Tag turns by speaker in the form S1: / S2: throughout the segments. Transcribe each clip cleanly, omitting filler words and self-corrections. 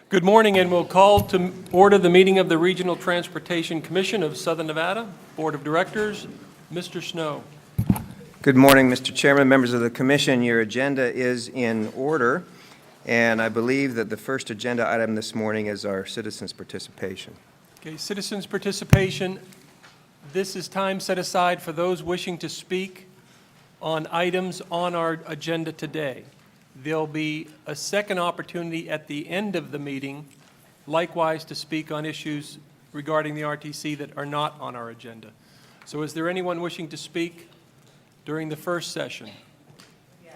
S1: Good morning, and we'll call to order the meeting of the Regional Transportation Commission of Southern Nevada. Board of Directors, Mr. Snow.
S2: Good morning, Mr. Chairman, members of the Commission. Your agenda is in order, and I believe that the first agenda item this morning is our citizens' participation.
S1: Okay, citizens' participation. This is time set aside for those wishing to speak on items on our agenda today. There'll be a second opportunity at the end of the meeting, likewise to speak on issues regarding the RTC that are not on our agenda. So is there anyone wishing to speak during the first session? Yes.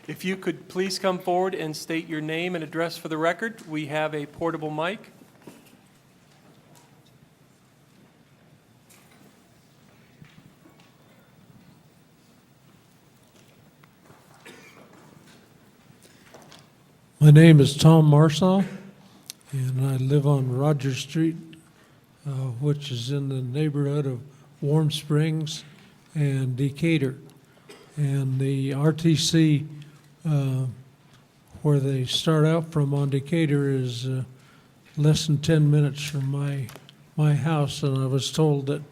S1: If you could please come forward and state your name and address for the record. We have a portable mic.
S3: My name is Tom Marsall, and I live on Rogers Street, which is in the neighborhood of Warm Springs and Decatur. And the RTC, where they start out from on Decatur, is less than 10 minutes from my house, and I was told that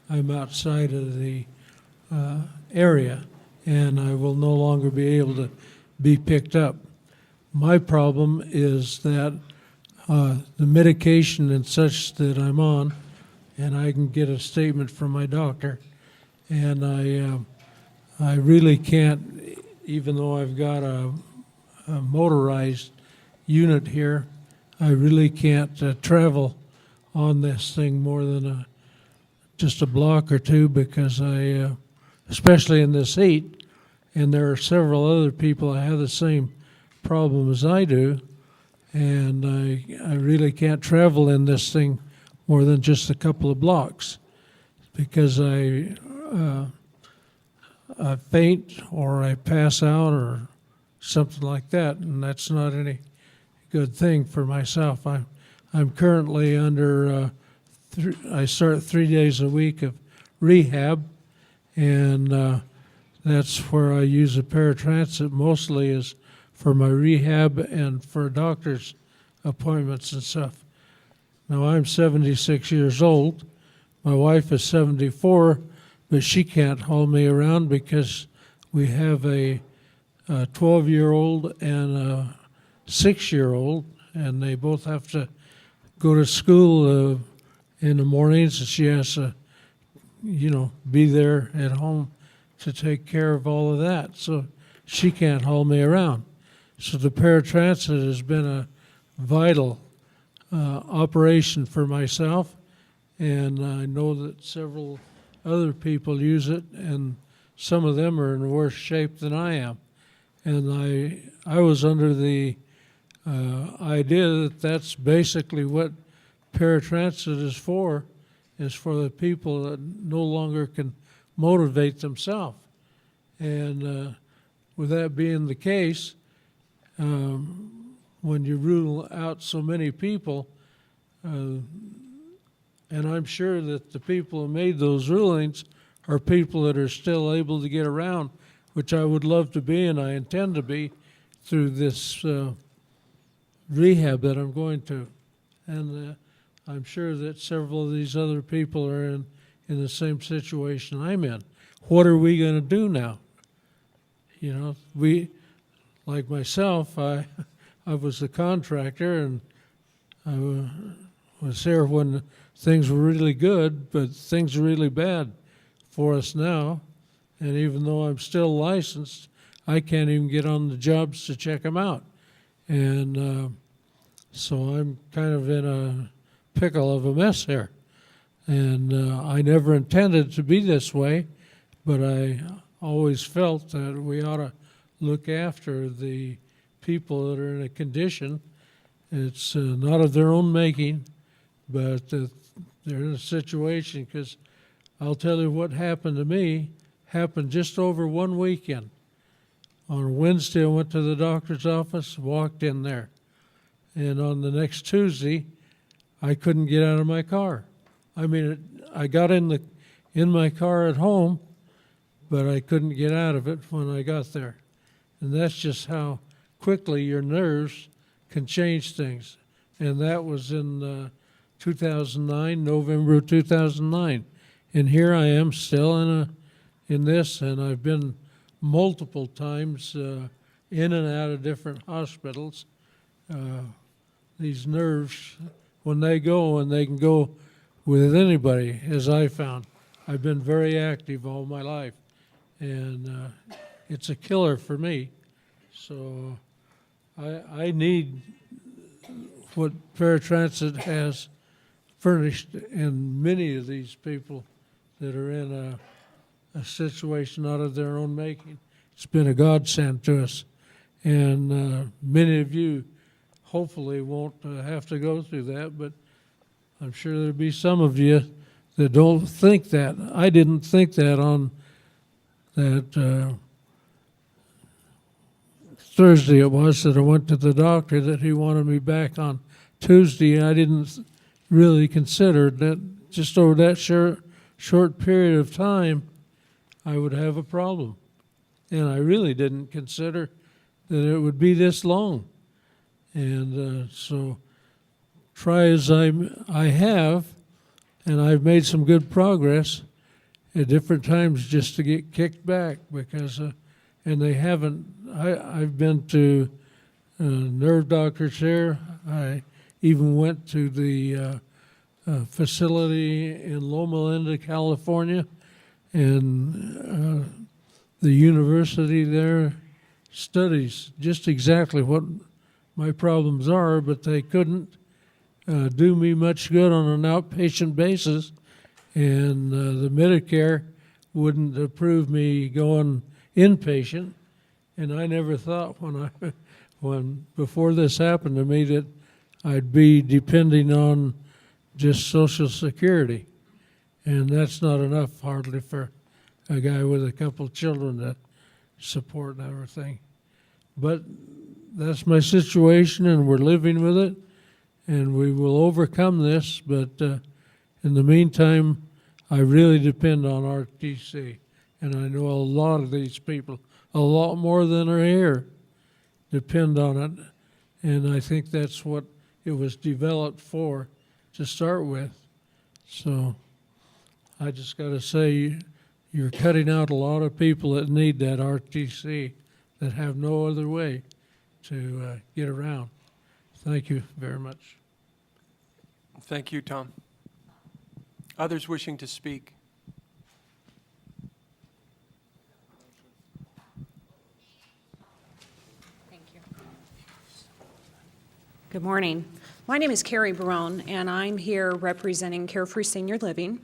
S3: I'm outside of the area, and I will no longer be able to be picked up. My problem is that the medication and such that I'm on, and I can get a statement from my doctor, and I really can't, even though I've got a motorized unit here, I really can't travel on this thing more than just a block or two, because especially in this heat, and there are several other people that have the same problem as I do, and I really can't travel in this thing more than just a couple of blocks, because I faint or I pass out or something like that, and that's not any good thing for myself. I'm currently under I start 3 days a week of rehab, and that's where I use a paratransit mostly is for my rehab and for doctor's appointments and stuff. Now, I'm 76 years old. My wife is 74, but she can't haul me around because we have a 12-year-old and a 6-year-old, and they both have to go to school in the mornings, and she has to, be there at home to take care of all of that. So she can't haul me around. So the paratransit has been a vital operation for myself, and I know that several other people use it, and some of them are in worse shape than I am. And I was under the idea that that's basically what paratransit is for the people that no longer can motivate themselves. And with that being the case, when you rule out so many people, and I'm sure that the people who made those rulings are people that are still able to get around, which I would love to be, and I intend to be through this rehab that I'm going to. And I'm sure that several of these other people are in the same situation I'm in. What are we going to do now? Like myself, I was a contractor, and I was there when things were really good, but things are really bad for us now. And even though I'm still licensed, I can't even get on the jobs to check them out. And so I'm kind of in a pickle of a mess here. And I never intended to be this way, but I always felt that we ought to look after the people that are in a condition. It's not of their own making, but they're in a situation, because I'll tell you what happened to me happened just over one weekend. On Wednesday, I went to the doctor's office, walked in there, and on the next Tuesday, I couldn't get out of my car. I got in my car at home, but I couldn't get out of it when I got there. And that's just how quickly your nerves can change things. And that was in 2009, November of 2009. And here I am still in this, and I've been multiple times in and out of different hospitals. These nerves, when they go, and they can go with anybody, as I found. I've been very active all my life, and it's a killer for me. So I need what Paratransit has furnished, and many of these people that are in a situation out of their own making. It's been a godsend to us. And many of you hopefully won't have to go through that, but I'm sure there'll be some of you that don't think that. I didn't think that on that Thursday it was that I went to the doctor that he wanted me back on Tuesday. I didn't really consider that just over that short period of time I would have a problem. And I really didn't consider that it would be this long. And so try as I have, and I've made some good progress at different times just to get kicked back because, and they haven't, I've been to nerve doctors here. I even went to the facility in Loma Linda, California, and the university there studies just exactly what my problems are, but they couldn't do me much good on an outpatient basis, and the Medicare wouldn't approve me going inpatient. And I never thought when before this happened to me that I'd be depending on just Social Security, and that's not enough hardly for a guy with a couple children to support and everything. But that's my situation, and we're living with it, and we will overcome this. But in the meantime, I really depend on RTC, and I know a lot of these people, a lot more than are here, depend on it, and I think that's what it was developed for to start with. So I just got to say, you're cutting out a lot of people that need that RTC that have no other way to get around. Thank you very much.
S1: Thank you, Tom. Others wishing to speak?
S4: Thank you. Good morning. My name is Carrie Barone, and I'm here representing Carefree Senior Living.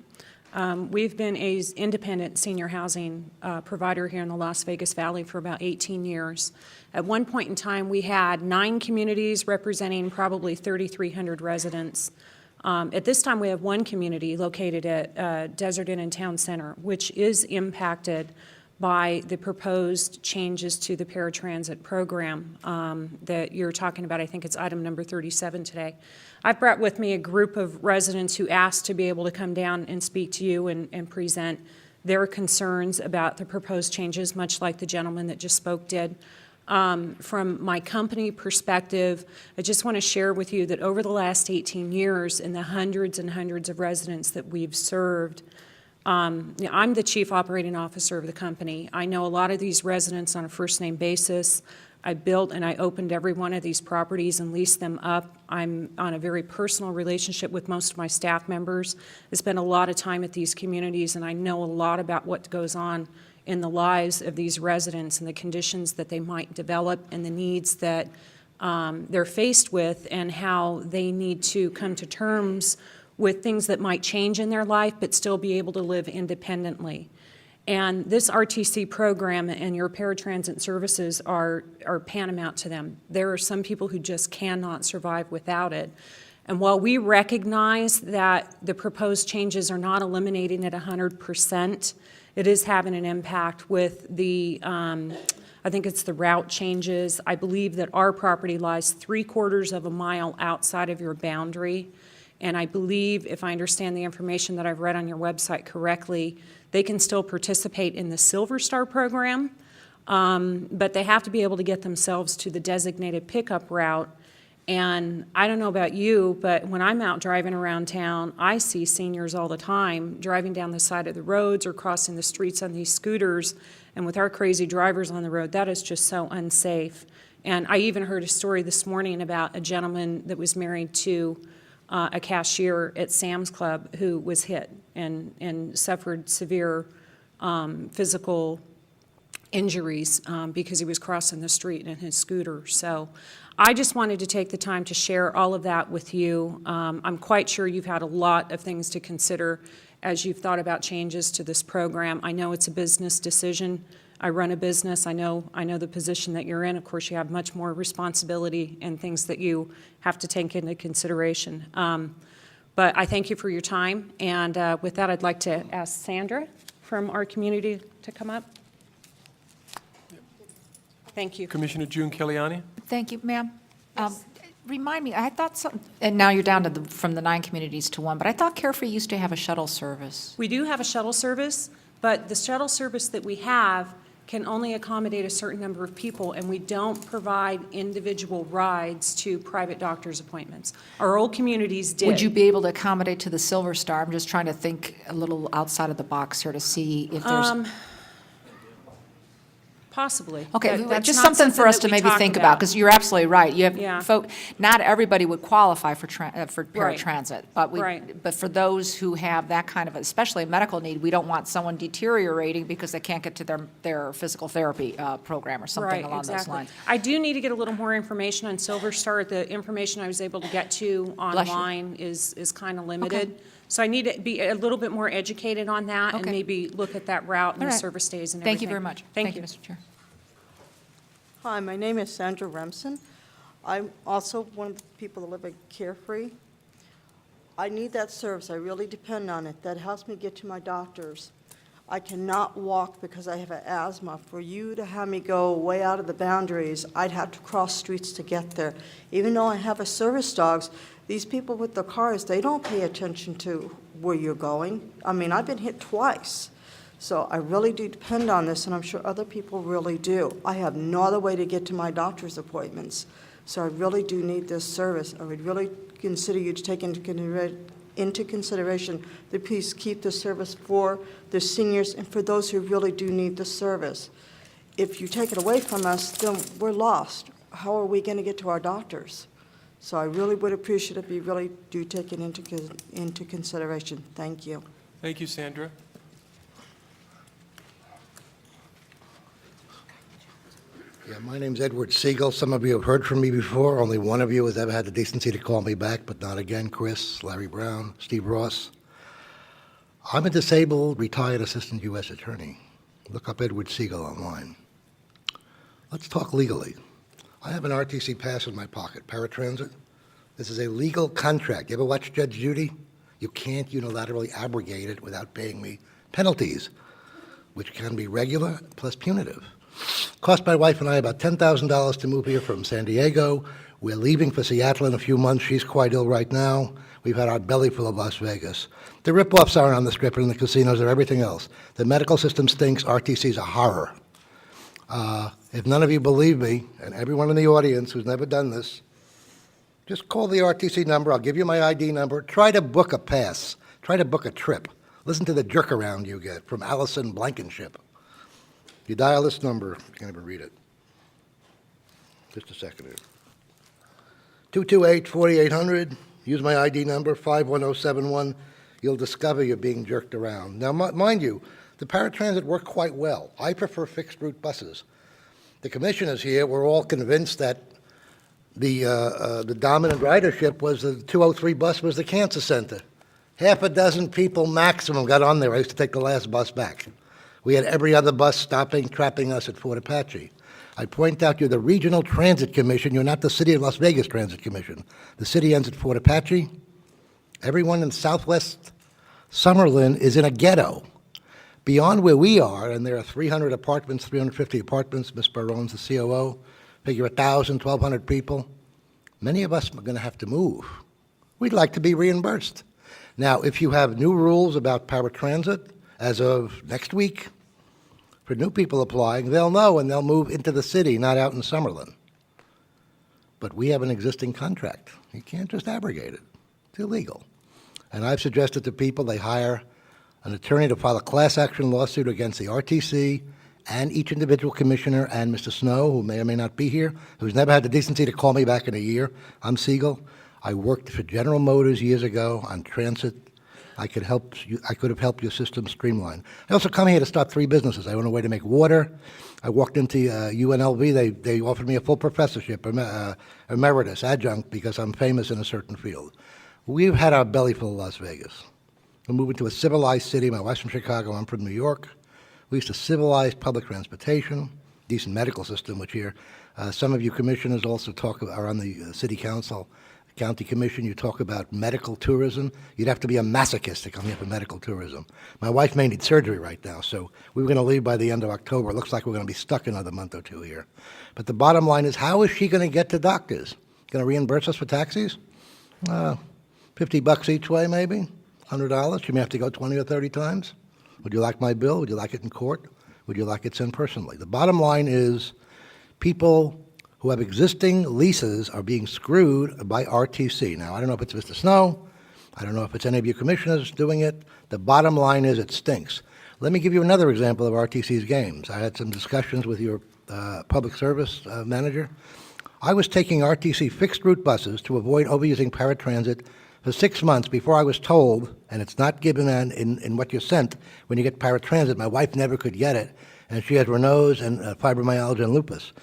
S4: We've been an independent senior housing provider here in the Las Vegas Valley for about 18 years. At one point in time, we had 9 communities representing probably 3,300 residents. At this time, we have one community located at Desert Inn and Town Center, which is impacted by the proposed changes to the paratransit program that you're talking about. I think it's item number 37 today. I've brought with me a group of residents who asked to be able to come down and speak to you and present their concerns about the proposed changes, much like the gentleman that just spoke did. From my company perspective, I just want to share with you that over the last 18 years and the hundreds and hundreds of residents that we've served, I'm the chief operating officer of the company. I know a lot of these residents on a first name basis. I built and I opened every one of these properties and leased them up. I'm on a very personal relationship with most of my staff members. I spend a lot of time at these communities, and I know a lot about what goes on in the lives of these residents and the conditions that they might develop and the needs that they're faced with, and how they need to come to terms with things that might change in their life but still be able to live independently. And this RTC program and your paratransit services are paramount to them. There are some people who just cannot survive without it. And while we recognize that the proposed changes are not eliminating it 100%, it is having an impact with the, I think it's the route changes. I believe that our property lies 3/4 of a mile outside of your boundary. And I believe, if I understand the information that I've read on your website correctly, they can still participate in the Silver Star program, but they have to be able to get themselves to the designated pickup route. And I don't know about you, but when I'm out driving around town, I see seniors all the time driving down the side of the roads or crossing the streets on these scooters. And with our crazy drivers on the road, that is just so unsafe. And I even heard a story this morning about a gentleman that was married to a cashier at Sam's Club who was hit and suffered severe physical injuries because he was crossing the street in his scooter. So I just wanted to take the time to share all of that with you. I'm quite sure you've had a lot of things to consider as you've thought about changes to this program. I know it's a business decision. I run a business. I know the position that you're in. Of course, you have much more responsibility and things that you have to take into consideration. But I thank you for your time. And with that, I'd like to ask Sandra from our community to come up. Thank you.
S1: Commissioner June Kiliani?
S5: Thank you, ma'am. Remind me, I thought some, and now you're down to from the 9 communities to 1, but I thought Carefree used to have a shuttle service.
S4: We do have a shuttle service, but the shuttle service that we have can only accommodate a certain number of people, and we don't provide individual rides to private doctor's appointments. Our old communities did.
S5: Would you be able to accommodate to the Silver Star? I'm just trying to think a little outside of the box here to see if there's...
S4: Possibly.
S5: Okay,
S4: That's
S5: just
S4: not
S5: something for us to
S4: that we
S5: maybe
S4: talk
S5: think about, because you're absolutely right. You
S4: Yeah.
S5: have folk, not everybody would qualify for
S4: Right.
S5: paratransit, but
S4: Right.
S5: but for those who have that kind of, especially a medical need, we don't want someone deteriorating because they can't get to their physical therapy program or something
S4: Right,
S5: along those
S4: exactly.
S5: lines.
S4: I do need to get a little more information on Silver Star. The information I was able to get to
S5: Bless you.
S4: online is kind of limited. So I need to be a little bit more educated on that and
S5: Okay.
S4: maybe look at that route and
S5: All
S4: the
S5: right.
S4: service days and everything.
S5: Thank you very much.
S4: Thank you.
S5: Mr. Chair.
S6: Hi, my name is Sandra Remsen. I'm also one of the people that live at Carefree. I need that service. I really depend on it. That helps me get to my doctors. I cannot walk because I have an asthma. For you to have me go way out of the boundaries, I'd have to cross streets to get there. Even though I have a service dogs, these people with the cars, they don't pay attention to where you're going. I mean, I've been hit twice. So I really do depend on this, and I'm sure other people really do. I have no other way to get to my doctor's appointments. So I really do need this service. I would really consider you to take into consideration that please keep the service for the seniors and for those who really do need the service. If you take it away from us, then we're lost. How are we going to get to our doctors? So I really would appreciate if you really do take it into consideration. Thank you.
S1: Thank you, Sandra.
S7: Yeah, my name's Edward Siegel. Some of you have heard from me before. Only one of you has ever had the decency to call me back, but not again. Chris, Larry Brown, Steve Ross. I'm a disabled, retired assistant U.S. attorney. Look up Edward Siegel online. Let's talk legally. I have an RTC pass in my pocket, Paratransit. This is a legal contract. You ever watch Judge Judy? You can't unilaterally abrogate it without paying me penalties, which can be regular plus punitive. Cost my wife and I about $10,000 to move here from San Diego. We're leaving for Seattle in a few months. She's quite ill right now. We've had our belly full of Las Vegas. The rip-offs aren't on the strip and the casinos or everything else. The medical system stinks. RTC's a horror. If none of you believe me, and everyone in the audience who's never done this, just call the RTC number. I'll give you my ID number. Try to book a pass. Try to book a trip. Listen to the jerk around you get from Allison Blankenship. You dial this number, you can't even read it. Just a second here. 228-4800, use my ID number, 51071. You'll discover you're being jerked around. Now, mind you, the paratransit work quite well. I prefer fixed route buses. The commissioners here were all convinced that the dominant ridership was the 203 bus was the cancer center. Half a dozen people maximum got on there. I used to take the last bus back. We had every other bus stopping, trapping us at Fort Apache. I point out you're the Regional Transit Commission. You're not the City of Las Vegas Transit Commission. The city ends at Fort Apache. Everyone in Southwest Summerlin is in a ghetto. Beyond where we are, and there are 300 apartments, 350 apartments, Ms. Baron's the COO, figure 1,000, 1,200 people. Many of us are going to have to move. We'd like to be reimbursed. Now, if you have new rules about paratransit, as of next week, for new people applying, they'll know and they'll move into the city, not out in Summerlin. but we have an existing contract. You can't just abrogate it. It's illegal. And I've suggested to people they hire an attorney to file a class action lawsuit against the RTC and each individual commissioner and Mr. Snow, who may or may not be here, who's never had the decency to call me back in a year. I'm Siegel. I worked for General Motors years ago on transit. I could have helped your system streamline. I also come here to start 3 businesses. I own a way to make water. I walked into UNLV. They offered me a full professorship, emeritus, adjunct, because I'm famous in a certain field. We've had our belly full of Las Vegas. We're moving to a civilized city. My wife's from Chicago. I'm from New York. We used to civilize public transportation, decent medical system, which here, some of you commissioners also are on the city council, county commission. You talk about medical tourism. You'd have to be a masochist to come here for medical tourism. My wife may need surgery right now, so we were going to leave by the end of October. It looks like we're going to be stuck another month or 2 here. But the bottom line is, how is she going to get to doctors? Going to reimburse us for taxis? $50 each way, maybe? $100? She may have to go 20 or 30 times. Would you like my bill? Would you like it in court? Would you like it sent personally? The bottom line is people who have existing leases are being screwed by RTC. Now, I don't know if it's Mr. Snow. I don't know if it's any of you commissioners doing it. The bottom line is it stinks. Let me give you another example of RTC's games. I had some discussions with your public service manager. I was taking RTC fixed route buses to avoid overusing paratransit for 6 months before I was told, and it's not given in what you're sent when you get paratransit. My wife never could get it, and she has Raynaud's and fibromyalgia and lupus.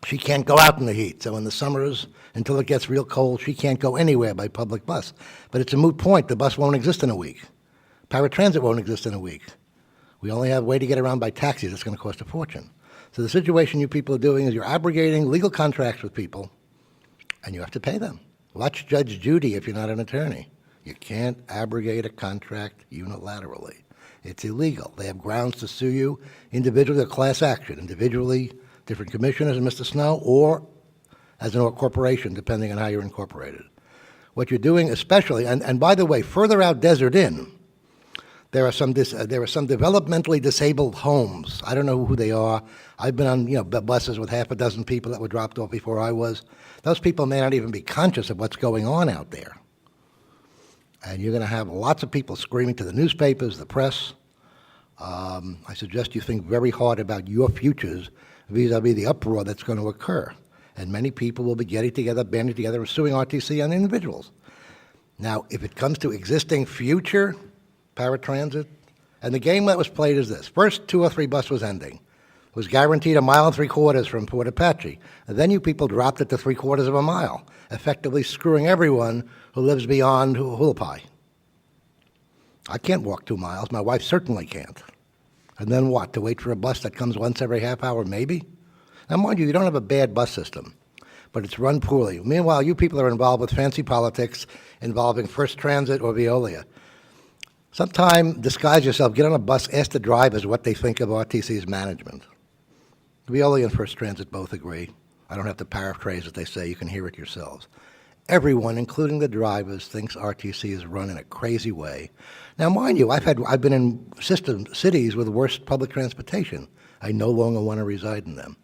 S7: She can't go out in the heat, so in the summers, until it gets real cold, she can't go anywhere by public bus. But it's a moot point. The bus won't exist in a week. Paratransit won't exist in a week. We only have a way to get around by taxis. It's going to cost a fortune. So the situation you people are doing is you're abrogating legal contracts with people, and you have to pay them. Watch Judge Judy if you're not an attorney. You can't abrogate a contract unilaterally. It's illegal. They have grounds to sue you individually or class action, individually, different commissioners and Mr. Snow, or as a corporation, depending on how you're incorporated. What you're doing especially, and by the way, further out Desert Inn, there are some developmentally disabled homes. I don't know who they are. I've been on buses with half a dozen people that were dropped off before I was. Those people may not even be conscious of what's going on out there. And you're going to have lots of people screaming to the newspapers, the press. I suggest you think very hard about your futures vis-a-vis the uproar that's going to occur. And many people will be getting together, banding together, and suing RTC on individuals. Now, if it comes to existing future paratransit, and the game that was played is this. First, 2 or 3 bus was ending. It was guaranteed 1.75 miles from Port Apache. And then you people dropped it to 3/4 of a mile, effectively screwing everyone who lives beyond Hualapai. I can't walk 2 miles. My wife certainly can't. And then what? To wait for a bus that comes once every half hour, maybe? Now, mind you, you don't have a bad bus system, but it's run poorly. Meanwhile, you people are involved with fancy politics involving First Transit or Veolia. Sometime disguise yourself, get on a bus, ask the drivers what they think of RTC's management. Veolia and First Transit both agree. I don't have to paraphrase what they say. You can hear it yourselves. Everyone, including the drivers, thinks RTC is run in a crazy way. Now, mind you, I've been in cities with worse public transportation. I no longer want to reside in them.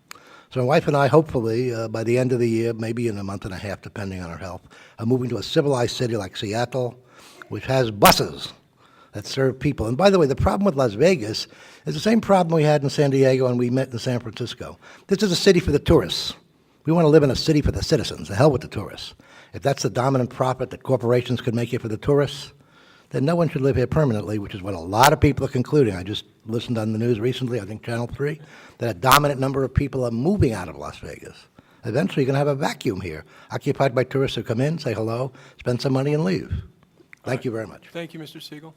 S7: So my wife and I, hopefully, by the end of the year, maybe in a month and a half, depending on our health, are moving to a civilized city like Seattle, which has buses that serve people. And by the way, the problem with Las Vegas is the same problem we had in San Diego and we met in San Francisco. This is a city for the tourists. We want to live in a city for the citizens. The hell with the tourists. If that's the dominant profit that corporations could make it for the tourists, then no one should live here permanently, which is what a lot of people are concluding. I just listened on the news recently, I think Channel 3, that a dominant number of people are moving out of Las Vegas. Eventually, you're going to have a vacuum here, occupied by tourists who come in, say hello, spend some money, and leave. Thank you very much.
S1: Thank you, Mr. Siegel.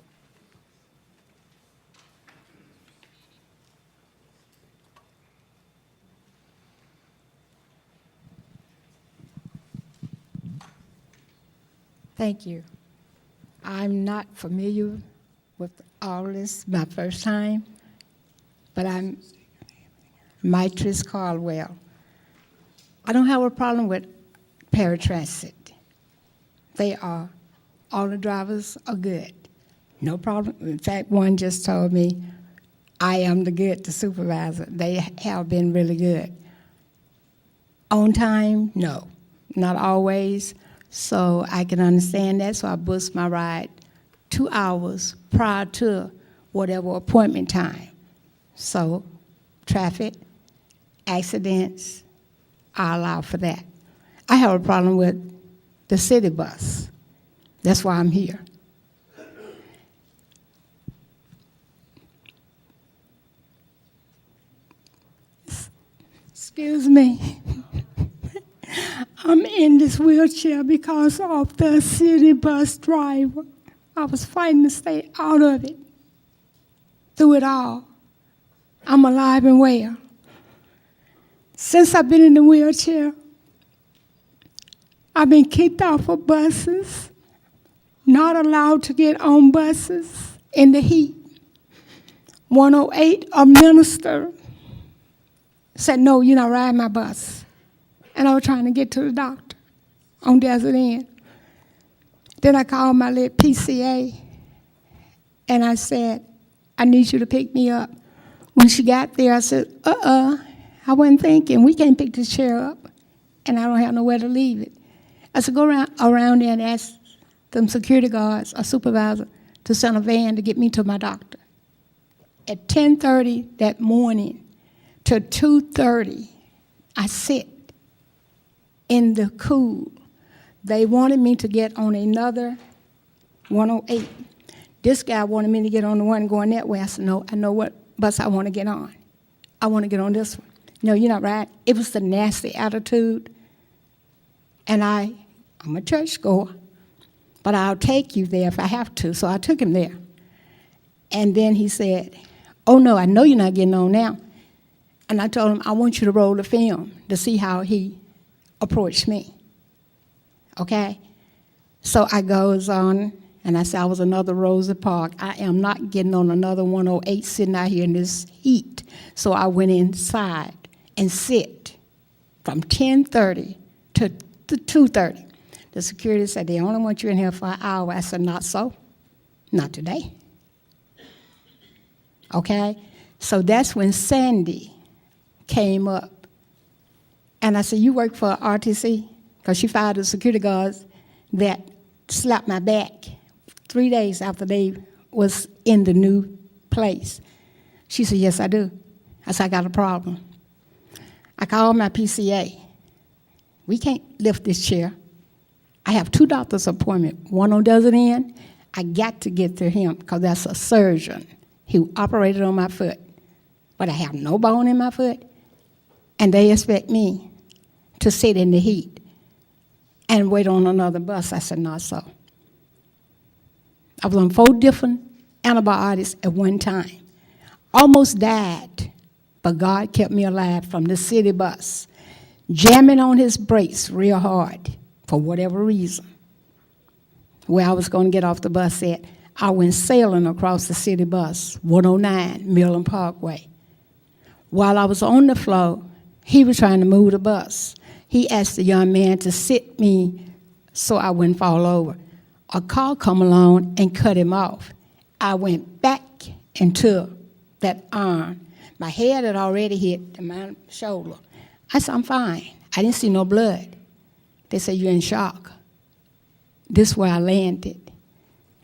S8: Thank you. I'm not familiar with all this, my first time, but I'm Mitris Caldwell. I don't have a problem with Paratransit. All the drivers are good. No problem. In fact, one just told me, I am the supervisor. They have been really good. On time, no. not always, so I can understand that, so I booked my ride 2 hours prior to whatever appointment time. So, traffic, accidents, I allow for that. I have a problem with the city bus. That's why I'm here. Excuse me. I'm in this wheelchair because of the city bus driver. I was fighting to stay out of it through it all. I'm alive and well. Since I've been in the wheelchair, I've been kicked off of buses, not allowed to get on buses in the heat. 108, a minister, said, no, you're not riding my bus. And I was trying to get to the doctor on Desert End. Then I called my little PCA, and I said, I need you to pick me up. When she got there, I said, I wasn't thinking, we can't pick this chair up, and I don't have nowhere to leave it. I said, go around there and ask them security guards or supervisor to send a van to get me to my doctor. At 10:30 that morning to 2:30, I sit in the cool. They wanted me to get on another 108. This guy wanted me to get on the one going that way. I said, no, I know what bus I want to get on. I want to get on this one. No, you're not right. It was the nasty attitude. And I'm a churchgoer, but I'll take you there if I have to. So I took him there. And then he said, oh, no, I know you're not getting on now. And I told him, I want you to roll the film to see how he approached me. Okay? So I goes on, and I said, I was another Rosa Park. I am not getting on another 108 sitting out here in this heat. So I went inside and sit from 10:30 to 2:30. The security said, they only want you in here for an hour. I said, not so. Not today. Okay? So that's when Sandy came up. And I said, you work for RTC? Because she fired the security guards that slapped my back 3 days after they was in the new place. She said, yes, I do. I said, I got a problem. I called my PCA. We can't lift this chair. I have 2 doctor's appointments, one on Desert End. I got to get to him because that's a surgeon. He operated on my foot. But I have no bone in my foot. And they expect me to sit in the heat and wait on another bus. I said, not so. I was on 4 different antibiotics at one time. Almost died, but God kept me alive from the city bus, jamming on his brakes real hard for whatever reason. Where I was going to get off the bus at, I went sailing across the city bus, 109 Millen Parkway. While I was on the floor, he was trying to move the bus. He asked the young man to sit me so I wouldn't fall over. A car come along and cut him off. I went back into that arm. My head had already hit my shoulder. I said, I'm fine. I didn't see no blood. They said, you're in shock. This is where I landed.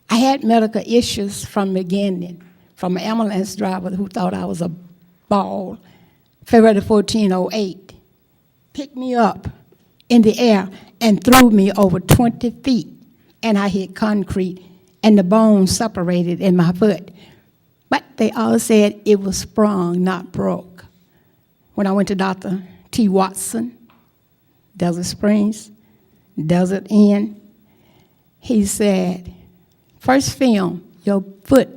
S8: I had medical issues from the beginning, from an ambulance driver who thought I was a ball. February 14, 2008, picked me up in the air and threw me over 20 feet. And I hit concrete, and the bone separated in my foot. But they all said it was sprung, not broke. When I went to Dr. T. Watson, Desert Springs, Desert Inn, he said, first film, your foot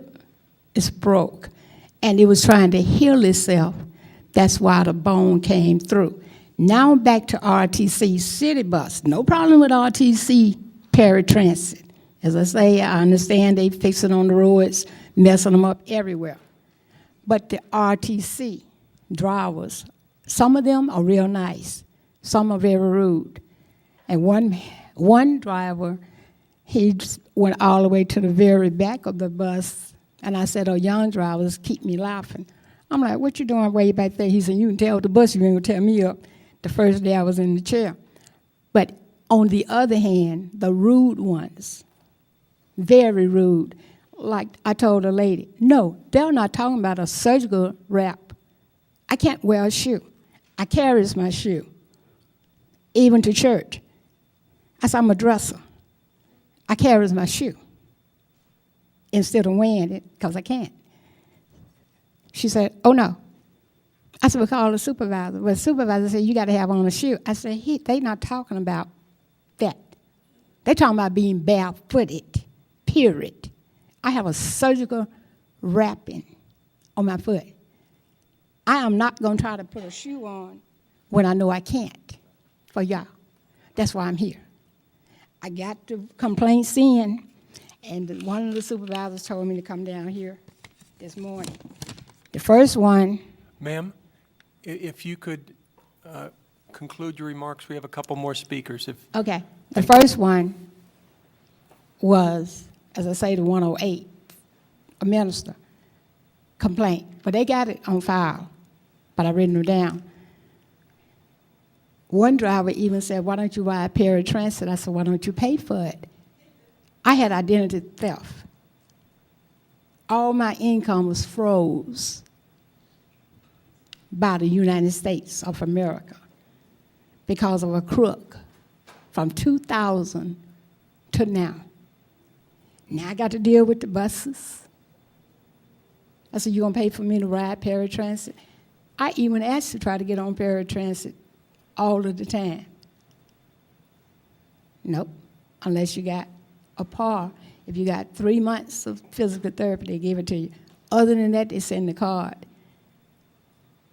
S8: is broke. And it was trying to heal itself. That's why the bone came through. Now back to RTC City Bus. No problem with RTC Paratransit. As I say, I understand they fix it on the roads, messing them up everywhere. But the RTC drivers, some of them are real nice. Some are very rude. And one driver, he went all the way to the very back of the bus. And I said, oh, young drivers keep me laughing. I'm like, what you doing way back there? He said, you can tell the bus, you ain't gonna tell me up the first day I was in the chair. But On the other hand, the rude ones, very rude, like I told a lady, no, they're not talking about a surgical wrap. I can't wear a shoe. I carries my shoe, even to church. I said, I'm a dresser. I carries my shoe instead of wearing it because I can't. She said, oh, no. I said, we call the supervisor. Well, the supervisor said, you got to have on a shoe. I said, they not talking about that. They talking about being barefooted, period. I have a surgical wrapping on my foot. I am not going to try to put a shoe on when I know I can't for y'all. That's why I'm here. I got the complaints in, and one of the supervisors told me to come down here this morning. The first one,
S1: Ma'am, if you could conclude your remarks, we have a couple more speakers.
S8: okay, the first one was, as I say, the 108, a minister complaint. But they got it on file, but I written them down. One driver even said, why don't you ride Paratransit? I said, why don't you pay for it? I had identity theft. All my income was froze by the United States of America because of a crook from 2000 to now. Now I got to deal with the buses. I said, you gonna pay for me to ride Paratransit? I even asked to try to get on Paratransit all of the time. Nope, unless you got a par. If you got 3 months of physical therapy, they give it to you. Other than that, they send the card.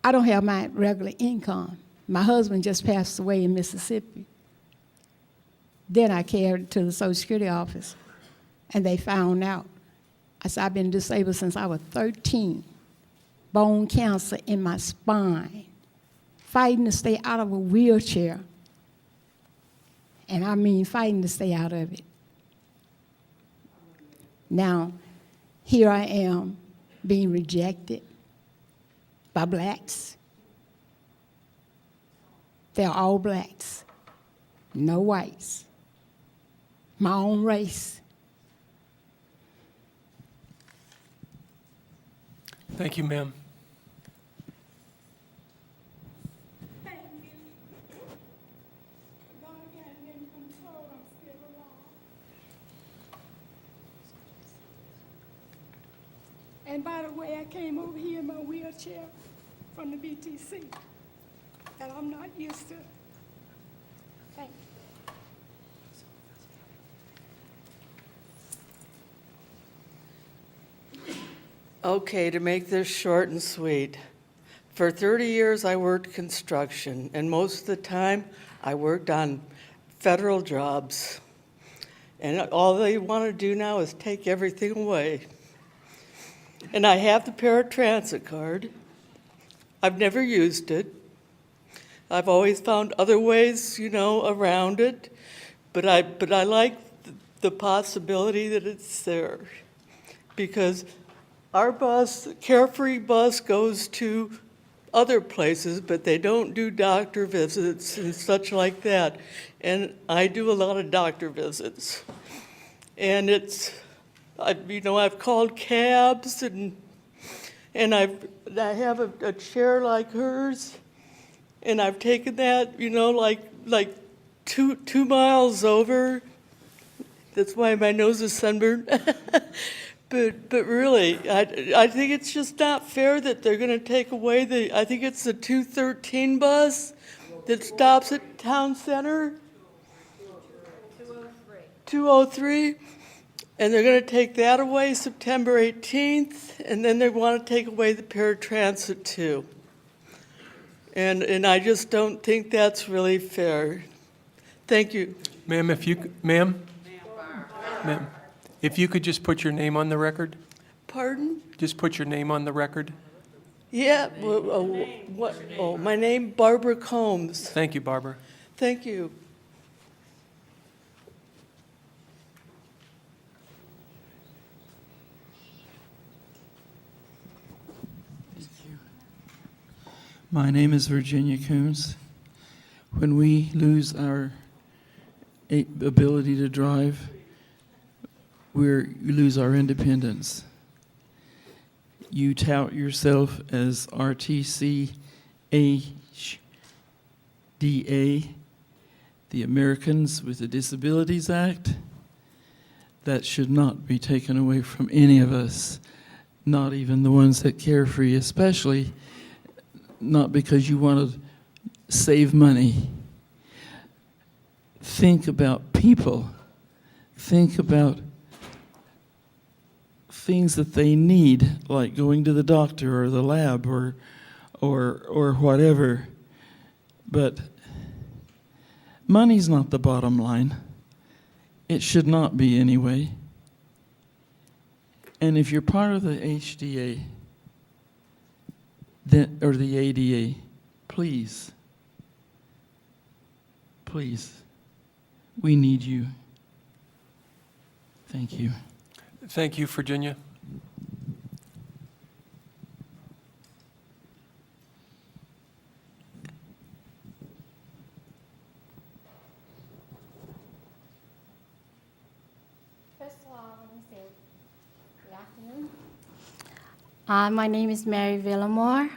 S8: I don't have my regular income. My husband just passed away in Mississippi. Then I carried it to the Social Security office, and they found out. I said, I've been disabled since I was 13. Bone cancer in my spine. Fighting to stay out of a wheelchair. And I mean fighting to stay out of it. Now, here I am being rejected by blacks. They're all blacks, no whites. My own race.
S1: Thank you, ma'am.
S8: And by the way, I came over here in my wheelchair from the BTC, and I'm not used to it. Thank you.
S9: Okay, to make this short and sweet. For 30 years, I worked construction, and most of the time, I worked on federal jobs. And all they want to do now is take everything away. And I have the paratransit card. I've never used it. I've always found other ways, around it. But I like the possibility that it's there. Because our bus, Carefree bus, goes to other places, but they don't do doctor visits and such like that. And I do a lot of doctor visits. And I've called cabs, and I have a chair like hers, and I've taken that, like 2 miles over. That's why my nose is sunburned. But really, I think it's just not fair that they're going to take away I think it's the 213 bus that stops at Town Center. 203. And they're going to take that away September 18th, and then they want to take away the paratransit too. And I just don't think that's really fair. Thank you.
S1: Ma'am, Ma'am, if you could just put your name on the record?
S9: Pardon?
S1: Just put your name on the record.
S9: Yeah, my name, Barbara Combs.
S1: Thank you, Barbara.
S9: Thank you.
S10: My name is Virginia Coombs. When we lose our ability to drive, we lose our independence. You tout yourself as RTC HDA, the Americans with the Disabilities Act. That should not be taken away from any of us, not even the ones at Carefree, especially not because you want to save money. Think about people. Think about things that they need, like going to the doctor or the lab or whatever. But money's not the bottom line. It should not be anyway. And if you're part of the HDA or the ADA, please, we need you. Thank you.
S1: Thank you, Virginia.
S11: First of all, I want to say good afternoon. My name is Mary Villamore.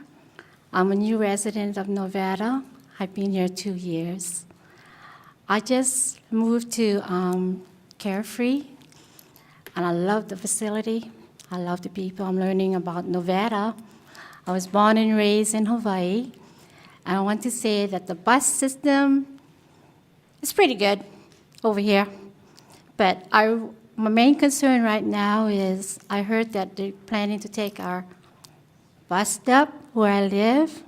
S11: I'm a new resident of Nevada. I've been here 2 years. I just moved to Carefree, and I love the facility. I love the people. I'm learning about Nevada. I was born and raised in Hawaii, and I want to say that the bus system is pretty good over here. But my main concern right now is I heard that they're planning to take our bus stop where I live.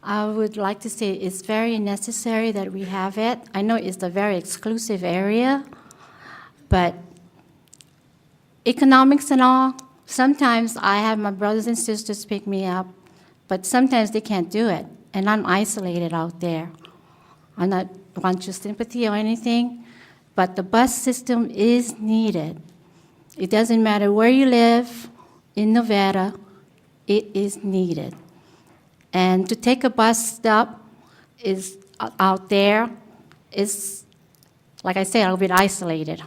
S11: I would like to say it's very necessary that we have it. I know it's a very exclusive area, but economics and all, sometimes I have my brothers and sisters pick me up, but sometimes they can't do it, and I'm isolated out there. I not want your sympathy or anything, but the bus system is needed. It doesn't matter where you live in Nevada, it is needed. And to take a bus stop is out there is, like I said, a bit isolated.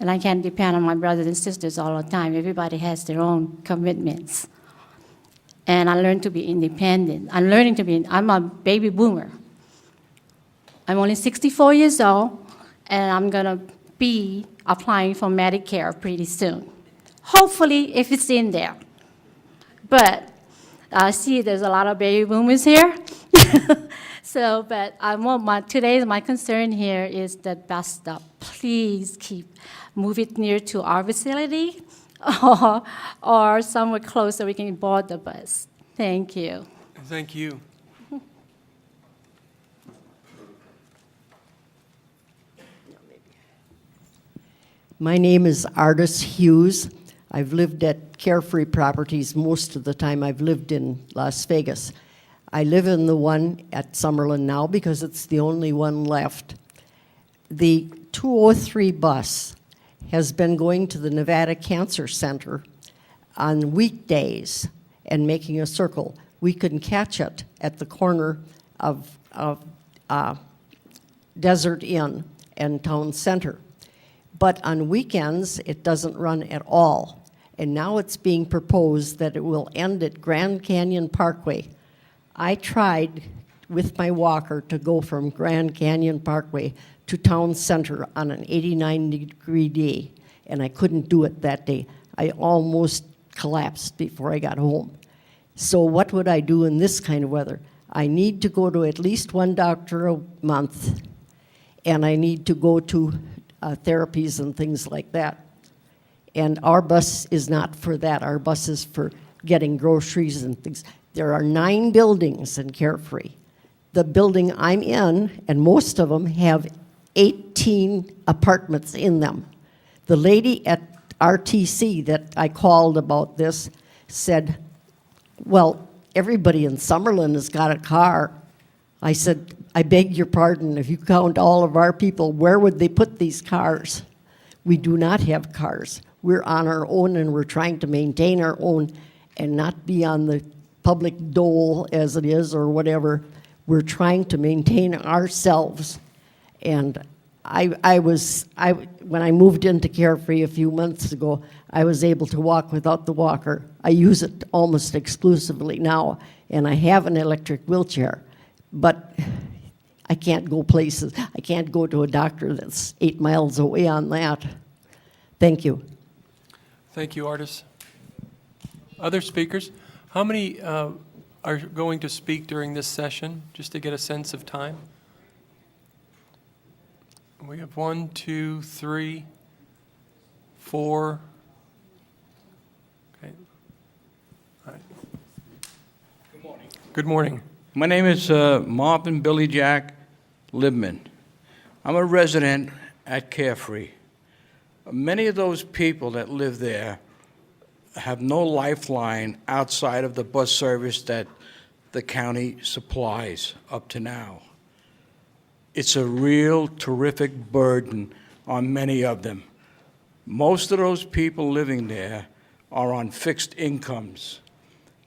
S11: And I can't depend on my brothers and sisters all the time. Everybody has their own commitments. And I learned to be independent. I'm a baby boomer. I'm only 64 years old, and I'm gonna be applying for Medicare pretty soon. Hopefully, if it's in there. But I see there's a lot of baby boomers here. So, but today my concern here is that bus stop. Please move it near to our facility or somewhere close so we can board the bus. Thank you.
S1: Thank you.
S12: My name is Artis Hughes. I've lived at Carefree Properties most of the time I've lived in Las Vegas. I live in the one at Summerlin now because it's the only one left. The 203 bus has been going to the Nevada Cancer Center on weekdays and making a circle. We can catch it at the corner of Desert Inn and Town Center. But on weekends, it doesn't run at all. And now it's being proposed that it will end at Grand Canyon Parkway. I tried with my walker to go from Grand Canyon Parkway to Town Center on an 89-degree day, and I couldn't do it that day. I almost collapsed before I got home. So what would I do in this kind of weather? I need to go to at least one doctor a month, and I need to go to therapies and things like that. And our bus is not for that. Our bus is for getting groceries and things. There are 9 buildings in Carefree. The building I'm in, and most of them have 18 apartments in them. The lady at RTC that I called about this said, well, everybody in Summerlin has got a car. I said, I beg your pardon, if you count all of our people, where would they put these cars? We do not have cars. We're on our own, and we're trying to maintain our own and not be on the public dole as it is or whatever. We're trying to maintain ourselves. And when I moved into Carefree a few months ago, I was able to walk without the walker. I use it almost exclusively now, and I have an electric wheelchair, but I can't go places. I can't go to a doctor that's 8 miles away on that. Thank you.
S1: Thank you, Artis. Other speakers? How many are going to speak during this session, just to get a sense of time? We have 1, 2, 3, 4. Okay. All right.
S13: Good morning.
S1: Good morning.
S13: My name is Marvin Billy Jack Libman. I'm a resident at Carefree. Many of those people that live there have no lifeline outside of the bus service that the county supplies up to now. It's a real terrific burden on many of them. Most of those people living there are on fixed incomes.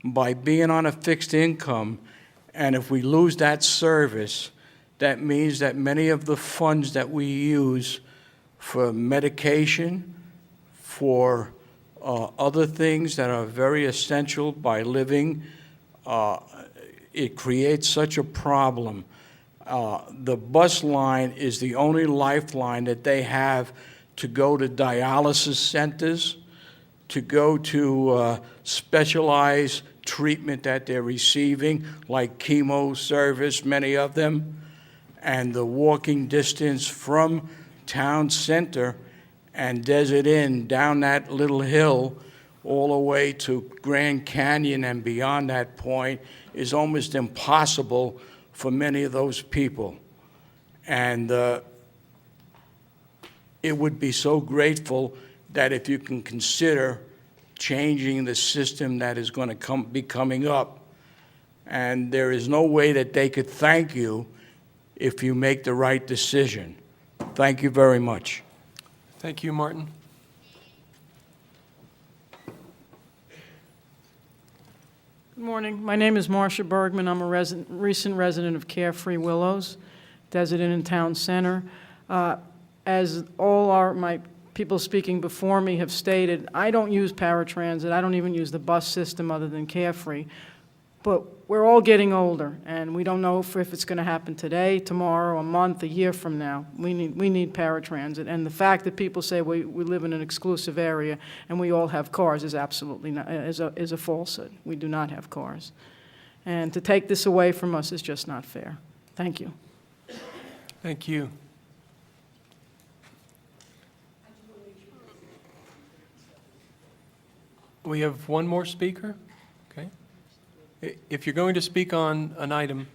S13: By being on a fixed income, and if we lose that service, that means that many of the funds that we use for medication, for other things that are very essential by living, it creates such a problem. The bus line is the only lifeline that they have to go to dialysis centers, to go to specialized treatment that they're receiving, like chemo service, many of them, and the walking distance from town center and Desert Inn down that little hill all the way to Grand Canyon and beyond that point is almost impossible for many of those people. And it would be so grateful that if you can consider changing the system that is going to be coming up. And there is no way that they could thank you if you make the right decision. Thank you very much.
S1: Thank you, Martin.
S14: Good morning. My name is Marcia Bergman. I'm a recent resident of Carefree Willows, Desert Inn in Town Center. As all my people speaking before me have stated, I don't use paratransit. I don't even use the bus system other than Carefree. But we're all getting older, and we don't know if it's going to happen today, tomorrow, a month, a year from now. We need paratransit. And the fact that people say we live in an exclusive area and we all have cars is absolutely not, is a falsehood. We do not have cars. And to take this away from us is just not fair. Thank you.
S1: Thank you. We have one more speaker. Okay. If you're going to speak on an item,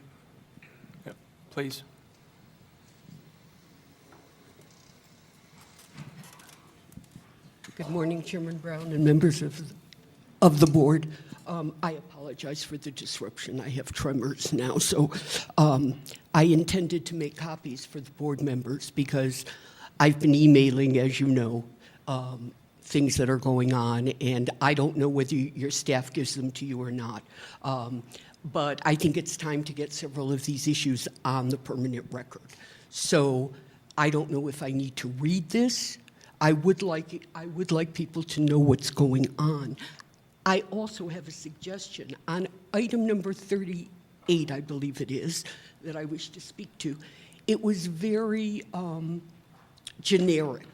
S1: yeah, please.
S15: Good morning, Chairman Brown and members of the board. I apologize for the disruption. I have tremors now, so I intended to make copies for the board members because I've been emailing, as you know, things that are going on, and I don't know whether your staff gives them to you or not. But I think it's time to get several of these issues on the permanent record. So I don't know if I need to read this. I would like people to know what's going on. I also have a suggestion on item number 38, I believe it is, that I wish to speak to. It was very generic.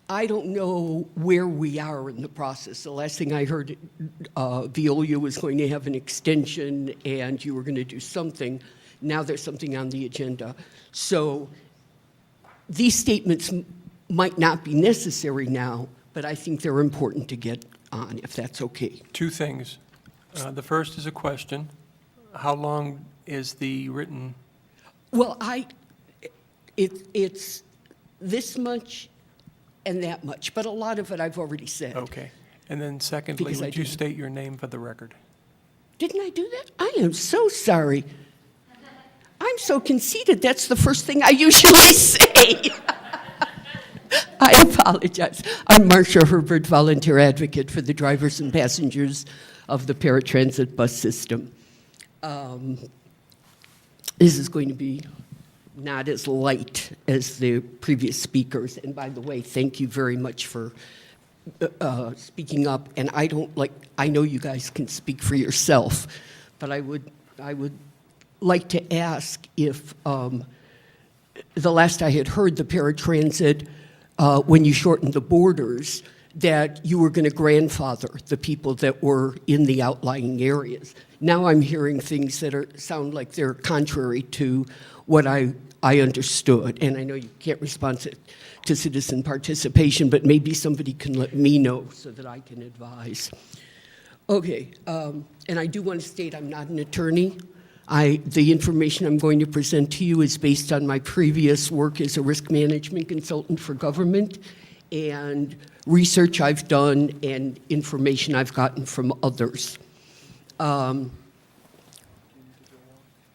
S15: I don't know where we are in the process. The last thing I heard, Veolia was going to have an extension and you were going to do something. Now there's something on the agenda. So these statements might not be necessary now, but I think they're important to get on, if that's okay.
S1: Two things. The first is a question. How long is the written?
S15: Well, it's this much and that much, but a lot of it I've already said.
S1: Okay. And then secondly,
S15: Because I
S1: would you
S15: didn't.
S1: state your name for the record?
S15: Didn't I do that? I am so sorry. I'm so conceited. That's the first thing I usually say. I apologize. I'm Marcia Herbert, volunteer advocate for the drivers and passengers of the paratransit bus system. This is going to be not as light as the previous speakers. And by the way, thank you very much for speaking up. And I know you guys can speak for yourself, but I would like to ask if the last I had heard, the paratransit, when you shortened the borders, that you were going to grandfather the people that were in the outlying areas. Now I'm hearing things that sound like they're contrary to what I understood. And I know you can't respond to citizen participation, but maybe somebody can let me know so that I can advise. Okay, and I do want to state I'm not an attorney. The information I'm going to present to you is based on my previous work as a risk management consultant for government and research I've done and information I've gotten from others.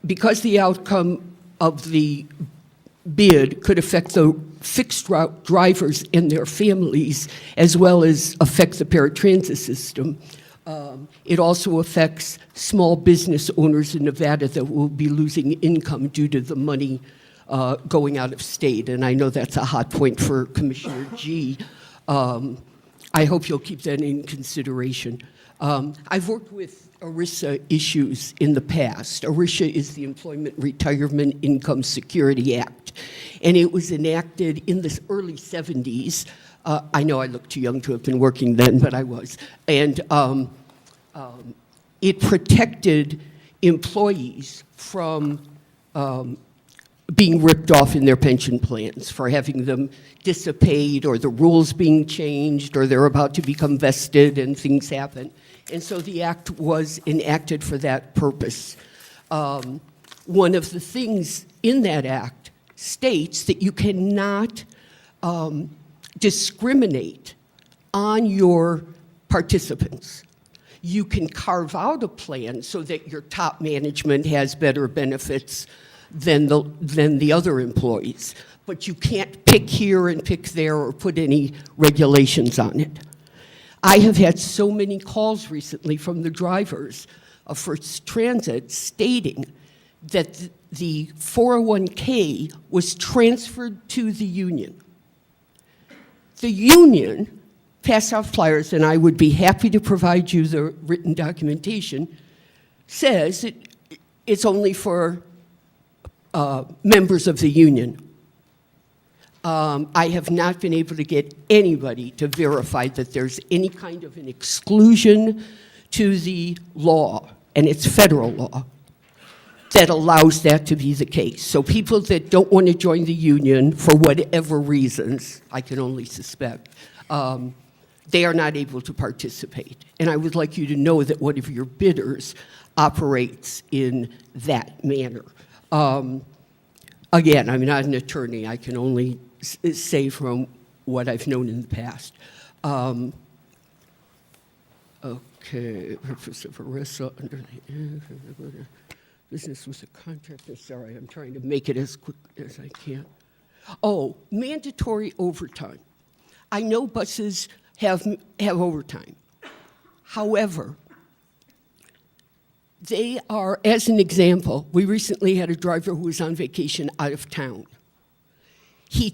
S15: Because the outcome of the bid could affect the fixed route drivers and their families, as well as affect the paratransit system, it also affects small business owners in Nevada that will be losing income due to the money going out of state. And I know that's a hot point for Commissioner G. I hope you'll keep that in consideration. I've worked with ERISA issues in the past. ERISA is the Employment Retirement Income Security Act, and it was enacted in the early 70s. I know I look too young to have been working then, but I was. And it protected employees from being ripped off in their pension plans for having them dissipate, or the rules being changed, or they're about to become vested and things happen. And so the act was enacted for that purpose. One of the things in that act states that you cannot discriminate on your participants. You can carve out a plan so that your top management has better benefits than the other employees, but you can't pick here and pick there or put any regulations on it. I have had so many calls recently from the drivers of First Transit stating that the 401k was transferred to the union. The union passed out flyers, and I would be happy to provide you the written documentation, says it's only for members of the union. I have not been able to get anybody to verify that there's any kind of an exclusion to the law, and it's federal law, that allows that to be the case. So people that don't want to join the union for whatever reasons, I can only suspect, they are not able to participate. And I would like you to know that one of your bidders operates in that manner. Again, I'm not an attorney. I can only say from what I've known in the past. Okay, purpose of ERISA under the business with a contractor. Sorry, I'm trying to make it as quick as I can. Oh, mandatory overtime. I know buses have overtime. However, they are, as an example, we recently had a driver who was on vacation out of town. He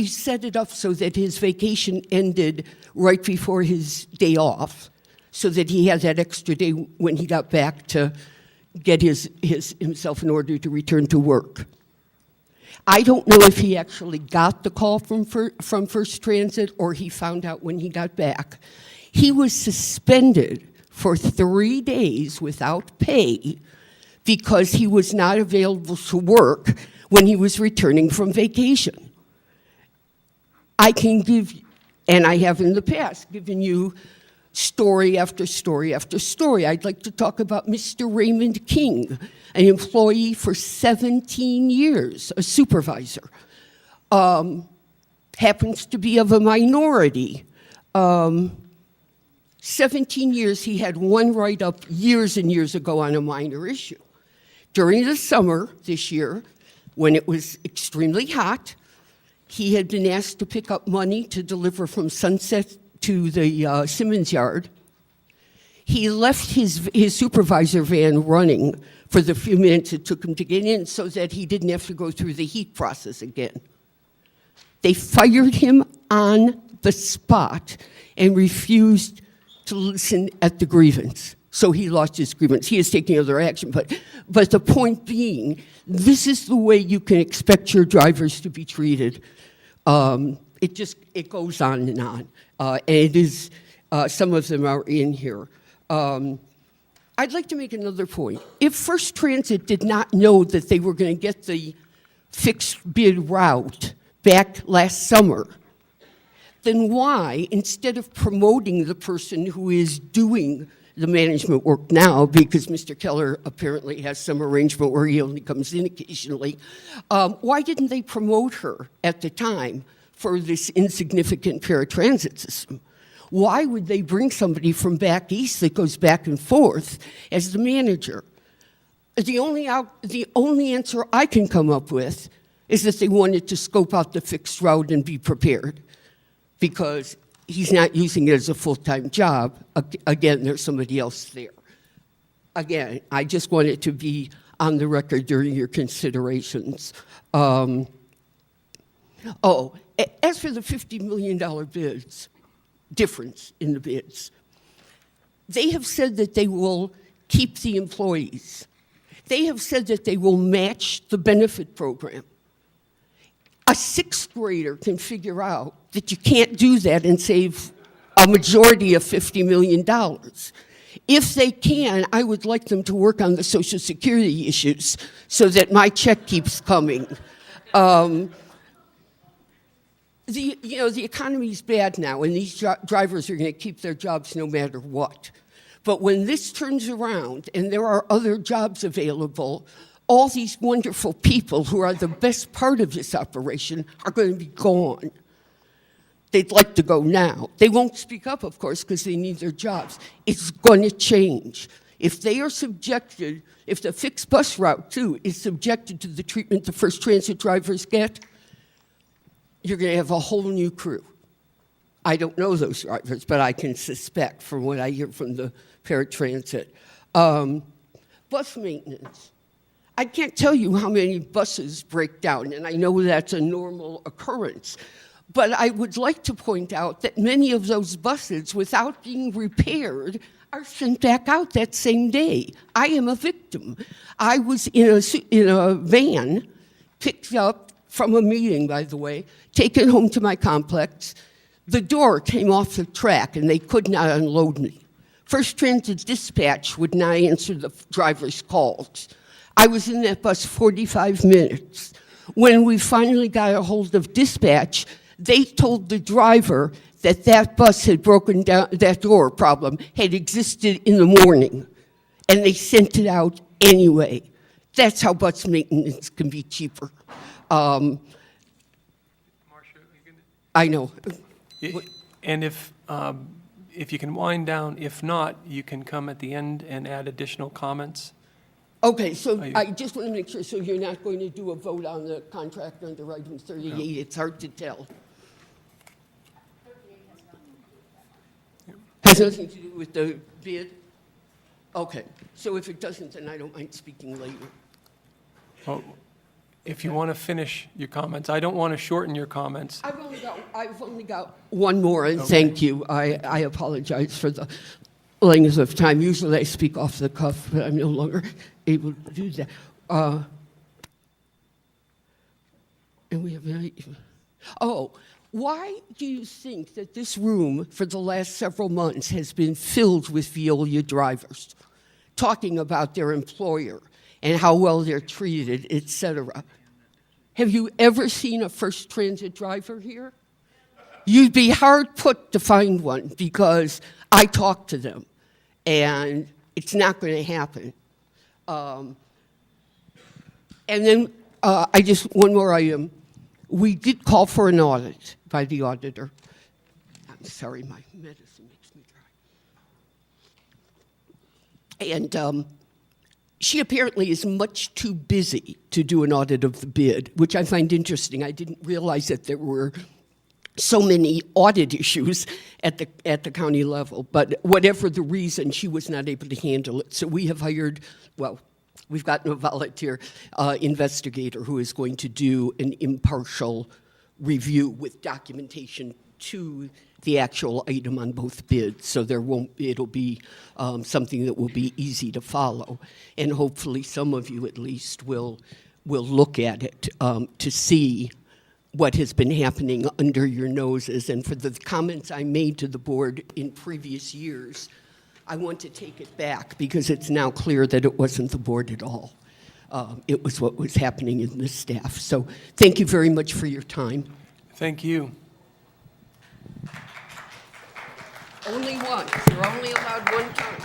S15: set it up so that his vacation ended right before his day off, so that he had that extra day when he got back to get himself in order to return to work. I don't know if he actually got the call from First Transit or he found out when he got back. He was suspended for 3 days without pay because he was not available to work when he was returning from vacation. I can give, and I have in the past given you story after story after story. I'd like to talk about Mr. Raymond King, an employee for 17 years, a supervisor. Happens to be of a minority. 17 years, he had one write-up years and years ago on a minor issue. During the summer this year, when it was extremely hot, he had been asked to pick up money to deliver from Sunset to the Simmons Yard. He left his supervisor van running for the few minutes it took him to get in so that he didn't have to go through the heat process again. They fired him on the spot and refused to listen at the grievance. So he lost his grievance. He is taking other action. But the point being, this is the way you can expect your drivers to be treated. It goes on and on. And it is, some of them are in here. I'd like to make another point. If First Transit did not know that they were going to get the fixed bid route back last summer, then why, instead of promoting the person who is doing the management work now, because Mr. Keller apparently has some arrangement where he only comes in occasionally, why didn't they promote her at the time for this insignificant paratransit system? Why would they bring somebody from back east that goes back and forth as the manager? The only answer I can come up with is that they wanted to scope out the fixed route and be prepared, because he's not using it as a full-time job. Again, there's somebody else there. Again, I just want it to be on the record during your considerations. As for the $50 million bids, difference in the bids, they have said that they will keep the employees. They have said that they will match the benefit program. A sixth grader can figure out that you can't do that and save a majority of $50 million. If they can, I would like them to work on the Social Security issues so that my check keeps coming. The economy's bad now, and these drivers are going to keep their jobs no matter what. But when this turns around and there are other jobs available, all these wonderful people who are the best part of this operation are going to be gone. They'd like to go now. They won't speak up, of course, because they need their jobs. It's going to change. If they are subjected, if the fixed bus route, too, is subjected to the treatment the First Transit drivers get, you're going to have a whole new crew. I don't know those drivers, but I can suspect from what I hear from the paratransit. Bus maintenance. I can't tell you how many buses break down, and I know that's a normal occurrence. But I would like to point out that many of those buses, without being repaired, are sent back out that same day. I am a victim. I was in a van, picked up from a meeting, by the way, taken home to my complex. The door came off the track, and they could not unload me. First Transit dispatch would not answer the driver's calls. I was in that bus 45 minutes. When we finally got a hold of dispatch, they told the driver that that bus had broken down, that door problem had existed in the morning, and they sent it out anyway. That's how bus maintenance can be cheaper.
S1: Marcia,
S15: I know.
S1: and if you can wind down, if not, you can come at the end and add additional comments.
S15: Okay, so I just want to make sure, so you're not going to do a vote on the contract under item 38? No. It's hard to tell. Has nothing to do with the bid? Okay, so if it doesn't, then I don't mind speaking later.
S1: Well, if you want to finish your comments, I don't want to shorten your comments.
S15: I've only got one more, and thank you. I apologize for the length of time. Usually I speak off the cuff, but I'm no longer able to do that. And we have why do you think that this room for the last several months has been filled with Veolia drivers talking about their employer and how well they're treated, etc.? Have you ever seen a First Transit driver here? You'd be hard put to find one, because I talk to them, and it's not going to happen. And then one more item. We did call for an audit by the auditor. I'm sorry, my medicine makes me dry. And she apparently is much too busy to do an audit of the bid, which I find interesting. I didn't realize that there were so many audit issues at the county level. But whatever the reason, she was not able to handle it. So we have hired, well, we've gotten a volunteer investigator who is going to do an impartial review with documentation to the actual item on both bids, so it'll be something that will be easy to follow, and hopefully some of you at least will look at it to see what has been happening under your noses. And for the comments I made to the board in previous years, I want to take it back because it's now clear that it wasn't the board at all. It was what was happening in the staff. So thank you very much for your time.
S1: Thank you.
S15: Only one. You're only allowed one time.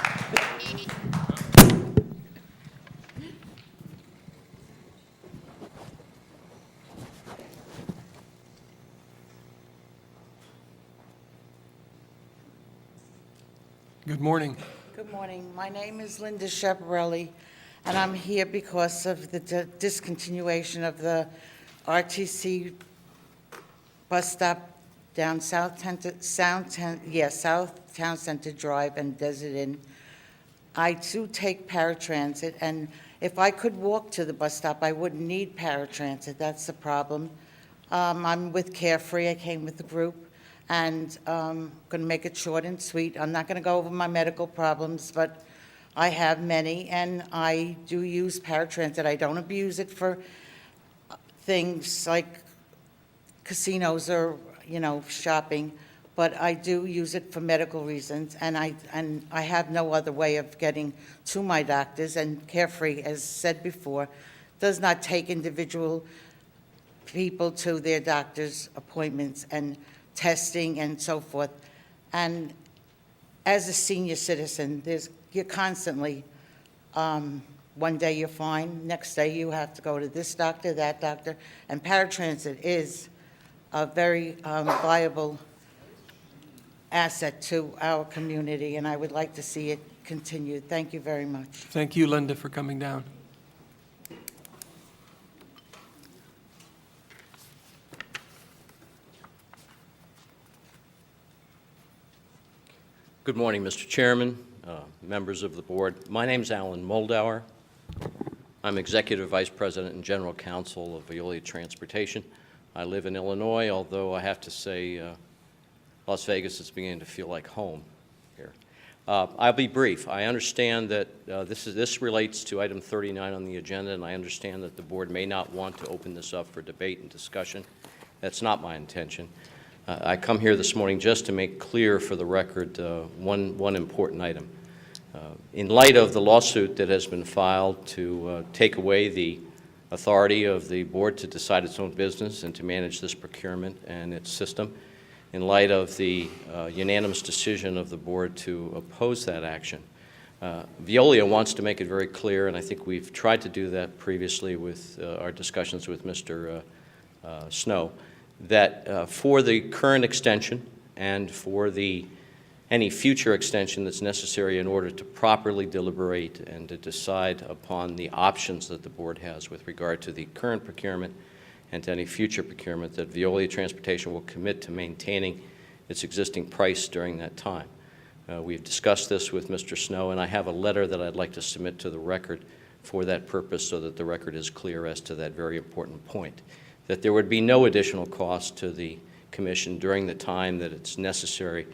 S1: Good morning.
S16: Good morning. My name is Linda Schiaparelli, and I'm here because of the discontinuation of the RTC bus stop down South Town Center Drive and Desert Inn. I do take paratransit, and if I could walk to the bus stop, I wouldn't need paratransit. That's the problem. I'm with Carefree. I came with the group, and I'm going to make it short and sweet. I'm not going to go over my medical problems, but I have many, and I do use paratransit. I don't abuse it for things like casinos or, shopping, but I do use it for medical reasons, and I have no other way of getting to my doctors, and Carefree, as said before, does not take individual people to their doctor's appointments and testing and so forth. And as a senior citizen, you're constantly, one day you're fine, next day you have to go to this doctor, that doctor, and paratransit is a very viable asset to our community, and I would like to see it continued. Thank you very much.
S1: Thank you, Linda, for coming down.
S17: Good morning, Mr. Chairman, members of the board. My name is Alan Moldauer. I'm Executive Vice President and General Counsel of Veolia Transportation. I live in Illinois, although I have to say Las Vegas is beginning to feel like home here. I'll be brief. I understand that this relates to item 39 on the agenda, and I understand that the board may not want to open this up for debate and discussion. That's not my intention. I come here this morning just to make clear for the record one important item. In light of the lawsuit that has been filed to take away the authority of the board to decide its own business and to manage this procurement and its system, in light of the unanimous decision of the board to oppose that action, Veolia wants to make it very clear, and I think we've tried to do that previously with our discussions with Mr. Snow, that for the current extension and for any future extension that's necessary in order to properly deliberate and to decide upon the options that the board has with regard to the current procurement and to any future procurement, that Veolia Transportation will commit to maintaining its existing price during that time. We've discussed this with Mr. Snow, and I have a letter that I'd like to submit to the record for that purpose so that the record is clear as to that very important point, that there would be no additional cost to the Commission during the time that it's necessary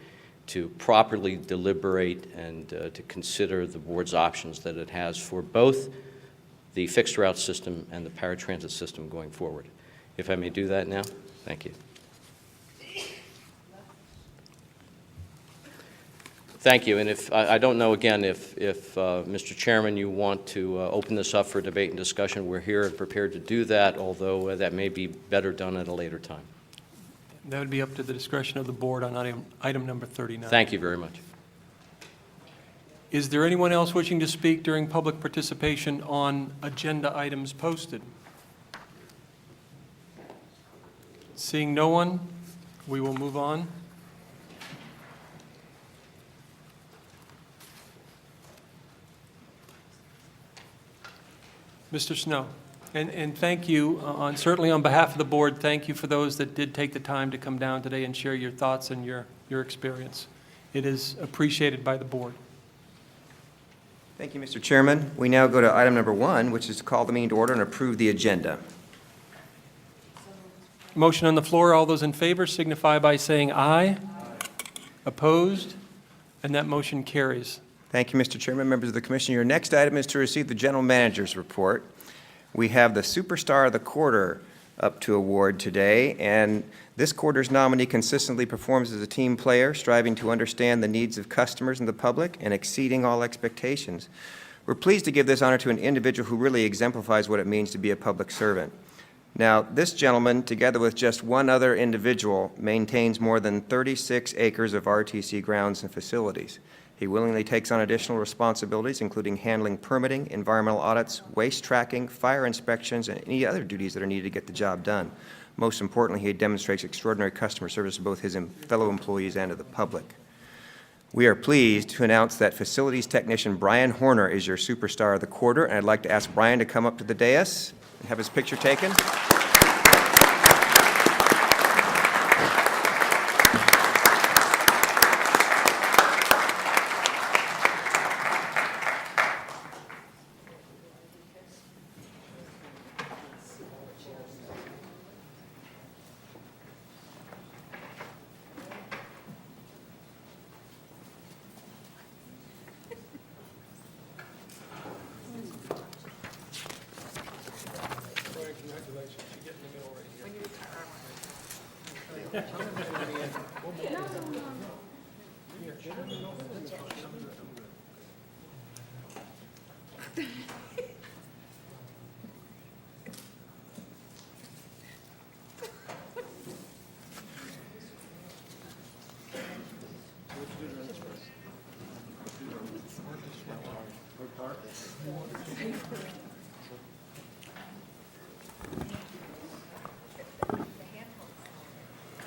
S17: to properly deliberate and to consider the board's options that it has for both the fixed route system and the paratransit system going forward. If I may do that now, thank you. Thank you, and if I don't know again if Mr. Chairman, you want to open this up for debate and discussion, we're here and prepared to do that, although that may be better done at a later time.
S1: That would be up to the discretion of the board on item number 39.
S17: Thank you very much.
S1: Is there anyone else wishing to speak during public participation on agenda items posted? Seeing no one, we will move on. Mr. Snow, and thank you, certainly on behalf of the board, thank you for those that did take the time to come down today and share your thoughts and your experience. It is appreciated by the board.
S2: Thank you, Mr. Chairman. We now go to item number 1, which is to call the meeting to order and approve the agenda.
S1: Motion on the floor. All those in favor signify by saying aye. Opposed? And that motion carries.
S2: Thank you, Mr. Chairman, members of the commission. Your next item is to receive the general manager's report. We have the Superstar of the Quarter up to award today, and this quarter's nominee consistently performs as a team player, striving to understand the needs of customers and the public and exceeding all expectations. We're pleased to give this honor to an individual who really exemplifies what it means to be a public servant. Now, this gentleman, together with just one other individual, maintains more than 36 acres of RTC grounds and facilities. He willingly takes on additional responsibilities, including handling permitting, environmental audits, waste tracking, fire inspections, and any other duties that are needed to get the job done. Most importantly, he demonstrates extraordinary customer service to both his fellow employees and to the public. We are pleased to announce that facilities technician Brian Horner is your Superstar of the Quarter, and I'd like to ask Brian to come up to the dais and have his picture taken.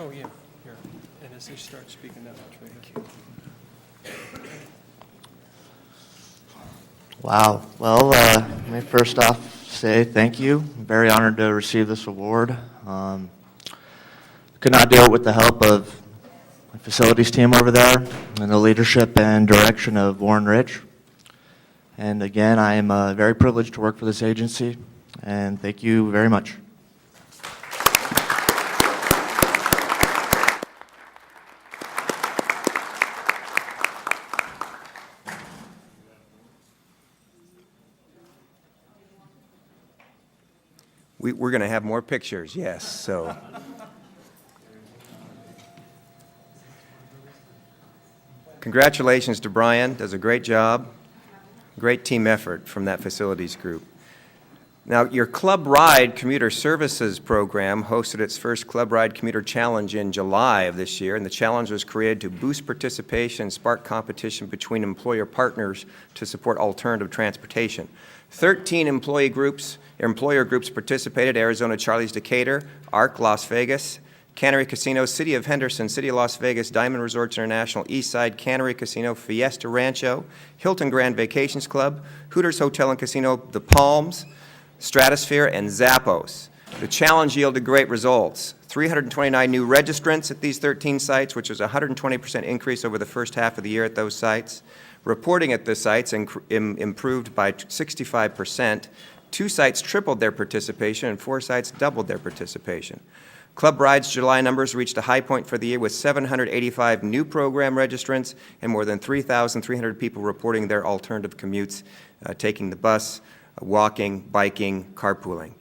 S1: Oh, yeah, here. And as they start speaking that much, thank you.
S18: Wow. Well, let me first off say thank you. I'm very honored to receive this award. Could not do it with the help of my facilities team over there and the leadership and direction of Warren Rich. And again, I am very privileged to work for this agency, and thank you very much.
S2: We're going to have more pictures, yes, so. Congratulations to Brian, does a great job. Great team effort from that facilities group. Now, your Club Ride Commuter Services program hosted its first Club Ride Commuter Challenge in July of this year, and the challenge was created to boost participation and spark competition between employer partners to support alternative transportation. 13 employer groups participated: Arizona Charlie's Decatur, ARC Las Vegas, Cannery Casino, City of Henderson, City of Las Vegas, Diamond Resorts International, Eastside, Cannery Casino, Fiesta Rancho, Hilton Grand Vacations Club, Hooters Hotel and Casino, The Palms, Stratosphere, and Zappos. The challenge yielded great results. 329 new registrants at these 13 sites, which was a 120% increase over the first half of the year at those sites. Reporting at the sites improved by 65%. 2 sites tripled their participation, and 4 sites doubled their participation. Club Ride's July numbers reached a high point for the year with 785 new program registrants and more than 3,300 people reporting their alternative commutes, taking the bus, walking, biking, carpooling.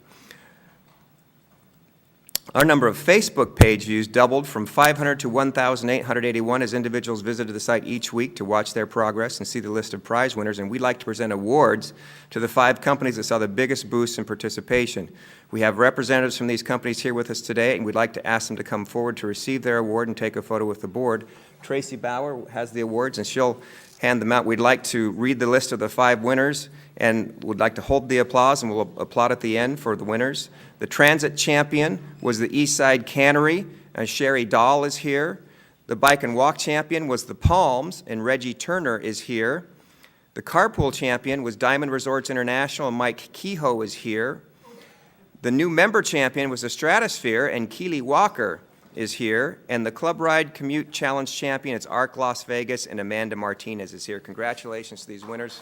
S2: Our number of Facebook page views doubled from 500 to 1,881 as individuals visited the site each week to watch their progress and see the list of prize winners, and we'd like to present awards to the 5 companies that saw the biggest boost in participation. We have representatives from these companies here with us today, and we'd like to ask them to come forward to receive their award and take a photo with the board. Tracy Bauer has the awards, and she'll hand them out. We'd like to read the list of the 5 winners and would like to hold the applause, and we'll applaud at the end for the winners. The transit champion was the Eastside Cannery, and Sherry Dahl is here. The bike and walk champion was the Palms, and Reggie Turner is here. The carpool champion was Diamond Resorts International, and Mike Kehoe is here. The new member champion was the Stratosphere, and Keely Walker is here. And the Club Ride Commute Challenge champion is ARC Las Vegas, and Amanda Martinez is here. Congratulations to these winners.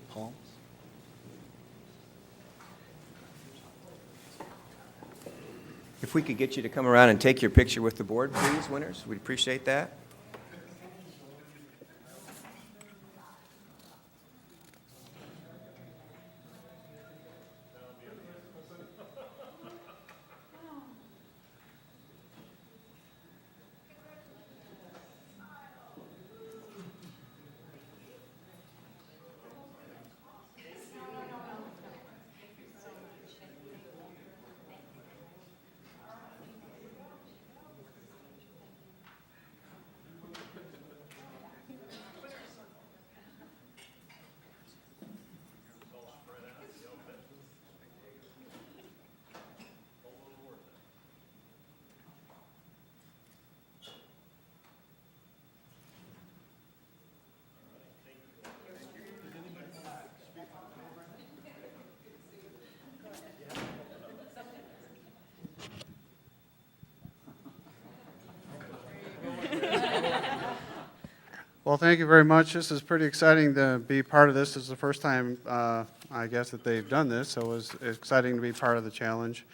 S18: Palms.
S2: If we could get you to come around and take your picture with the board, please, winners, we'd appreciate that.
S19: Well, thank you very much. This is pretty exciting to be part of this. This is the first time, I guess, that they've done this, so it was exciting to be part of the challenge.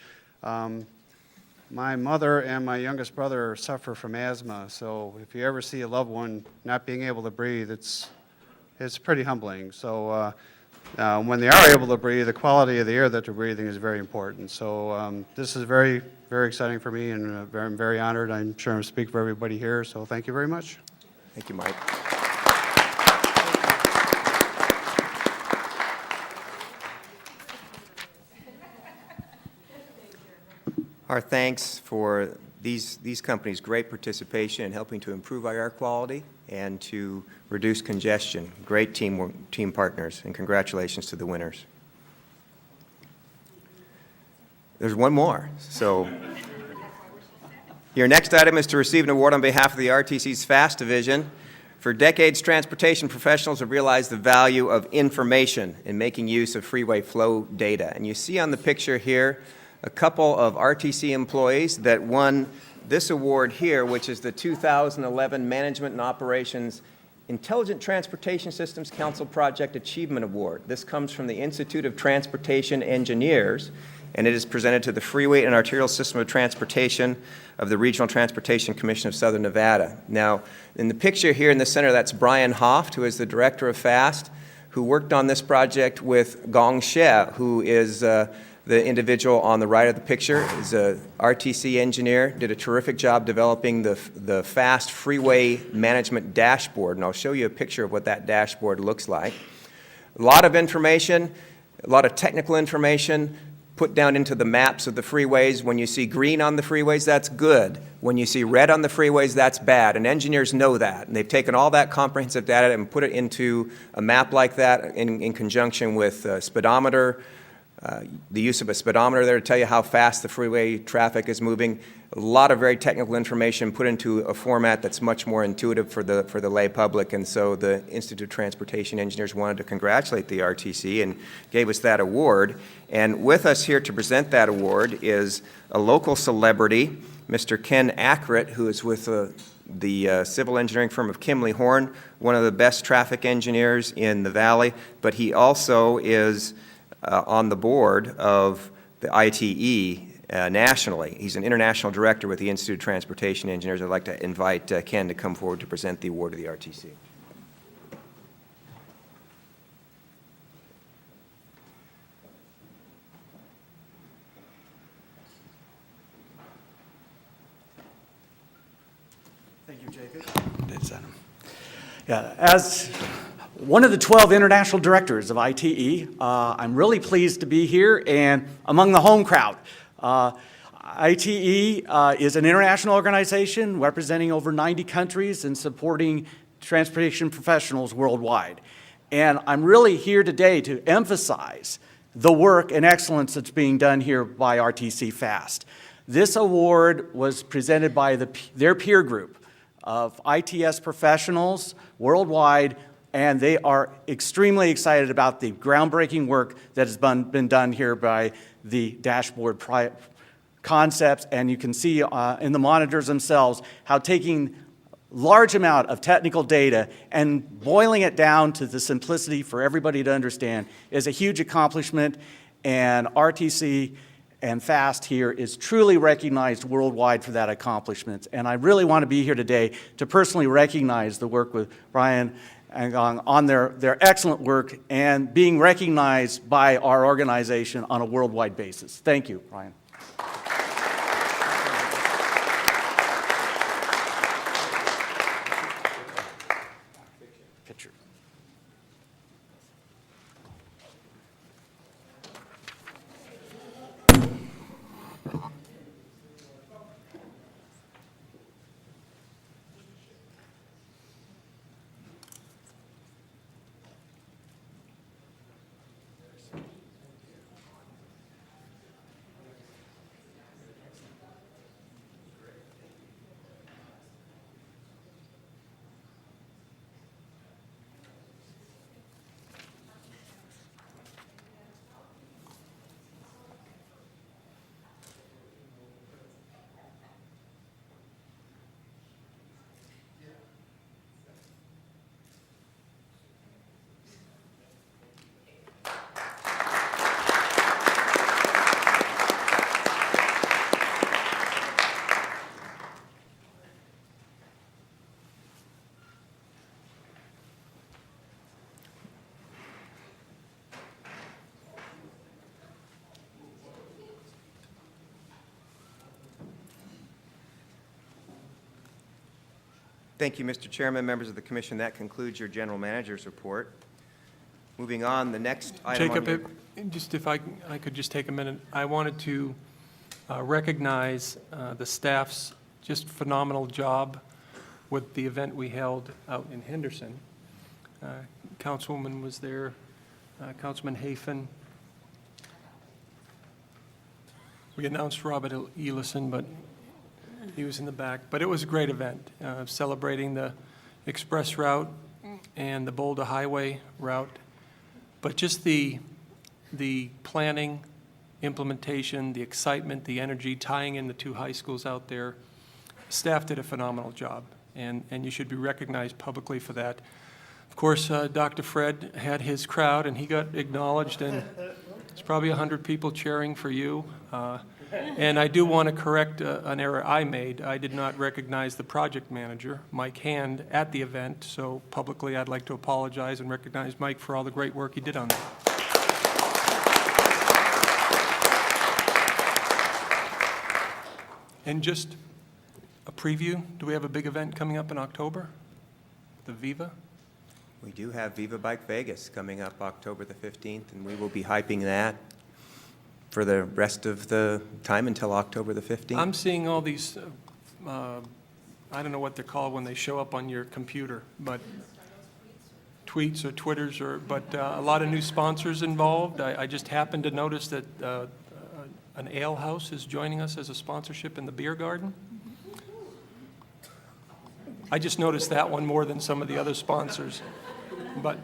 S19: My mother and my youngest brother suffer from asthma, so if you ever see a loved one not being able to breathe, it's pretty humbling. So when they are able to breathe, the quality of the air that they're breathing is very important. So this is very, very exciting for me, and I'm very honored. I'm sure I'm speaking for everybody here, so thank you very much.
S2: Thank you, Mike. Our thanks for these companies' great participation in helping to improve our air quality and to reduce congestion. Great team partners, and congratulations to the winners. There's one more. So your next item is to receive an award on behalf of the RTC's FAST division. For decades, transportation professionals have realized the value of information in making use of freeway flow data. And you see on the picture here a couple of RTC employees that won this award here, which is the 2011 Management and Operations Intelligent Transportation Systems Council Project Achievement Award. This comes from the Institute of Transportation Engineers, and it is presented to the Freeway and Arterial System of Transportation of the Regional Transportation Commission of Southern Nevada. Now, in the picture here in the center, that's Brian Hoft, who is the director of FAST, who worked on this project with Gong Xie, who is the individual on the right of the picture, is a RTC engineer, did a terrific job developing the FAST freeway management dashboard, and I'll show you a picture of what that dashboard looks like. A lot of information, a lot of technical information, put down into the maps of the freeways. When you see green on the freeways, that's good. When you see red on the freeways, that's bad. And engineers know that. And they've taken all that comprehensive data and put it into a map like that in conjunction with speedometer, the use of a speedometer there to tell you how fast the freeway traffic is moving. A lot of very technical information put into a format that's much more intuitive for the lay public. And so the Institute of Transportation Engineers wanted to congratulate the RTC and gave us that award. And with us here to present that award is a local celebrity, Mr. Ken Ackert, who is with the civil engineering firm of Kimley Horn, one of the best traffic engineers in the valley, but he also is on the board of the ITE nationally. He's an international director with the Institute of Transportation Engineers. I'd like to invite Ken to come forward to present the award to the RTC.
S20: Thank you, Jacob. As one of the 12 international directors of ITE, I'm really pleased to be here and among the home crowd. ITE is an international organization representing over 90 countries and supporting transportation professionals worldwide. And I'm really here today to emphasize the work and excellence that's being done here by RTC FAST. This award was presented by their peer group of ITS professionals worldwide, and they are extremely excited about the groundbreaking work that has been done here by the dashboard concepts. And you can see in the monitors themselves how taking large amount of technical data and boiling it down to the simplicity for everybody to understand is a huge accomplishment, and RTC and FAST here is truly recognized worldwide for that accomplishment. And I really want to be here today to personally recognize the work with Brian and Gong on their excellent work and being recognized by our organization on a worldwide basis. Thank you, Brian. Picture.
S2: Thank you, Mr. Chairman, members of the commission. That concludes your general manager's report. Moving on, the next item on
S1: Jacob, just if I could just take a minute, I wanted to recognize the staff's just phenomenal job with the event we held out in Henderson. Councilwoman was there, Councilman Hafen. We announced Robert Elison, but he was in the back. But it was a great event, celebrating the express route and the Boulder Highway route. But just the planning, implementation, the excitement, the energy, tying in the two high schools out there, staff did a phenomenal job, and you should be recognized publicly for that. Of course, Dr. Fred had his crowd, and he got acknowledged, and it's probably 100 people cheering for you. And I do want to correct an error I made. I did not recognize the project manager, Mike Hand, at the event, so publicly I'd like to apologize and recognize Mike for all the great work he did on that. And just a preview, do we have a big event coming up in October? The Viva?
S2: We do have Viva Bike Vegas coming up October the 15th, and we will be hyping that for the rest of the time until October the 15th.
S1: I'm seeing all these, I don't know what they're called when they show up on your computer, but tweets or Twitters, but a lot of new sponsors involved. I just happened to notice that an ale house is joining us as a sponsorship in the beer garden. I just noticed that one more than some of the other sponsors. But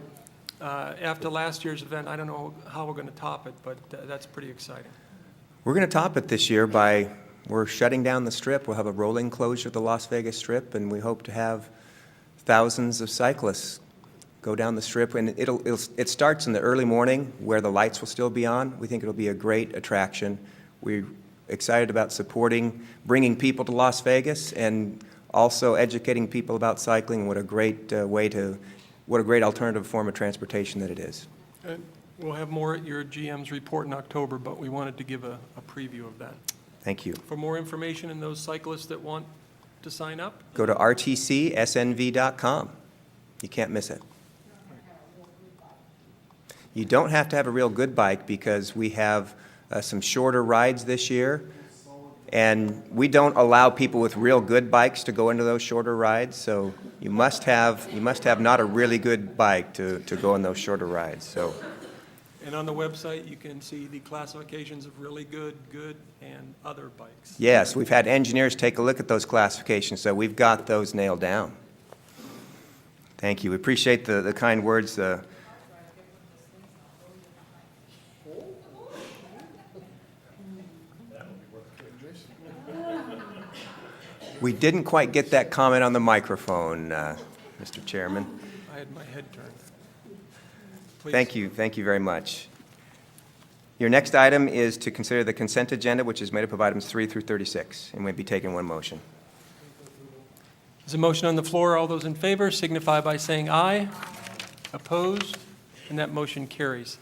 S1: after last year's event, I don't know how we're going to top it, but that's pretty exciting.
S2: We're going to top it this year we're shutting down the Strip. We'll have a rolling closure of the Las Vegas Strip, and we hope to have thousands of cyclists go down the Strip. And it starts in the early morning where the lights will still be on. We think it'll be a great attraction. We're excited about bringing people to Las Vegas, and also educating people about cycling, and what a great alternative form of transportation that it is.
S1: And we'll have more at your GM's report in October, but we wanted to give a preview of that.
S2: Thank you.
S1: For more information and those cyclists that want to sign up,
S2: Go to rtcsnv.com. You can't miss it. You don't have to have a real good bike, because we have some shorter rides this year. And we don't allow people with real good bikes to go into those shorter rides, so you must have not a really good bike to go on those shorter rides. So.
S1: and on the website, you can see the classifications of really good, and other bikes.
S2: Yes, we've had engineers take a look at those classifications, so we've got those nailed down. Thank you. We appreciate the kind words. We didn't quite get that comment on the microphone, Mr. Chairman.
S1: I had my head turned. Please.
S2: Thank you very much. Your next item is to consider the consent agenda, which is made up of items 3 through 36, and may be taken in one motion.
S1: There's a motion on the floor. All those in favor signify by saying aye. Opposed? And that motion carries.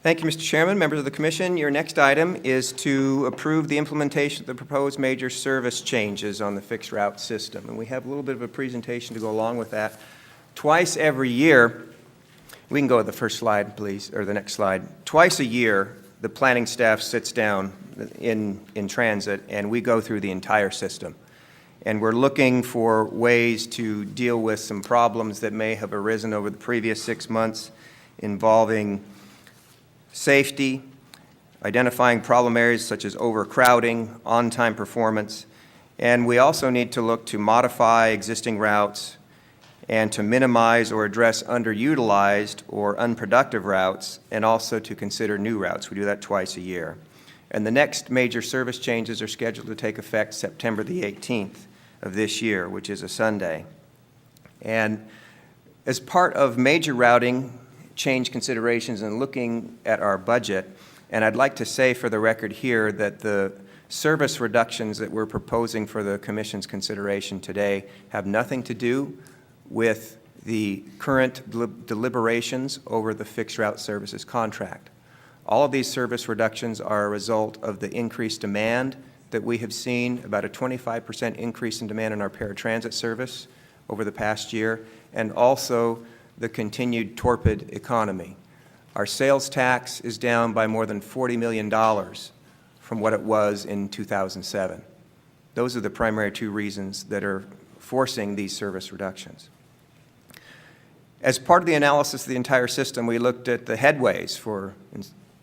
S2: Thank you, Mr. Chairman, members of the Commission. Your next item is to approve the implementation of the proposed major service changes on the fixed route system. And we have a little bit of a presentation to go along with that. Twice every year, we can go to the first slide, please, or the next slide. Twice a year, the planning staff sits down in transit, and we go through the entire system. And we're looking for ways to deal with some problems that may have arisen over the previous 6 months involving safety, identifying problem areas such as overcrowding, on-time performance, and we also need to look to modify existing routes and to minimize or address underutilized or unproductive routes, and also to consider new routes. We do that twice a year. And the next major service changes are scheduled to take effect September the 18th of this year, which is a Sunday. And as part of major routing change considerations and looking at our budget, and I'd like to say for the record here that the service reductions that we're proposing for the Commission's consideration today have nothing to do with the current deliberations over the fixed route services contract. All of these service reductions are a result of the increased demand that we have seen, about a 25% increase in demand in our paratransit service over the past year, and also the continued torpid economy. Our sales tax is down by more than $40 million from what it was in 2007. Those are the primary two reasons that are forcing these service reductions. As part of the analysis of the entire system, we looked at the headways for,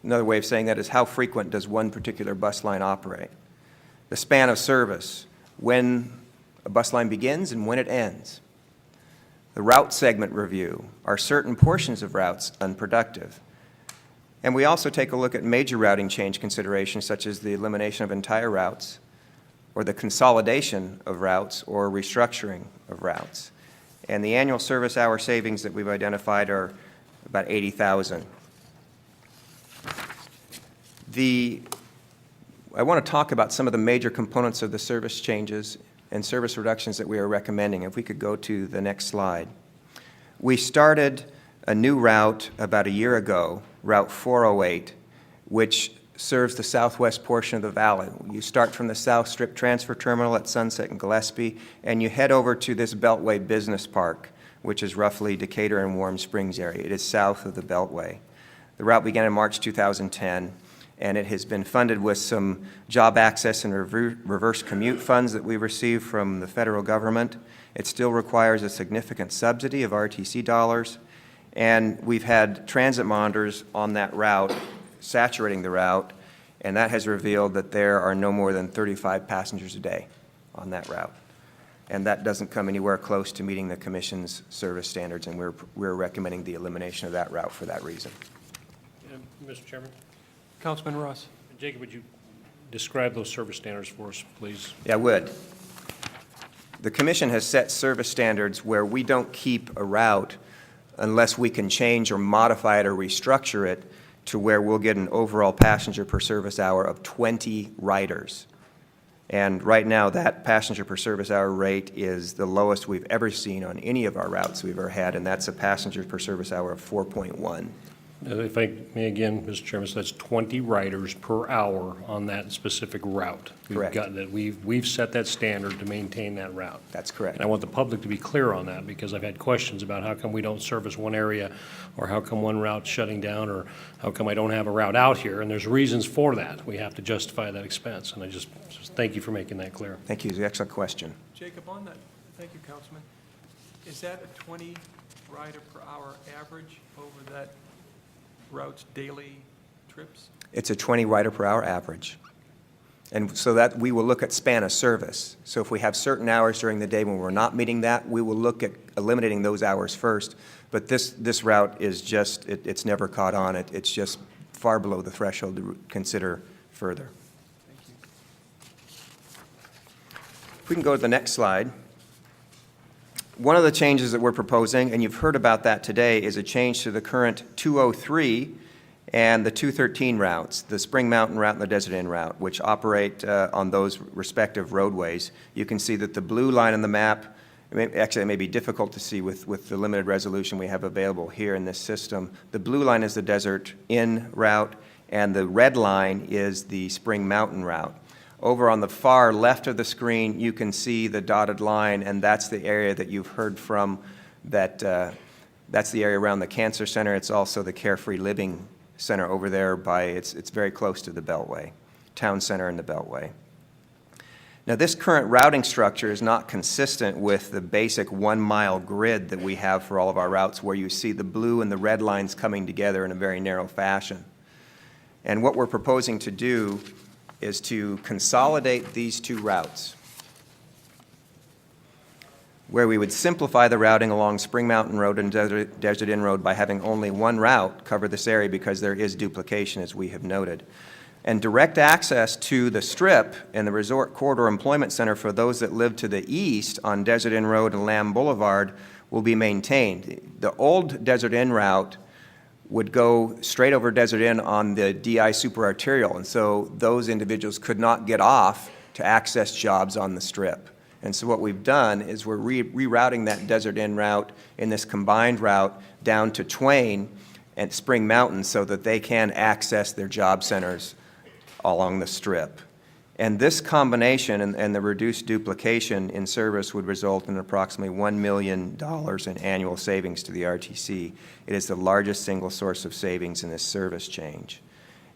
S2: another way of saying that is how frequent does one particular bus line operate? The span of service, when a bus line begins and when it ends. The route segment review, are certain portions of routes unproductive? And we also take a look at major routing change considerations such as the elimination of entire routes or the consolidation of routes or restructuring of routes. And the annual service hour savings that we've identified are about 80,000. I want to talk about some of the major components of the service changes and service reductions that we are recommending. If we could go to the next slide. We started a new route about a year ago, Route 408, which serves the southwest portion of the valley. You start from the South Strip Transfer Terminal at Sunset and Gillespie, and you head over to this Beltway Business Park, which is roughly Decatur and Warm Springs area. It is south of the Beltway. The route began in March 2010, and it has been funded with some job access and reverse commute funds that we received from the federal government. It still requires a significant subsidy of RTC dollars, and we've had transit monitors on that route saturating the route, and that has revealed that there are no more than 35 passengers a day on that route. And that doesn't come anywhere close to meeting the Commission's service standards, and we're recommending the elimination of that route for that reason.
S21: Mr. Chairman?
S1: Councilman Ross.
S21: Jacob, would you describe those service standards for us, please?
S2: Yeah, I would. The Commission has set service standards where we don't keep a route unless we can change or modify it or restructure it to where we'll get an overall passenger per service hour of 20 riders. And right now, that passenger per service hour rate is the lowest we've ever seen on any of our routes we've ever had, and that's a passenger per service hour of 4.1.
S21: If I may again, Mr. Chairman, so that's 20 riders per hour on that specific route.
S2: Correct.
S21: We've set that standard to maintain that route.
S2: That's correct.
S21: And I want the public to be clear on that, because I've had questions about how come we don't service one area, or how come one route's shutting down, or how come I don't have a route out here, and there's reasons for that. We have to justify that expense, and I just thank you for making that clear.
S2: Thank you. It's an excellent question.
S1: Jacob, on that, thank you, Councilman. Is that a 20 rider per hour average over that route's daily trips?
S2: It's a 20 rider per hour average. And so that we will look at span of service. So if we have certain hours during the day when we're not meeting that, we will look at eliminating those hours first. But this route is just, it's never caught on. It's just far below the threshold to consider further.
S1: Thank you.
S2: If we can go to the next slide. One of the changes that we're proposing, and you've heard about that today, is a change to the current 203 and the 213 routes, the Spring Mountain route and the Desert Inn route, which operate on those respective roadways. You can see that the blue line on the map, actually it may be difficult to see with the limited resolution we have available here in this system. The blue line is the Desert Inn route, and the red line is the Spring Mountain route. Over on the far left of the screen, you can see the dotted line, and that's the area that you've heard from. That's the area around the Cancer Center. It's also the Carefree Living Center over there by, it's very close to the Beltway, Town Center and the Beltway. Now, this current routing structure is not consistent with the basic 1 mile grid that we have for all of our routes, where you see the blue and the red lines coming together in a very narrow fashion. And what we're proposing to do is to consolidate these two routes, where we would simplify the routing along Spring Mountain Road and Desert Inn Road by having only one route cover this area, because there is duplication, as we have noted. And direct access to the Strip and the Resort Corridor Employment Center for those that live to the east on Desert Inn Road and Lamb Boulevard will be maintained. The old Desert Inn route would go straight over Desert Inn on the DI superarterial, and so those individuals could not get off to access jobs on the Strip. And so what we've done is we're rerouting that Desert Inn route in this combined route down to Twain and Spring Mountain so that they can access their job centers along the Strip. And this combination and the reduced duplication in service would result in approximately $1 million in annual savings to the RTC. It is the largest single source of savings in this service change.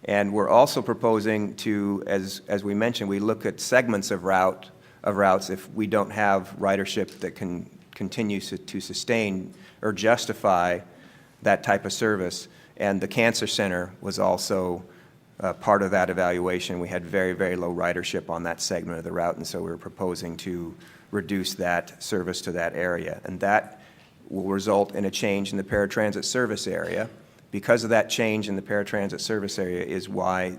S2: And we're also proposing to, as we mentioned, we look at segments of routes if we don't have ridership that can continue to sustain or justify that type of service. And the Cancer Center was also part of that evaluation. We had very, very low ridership on that segment of the route, and so we were proposing to reduce that service to that area. And that will result in a change in the paratransit service area. Because of that change in the paratransit service area is why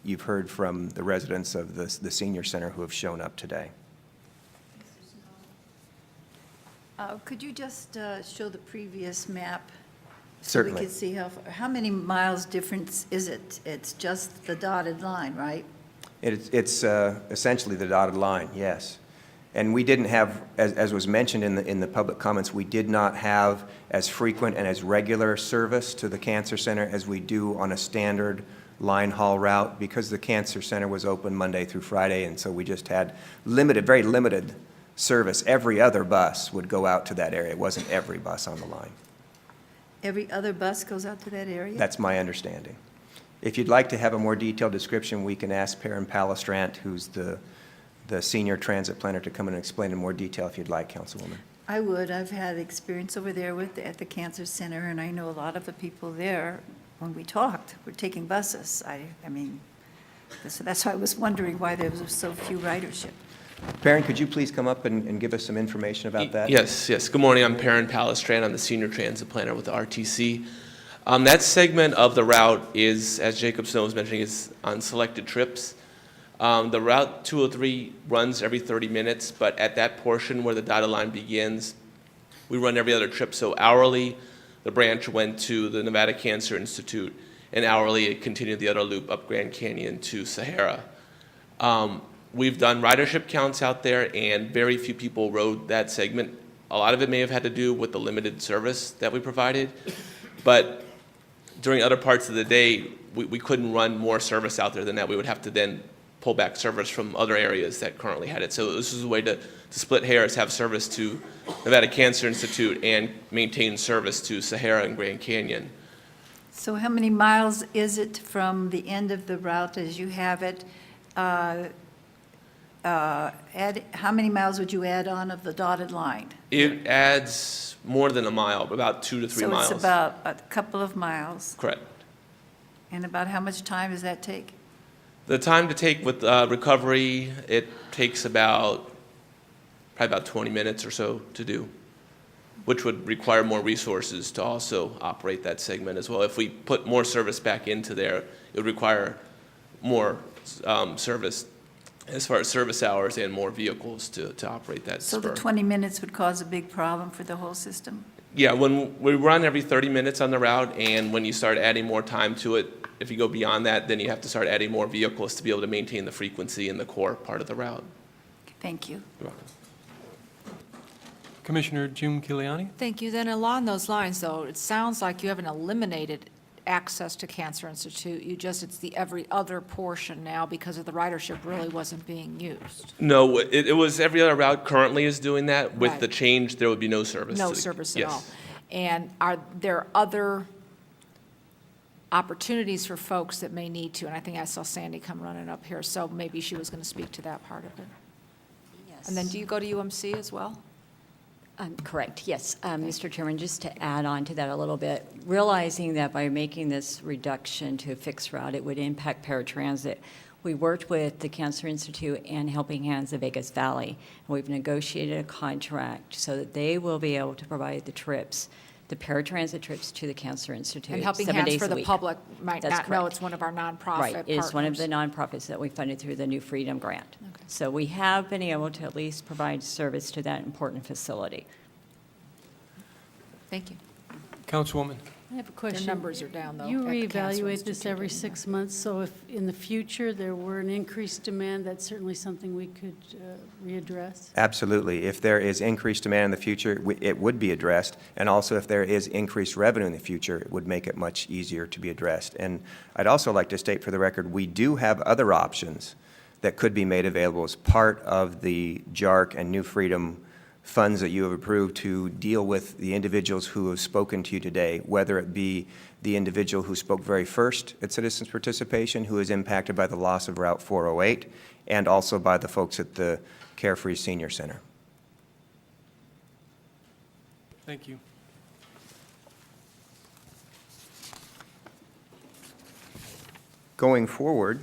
S2: you've heard from the residents of the senior center who have shown up today.
S3: Could you just show the previous map?
S2: Certainly.
S3: So we can see how many miles difference is it? It's just the dotted line, right?
S2: It's essentially the dotted line, yes. And we didn't have, as was mentioned in the public comments, we did not have as frequent and as regular service to the Cancer Center as we do on a standard line haul route, because the Cancer Center was open Monday through Friday, and so we just had very limited service. Every other bus would go out to that area. It wasn't every bus on the line.
S3: Every other bus goes out to that area?
S2: That's my understanding. If you'd like to have a more detailed description, we can ask Paratransit, who's the senior transit planner, to come in and explain in more detail if you'd like, Councilwoman.
S3: I would. I've had experience over there at the Cancer Center, and I know a lot of the people there, when we talked, were taking buses. I mean, so that's why I was wondering why there was so few ridership.
S2: Perrin, could you please come up and give us some information about that?
S22: Yes. Good morning. I'm Paratransit. I'm the senior transit planner with the RTC. That segment of the route is, as Jacob Snow was mentioning, is on selected trips. The Route 203 runs every 30 minutes, but at that portion where the dotted line begins, we run every other trip. So hourly, the branch went to the Nevada Cancer Institute, and hourly it continued the other loop up Grand Canyon to Sahara. We've done ridership counts out there, and very few people rode that segment. A lot of it may have had to do with the limited service that we provided, but during other parts of the day, we couldn't run more service out there than that. We would have to then pull back service from other areas that currently had it. So this is a way to split hairs, have service to Nevada Cancer Institute and maintain service to Sahara and Grand Canyon.
S3: So how many miles is it from the end of the route as you have it? How many miles would you add on of the dotted line?
S22: It adds more than a mile, about 2 to 3 miles.
S3: So it's about a couple of miles.
S22: Correct.
S3: And about how much time does that take?
S22: The time to take with recovery, it takes probably about 20 minutes or so to do, which would require more resources to also operate that segment as well. If we put more service back into there, it would require more service as far as service hours and more vehicles to operate that
S3: So
S22: spur.
S3: the 20 minutes would cause a big problem for the whole system?
S22: Yeah, when we run every 30 minutes on the route, and when you start adding more time to it, if you go beyond that, then you have to start adding more vehicles to be able to maintain the frequency in the core part of the route.
S3: Thank you.
S22: You're welcome.
S1: Commissioner June Kiliani?
S4: Thank you. Then along those lines, though, it sounds like you haven't eliminated access to Cancer Institute. It's the every other portion now because of the ridership really wasn't being used.
S22: No, it was every other route currently is doing that. With
S4: Right.
S22: the change, there would be no service.
S4: No
S22: to the-
S4: service at
S22: yes.
S4: all. And are there other opportunities for folks that may need to? And I think I saw Sandy come running up here, so maybe she was going to speak to that part of it.
S5: Yes.
S4: And then do you go to UMC as well?
S5: Correct, yes. Mr. Chairman, just to add on to that a little bit, realizing that by making this reduction to a fixed route, it would impact paratransit, we worked with the Cancer Institute and Helping Hands of Vegas Valley. And we've negotiated a contract so that they will be able to provide the trips, the paratransit trips to the Cancer Institute.
S4: And Helping
S5: 7
S4: Hands
S5: days
S4: for
S5: a
S4: the
S5: week.
S4: public might
S5: That's
S4: not know
S5: correct.
S4: it's one of our nonprofit
S5: Right, it's one of
S4: partners.
S5: the nonprofits that we funded through the New Freedom Grant. So we have been able to at least provide service to that important facility.
S4: Thank you.
S1: Councilwoman?
S23: I have a question.
S4: Their numbers are down, though.
S23: You
S4: at the Cancer
S23: reevaluate this
S4: Institute,
S23: every
S4: didn't you?
S23: 6 months, so if in the future there were an increased demand, that's certainly something we could readdress?
S2: Absolutely. If there is increased demand in the future, it would be addressed. And also, if there is increased revenue in the future, it would make it much easier to be addressed. And I'd also like to state for the record, we do have other options that could be made available as part of the JARC and New Freedom funds that you have approved to deal with the individuals who have spoken to you today, whether it be the individual who spoke very first at citizens participation, who is impacted by the loss of Route 408, and also by the folks at the Carefree Senior Center.
S1: Thank you.
S2: Going forward,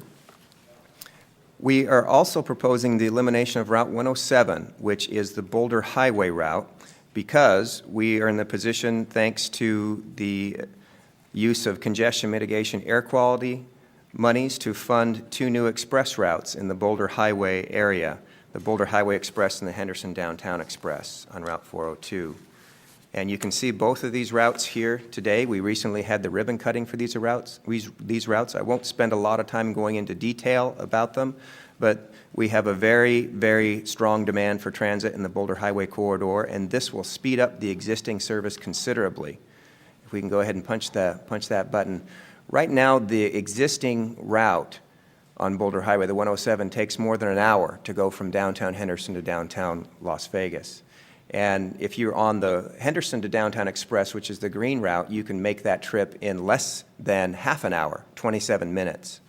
S2: we are also proposing the elimination of Route 107, which is the Boulder Highway route, because we are in the position, thanks to the use of congestion mitigation air quality monies, to fund 2 new express routes in the Boulder Highway area, the Boulder Highway Express and the Henderson Downtown Express on Route 402. And you can see both of these routes here today. We recently had the ribbon cutting for these routes. I won't spend a lot of time going into detail about them, but we have a very, very strong demand for transit in the Boulder Highway corridor, and this will speed up the existing service considerably. If we can go ahead and punch that button. Right now, the existing route on Boulder Highway, the 107, takes more than an hour to go from downtown Henderson to downtown Las Vegas. And if you're on the Henderson to Downtown Express, which is the green route, you can make that trip in less than half an hour, 27 minutes.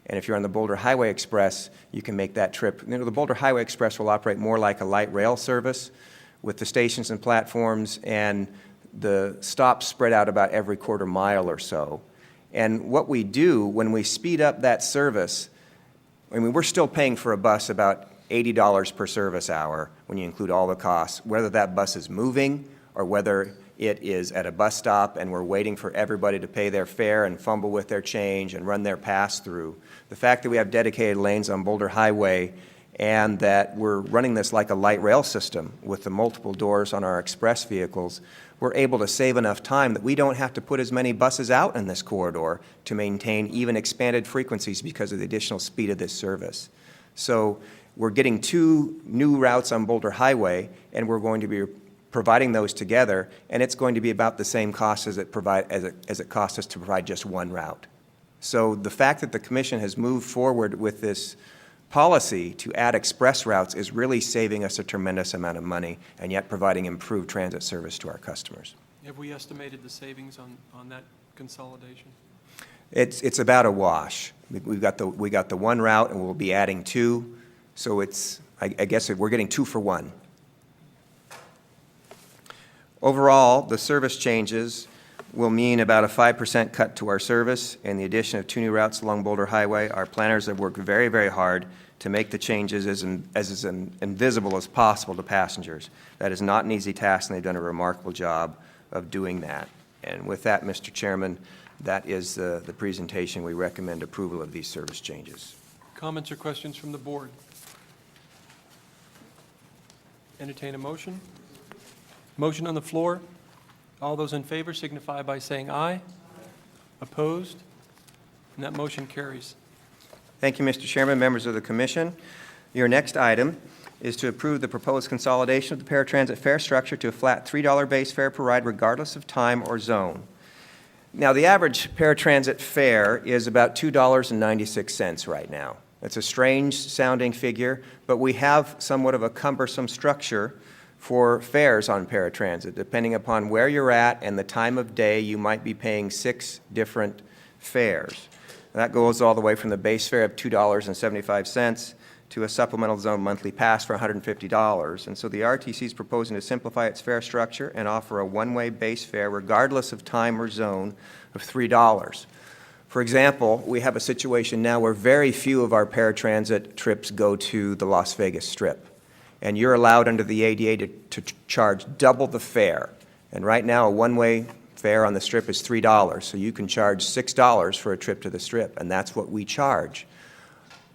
S2: And if you're on the Boulder Highway Express, you can make that trip. The Boulder Highway Express will operate more like a light rail service with the stations and platforms and the stops spread out about every quarter mile or so. And what we do when we speed up that service, I mean, we're still paying for a bus about $80 per service hour when you include all the costs, whether that bus is moving or whether it is at a bus stop and we're waiting for everybody to pay their fare and fumble with their change and run their pass-through. The fact that we have dedicated lanes on Boulder Highway and that we're running this like a light rail system with the multiple doors on our express vehicles, we're able to save enough time that we don't have to put as many buses out in this corridor to maintain even expanded frequencies because of the additional speed of this service. So we're getting 2 new routes on Boulder Highway, and we're going to be providing those together, and it's going to be about the same cost as it costs us to provide just 1 route. So the fact that the Commission has moved forward with this policy to add express routes is really saving us a tremendous amount of money and yet providing improved transit service to our customers.
S1: Have we estimated the savings on that consolidation?
S2: It's about a wash. We got the 1 route, and we'll be adding 2. So it's, I guess we're getting 2 for 1. Overall, the service changes will mean about a 5% cut to our service and the addition of 2 new routes along Boulder Highway. Our planners have worked very, very hard to make the changes as invisible as possible to passengers. That is not an easy task, and they've done a remarkable job of doing that. And with that, Mr. Chairman, that is the presentation. We recommend approval of these service changes.
S1: Comments or questions from the board? Entertain a motion. Motion on the floor. All those in favor signify by saying aye. Opposed? And that motion carries.
S2: Thank you, Mr. Chairman, members of the commission. Your next item is to approve the proposed consolidation of the paratransit fare structure to a flat $3 base fare per ride regardless of time or zone. Now, the average paratransit fare is about $2.96 right now. It's a strange-sounding figure, but we have somewhat of a cumbersome structure for fares on paratransit. Depending upon where you're at and the time of day, you might be paying 6 different fares. That goes all the way from the base fare of $2.75 to a supplemental zone monthly pass for $150. And so the RTC is proposing to simplify its fare structure and offer a one-way base fare regardless of time or zone of $3. For example, we have a situation now where very few of our paratransit trips go to the Las Vegas Strip. And you're allowed under the ADA to charge double the fare. And right now, a one-way fare on the Strip is $3, so you can charge $6 for a trip to the Strip, and that's what we charge.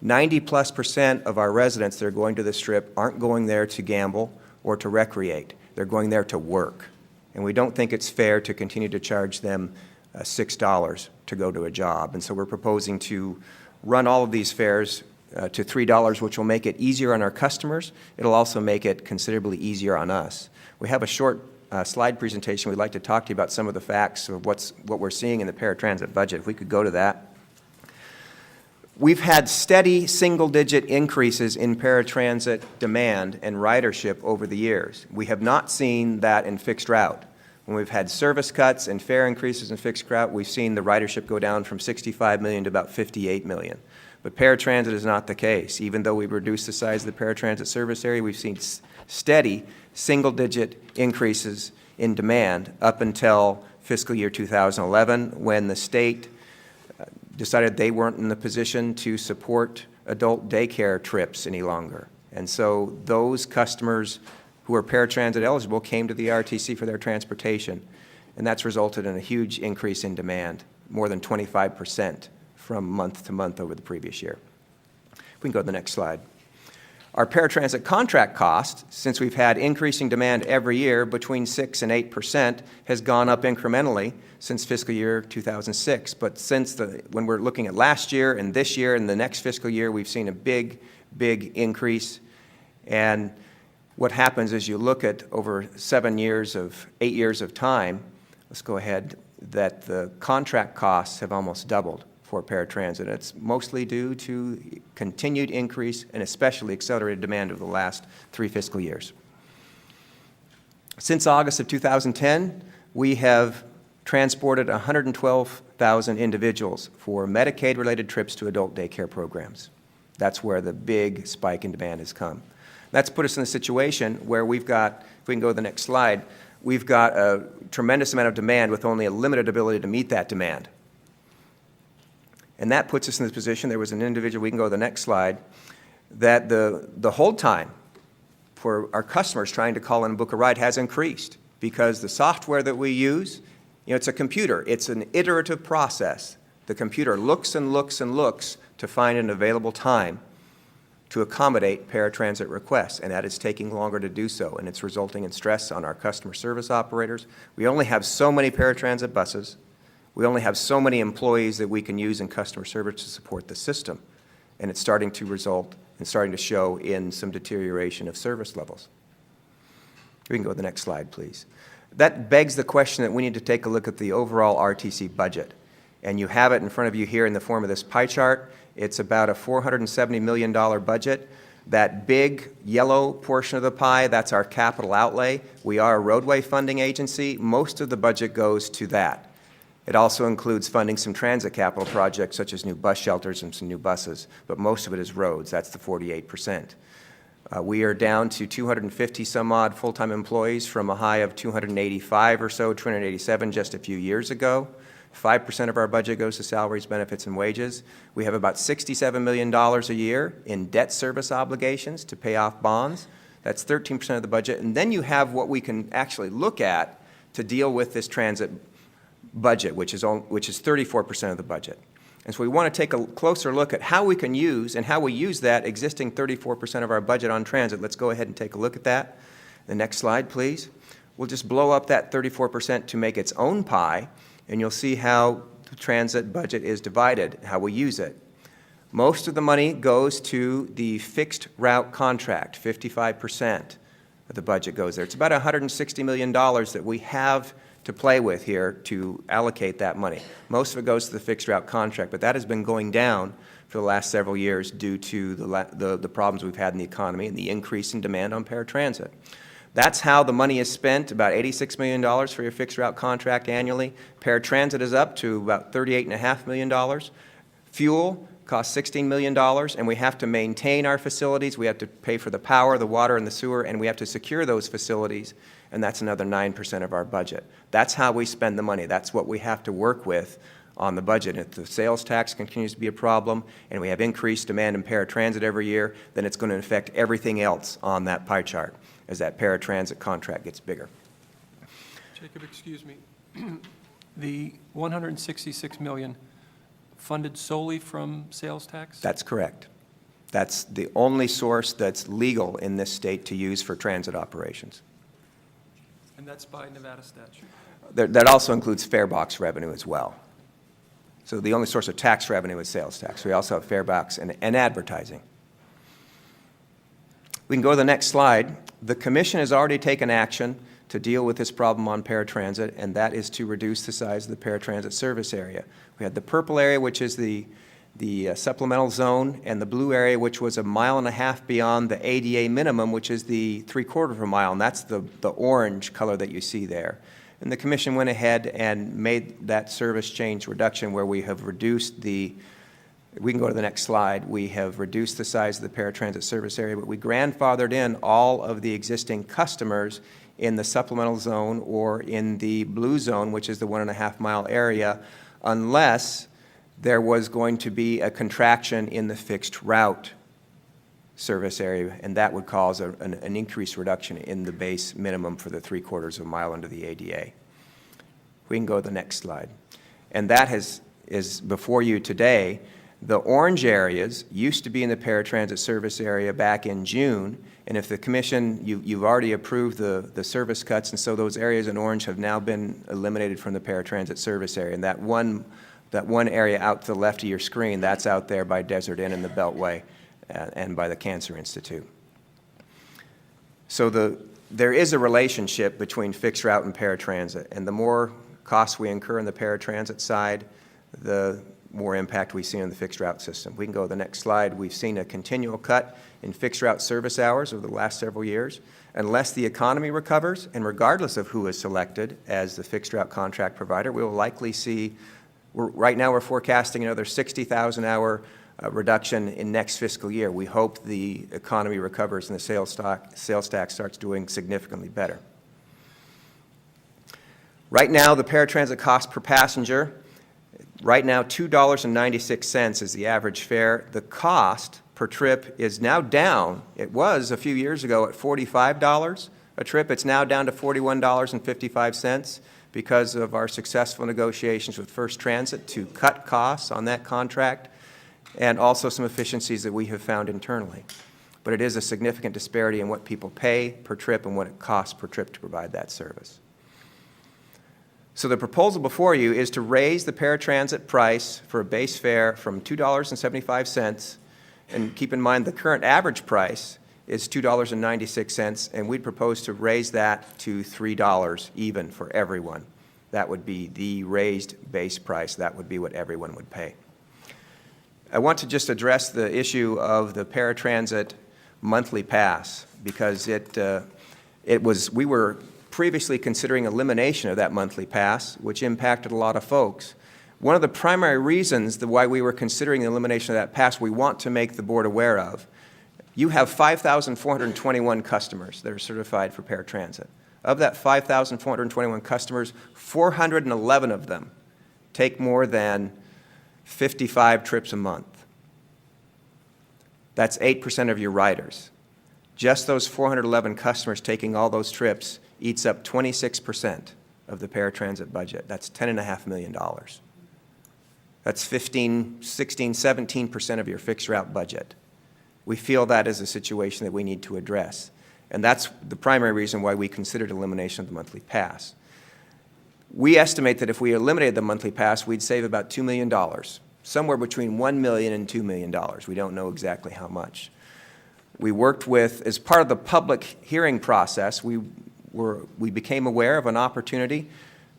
S2: 90+% of our residents that are going to the Strip aren't going there to gamble or to recreate. They're going there to work. And we don't think it's fair to continue to charge them $6 to go to a job. And so we're proposing to run all of these fares to $3, which will make it easier on our customers. It'll also make it considerably easier on us. We have a short slide presentation. We'd like to talk to you about some of the facts of what we're seeing in the paratransit budget. If we could go to that. We've had steady single-digit increases in paratransit demand and ridership over the years. We have not seen that in fixed route. When we've had service cuts and fare increases in fixed route, we've seen the ridership go down from 65 million to about 58 million. But paratransit is not the case. Even though we've reduced the size of the paratransit service area, we've seen steady single-digit increases in demand up until fiscal year 2011, when the state decided they weren't in the position to support adult daycare trips any longer. And so those customers who are paratransit eligible came to the RTC for their transportation, and that's resulted in a huge increase in demand, more than 25% from month to month over the previous year. If we can go to the next slide. Our paratransit contract cost, since we've had increasing demand every year between 6 and 8%, has gone up incrementally since fiscal year 2006. But when we're looking at last year and this year and the next fiscal year, we've seen a big, big increase. And what happens is you look at over 8 years of time, let's go ahead, that the contract costs have almost doubled for paratransit. It's mostly due to continued increase and especially accelerated demand over the last 3 fiscal years. Since August of 2010, we have transported 112,000 individuals for Medicaid-related trips to adult daycare programs. That's where the big spike in demand has come. That's put us in a situation where we've got, if we can go to the next slide, we've got a tremendous amount of demand with only a limited ability to meet that demand. And that puts us in this position. There was an individual, we can go to the next slide, that the hold time for our customers trying to call in and book a ride has increased because the software that we use, it's a computer. It's an iterative process. The computer looks and looks and looks to find an available time to accommodate paratransit requests, and that is taking longer to do so, and it's resulting in stress on our customer service operators. We only have so many paratransit buses. We only have so many employees that we can use in customer service to support the system, and it's starting to result and starting to show in some deterioration of service levels. We can go to the next slide, please. That begs the question that we need to take a look at the overall RTC budget, and you have it in front of you here in the form of this pie chart. It's about a $470 million budget. That big yellow portion of the pie, that's our capital outlay. We are a roadway funding agency. Most of the budget goes to that. It also includes funding some transit capital projects such as new bus shelters and some new buses, but most of it is roads. That's the 48%. We are down to 250 some odd full-time employees from a high of 285 or so, 287 just a few years ago. 5% of our budget goes to salaries, benefits, and wages. We have about $67 million a year in debt service obligations to pay off bonds. That's 13% of the budget. And then you have what we can actually look at to deal with this transit budget, which is 34% of the budget. And so we want to take a closer look at how we can use and how we use that existing 34% of our budget on transit. Let's go ahead and take a look at that. The next slide, please. We'll just blow up that 34% to make its own pie, and you'll see how the transit budget is divided, how we use it. Most of the money goes to the fixed route contract. 55% of the budget goes there. It's about $160 million that we have to play with here to allocate that money. Most of it goes to the fixed route contract, but that has been going down for the last several years due to the problems we've had in the economy and the increase in demand on paratransit. That's how the money is spent, about $86 million for your fixed route contract annually. Paratransit is up to about $38.5 million. Fuel costs $16 million, and we have to maintain our facilities. We have to pay for the power, the water, and the sewer, and we have to secure those facilities, and that's another 9% of our budget. That's how we spend the money. That's what we have to work with on the budget. If the sales tax continues to be a problem and we have increased demand in paratransit every year, then it's going to affect everything else on that pie chart as that paratransit contract gets bigger.
S1: Jacob, excuse me. The $166 million funded solely from sales tax?
S2: That's correct. That's the only source that's legal in this state to use for transit operations.
S1: And that's by Nevada statute?
S2: That also includes fare box revenue as well. So the only source of tax revenue is sales tax. We also have fare box and advertising. We can go to the next slide. The Commission has already taken action to deal with this problem on paratransit, and that is to reduce the size of the paratransit service area. We had the purple area, which is the supplemental zone, and the blue area, which was 1.5 miles beyond the ADA minimum, which is the 3/4 of a mile, and that's the orange color that you see there. And the Commission went ahead and made that service change reduction where we have reduced the, we can go to the next slide, we have reduced the size of the paratransit service area, but we grandfathered in all of the existing customers in the supplemental zone or in the blue zone, which is the 1.5 mile area, unless there was going to be a contraction in the fixed route service area, and that would cause an increased reduction in the base minimum for the 3/4 of a mile under the ADA. We can go to the next slide. And that is before you today. The orange areas used to be in the paratransit service area back in June, and if the Commission, you've already approved the service cuts, and so those areas in orange have now been eliminated from the paratransit service area. And that one area out to the left of your screen, that's out there by Desert Inn and the Beltway and by the Cancer Institute. So there is a relationship between fixed route and paratransit, and the more costs we incur on the paratransit side, the more impact we see on the fixed route system. We can go to the next slide. We've seen a continual cut in fixed route service hours over the last several years. Unless the economy recovers, and regardless of who is selected as the fixed route contract provider, we will likely see, right now we're forecasting another 60,000 hour reduction in next fiscal year. We hope the economy recovers and the sales tax starts doing significantly better. Right now, the paratransit cost per passenger, right now $2.96 is the average fare. The cost per trip is now down. It was a few years ago at $45 a trip. It's now down to $41.55 because of our successful negotiations with First Transit to cut costs on that contract, and also some efficiencies that we have found internally. But it is a significant disparity in what people pay per trip and what it costs per trip to provide that service. So the proposal before you is to raise the paratransit price for a base fare from $2.75, and keep in mind the current average price is $2.96, and we'd propose to raise that to $3 even for everyone. That would be the raised base price. That would be what everyone would pay. I want to just address the issue of the paratransit monthly pass, because we were previously considering elimination of that monthly pass, which impacted a lot of folks. One of the primary reasons why we were considering the elimination of that pass, we want to make the board aware of. You have 5,421 customers that are certified for paratransit. Of that 5,421 customers, 411 of them take more than 55 trips a month. That's 8% of your riders. Just those 411 customers taking all those trips eats up 26% of the paratransit budget. That's $10.5 million. That's 15, 16, 17% of your fixed route budget. We feel that is a situation that we need to address. And that's the primary reason why we considered elimination of the monthly pass. We estimate that if we eliminated the monthly pass, we'd save about $2 million, somewhere between $1 million and $2 million. We don't know exactly how much. We worked with, as part of the public hearing process, we became aware of an opportunity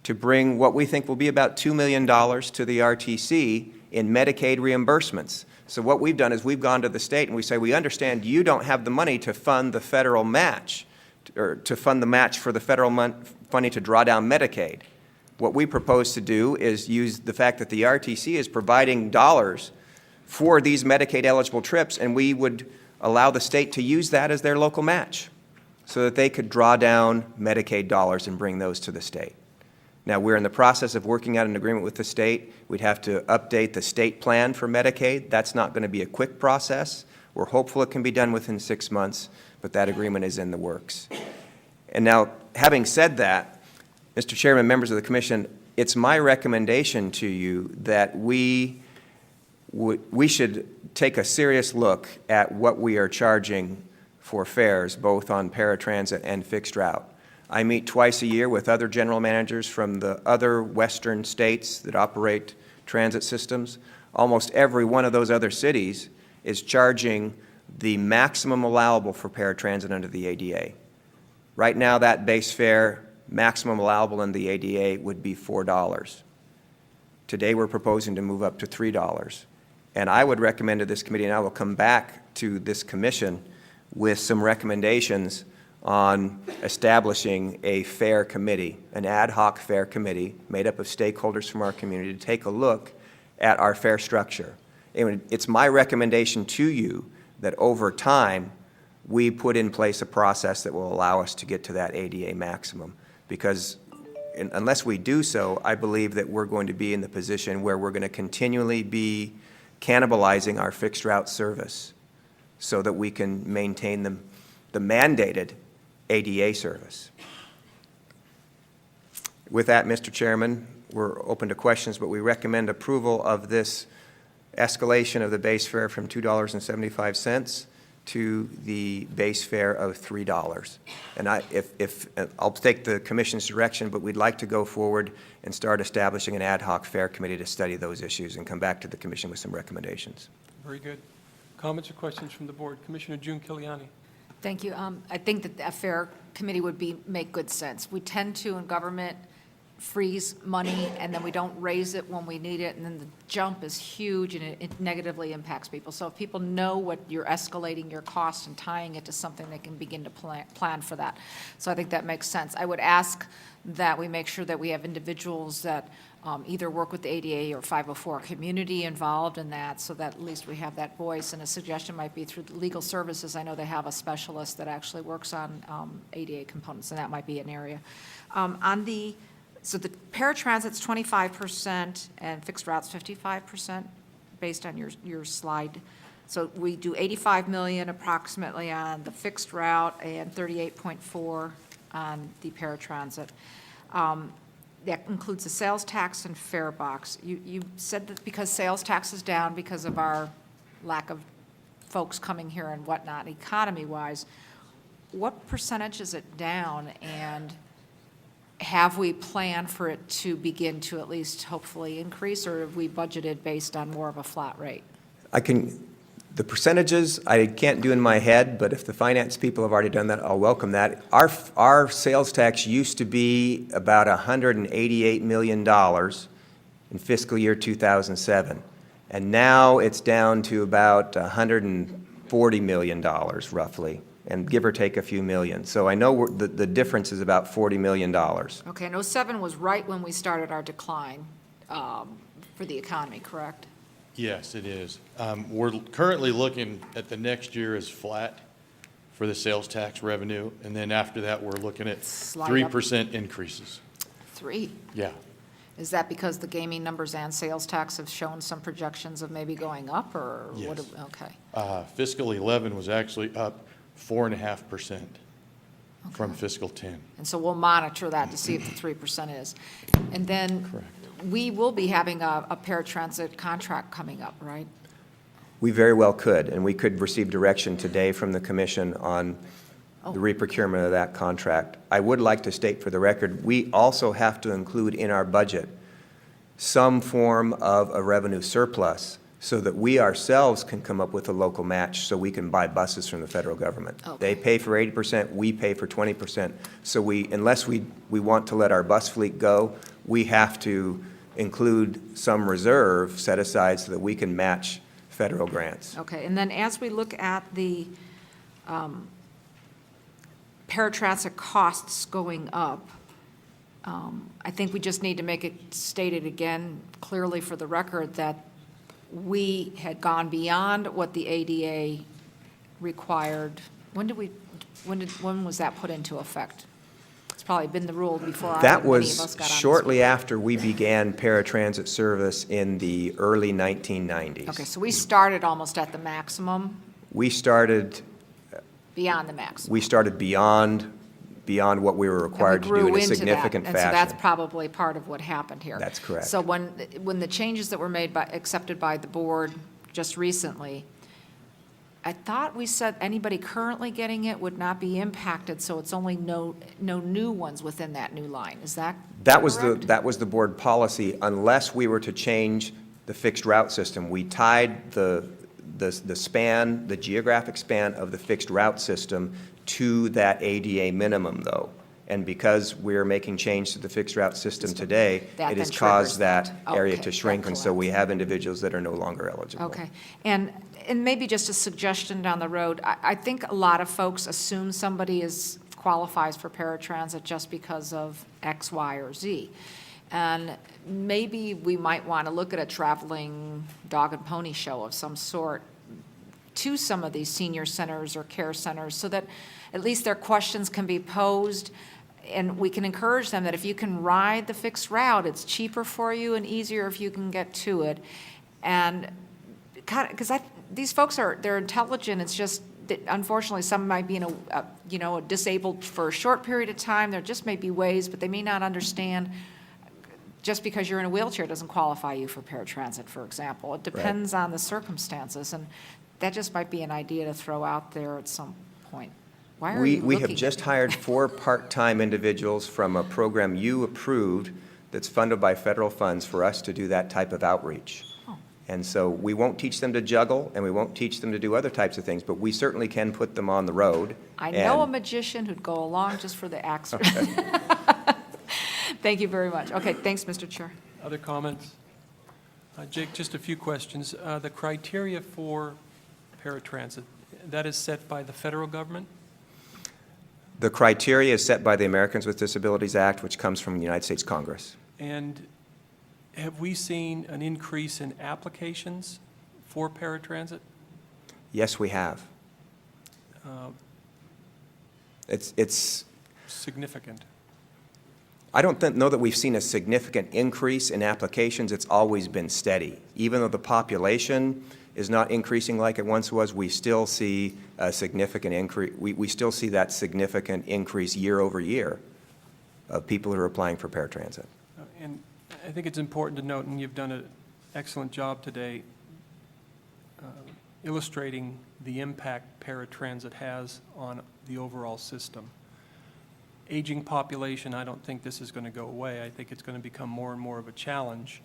S2: to bring what we think will be about $2 million to the RTC in Medicaid reimbursements. So what we've done is we've gone to the state and we say, we understand you don't have the money to fund the federal match, or to fund the match for the federal funding to draw down Medicaid. What we propose to do is use the fact that the RTC is providing dollars for these Medicaid-eligible trips, and we would allow the state to use that as their local match so that they could draw down Medicaid dollars and bring those to the state. Now, we're in the process of working out an agreement with the state. We'd have to update the state plan for Medicaid. That's not going to be a quick process. We're hopeful it can be done within 6 months, but that agreement is in the works. And now, having said that, Mr. Chairman, members of the Commission, it's my recommendation to you that we should take a serious look at what we are charging for fares, both on paratransit and fixed route. I meet twice a year with other general managers from the other western states that operate transit systems. Almost every one of those other cities is charging the maximum allowable for paratransit under the ADA. Right now, that base fare maximum allowable in the ADA would be $4. Today, we're proposing to move up to $3. And I would recommend to this committee, and I will come back to this commission with some recommendations on establishing a fare committee, an ad hoc fare committee made up of stakeholders from our community to take a look at our fare structure. And it's my recommendation to you that over time, we put in place a process that will allow us to get to that ADA maximum. Because unless we do so, I believe that we're going to be in the position where we're going to continually be cannibalizing our fixed route service so that we can maintain the mandated ADA service. With that, Mr. Chairman, we're open to questions, but we recommend approval of this escalation of the base fare from $2.75 to the base fare of $3. And I'll take the Commission's direction, but we'd like to go forward and start establishing an ad hoc fare committee to study those issues and come back to the Commission with some recommendations.
S1: Very good. Comments or questions from the board? Commissioner June Kiliani.
S4: Thank you. I think that a fair committee would make good sense. We tend to, in government, freeze money, and then we don't raise it when we need it, and then the jump is huge, and it negatively impacts people. So if people know what you're escalating your cost and tying it to something, they can begin to plan for that. So I think that makes sense. I would ask that we make sure that we have individuals that either work with the ADA or 504 community involved in that, so that at least we have that voice. And a suggestion might be through legal services. I know they have a specialist that actually works on ADA components, and that might be an area. So the paratransit's 25% and fixed routes 55%, based on your slide. So we do 85 million approximately on the fixed route and 38.4 on the paratransit. That includes the sales tax and fare box. You said that because sales tax is down because of our lack of folks coming here and whatnot, economy-wise, what percentage is it down, and have we planned for it to begin to at least hopefully increase, or have we budgeted based on more of a flat rate?
S2: The percentages I can't do in my head, but if the finance people have already done that, I'll welcome that. Our sales tax used to be about $188 million in fiscal year 2007, and now it's down to about $140 million roughly, and give or take a few million. So I know the difference is about $40 million.
S4: Okay, and 07 was right when we started our decline for the economy, correct?
S6: Yes, it is. We're currently looking at the next year as flat for the sales tax revenue, and then after that, we're looking at 3% increases.
S4: 3?
S6: Yeah.
S4: Is that because the gaming numbers and sales tax have shown some projections of maybe going up, or what?
S6: Yes.
S4: Okay.
S6: Fiscal 11 was actually up 4.5% from fiscal 10.
S4: And so we'll monitor that to see if the 3% is. And then we will be having a paratransit contract coming up, right?
S2: We very well could, and we could receive direction today from the Commission on the reprocurement of that contract. I would like to state for the record, we also have to include in our budget some form of a revenue surplus so that we ourselves can come up with a local match so we can buy buses from the federal government. They pay for 80%, we pay for 20%. So unless we want to let our bus fleet go, we have to include some reserve set aside so that we can match federal grants.
S4: Okay, and then as we look at the paratransit costs going up, I think we just need to make it stated again clearly for the record that we had gone beyond what the ADA required. When was that put into effect? It's probably been the rule before
S2: That
S4: many of us
S2: was
S4: got on this
S2: shortly
S4: board.
S2: after we began paratransit service in the early 1990s.
S4: Okay, so we started almost at the maximum,
S2: We started
S4: beyond the maximum.
S2: beyond what we were required to do in a significant
S4: And so that's
S2: fashion.
S4: probably part of what happened here.
S2: That's correct.
S4: So when the changes that were made accepted by the board just recently, I thought we said anybody currently getting it would not be impacted, so it's only no new ones within that new line. Is that
S2: That was
S4: correct?
S2: that was the board policy, unless we were to change the fixed route system. We tied the span, the geographic span of the fixed route system to that ADA minimum, though. And because we're making change to the fixed route system today,
S4: That
S2: it has
S4: then
S2: caused
S4: triggers
S2: that
S4: that.
S2: area
S4: Okay,
S2: to shrink,
S4: that
S2: and so we have individuals that are no longer eligible.
S4: Okay, and maybe just a suggestion down the road, I think a lot of folks assume somebody qualifies for paratransit just because of X, Y, or Z. And maybe we might want to look at a traveling dog and pony show of some sort to some of these senior centers or care centers so that at least their questions can be posed and we can encourage them that if you can ride the fixed route, it's cheaper for you and easier if you can get to it. And because these folks they're intelligent, it's just that unfortunately some might be disabled for a short period of time. There just may be ways, but they may not understand just because you're in a wheelchair doesn't qualify you for paratransit, for example. It depends on the circumstances, and that just might be an idea to throw out there at some point. Why are you
S2: We have
S4: looking
S2: just
S4: at me?
S2: hired 4 part-time individuals from a program you approved that's funded by federal funds for us to do that type of outreach. And so we won't teach them to juggle, and we won't teach them to do other types of things, but we certainly can put them on the road.
S4: I know a
S2: and-
S4: magician who'd go along just for the accident. Thank you very much. Okay, thanks, Mr. Chair.
S1: Other comments? Jake, just a few questions. The criteria for paratransit, that is set by the federal government?
S2: The criteria is set by the Americans with Disabilities Act, which comes from the United States Congress.
S1: And have we seen an increase in applications for paratransit?
S2: Yes, we have. It's
S1: Significant.
S2: I don't know that we've seen a significant increase in applications. It's always been steady. Even though the population is not increasing like it once was, we still see a significant increase. We still see that significant increase year over year of people who are applying for paratransit.
S1: And I think it's important to note, and you've done an excellent job today, illustrating the impact paratransit has on the overall system. Aging population, I don't think this is going to go away. I think it's going to become more and more of a challenge.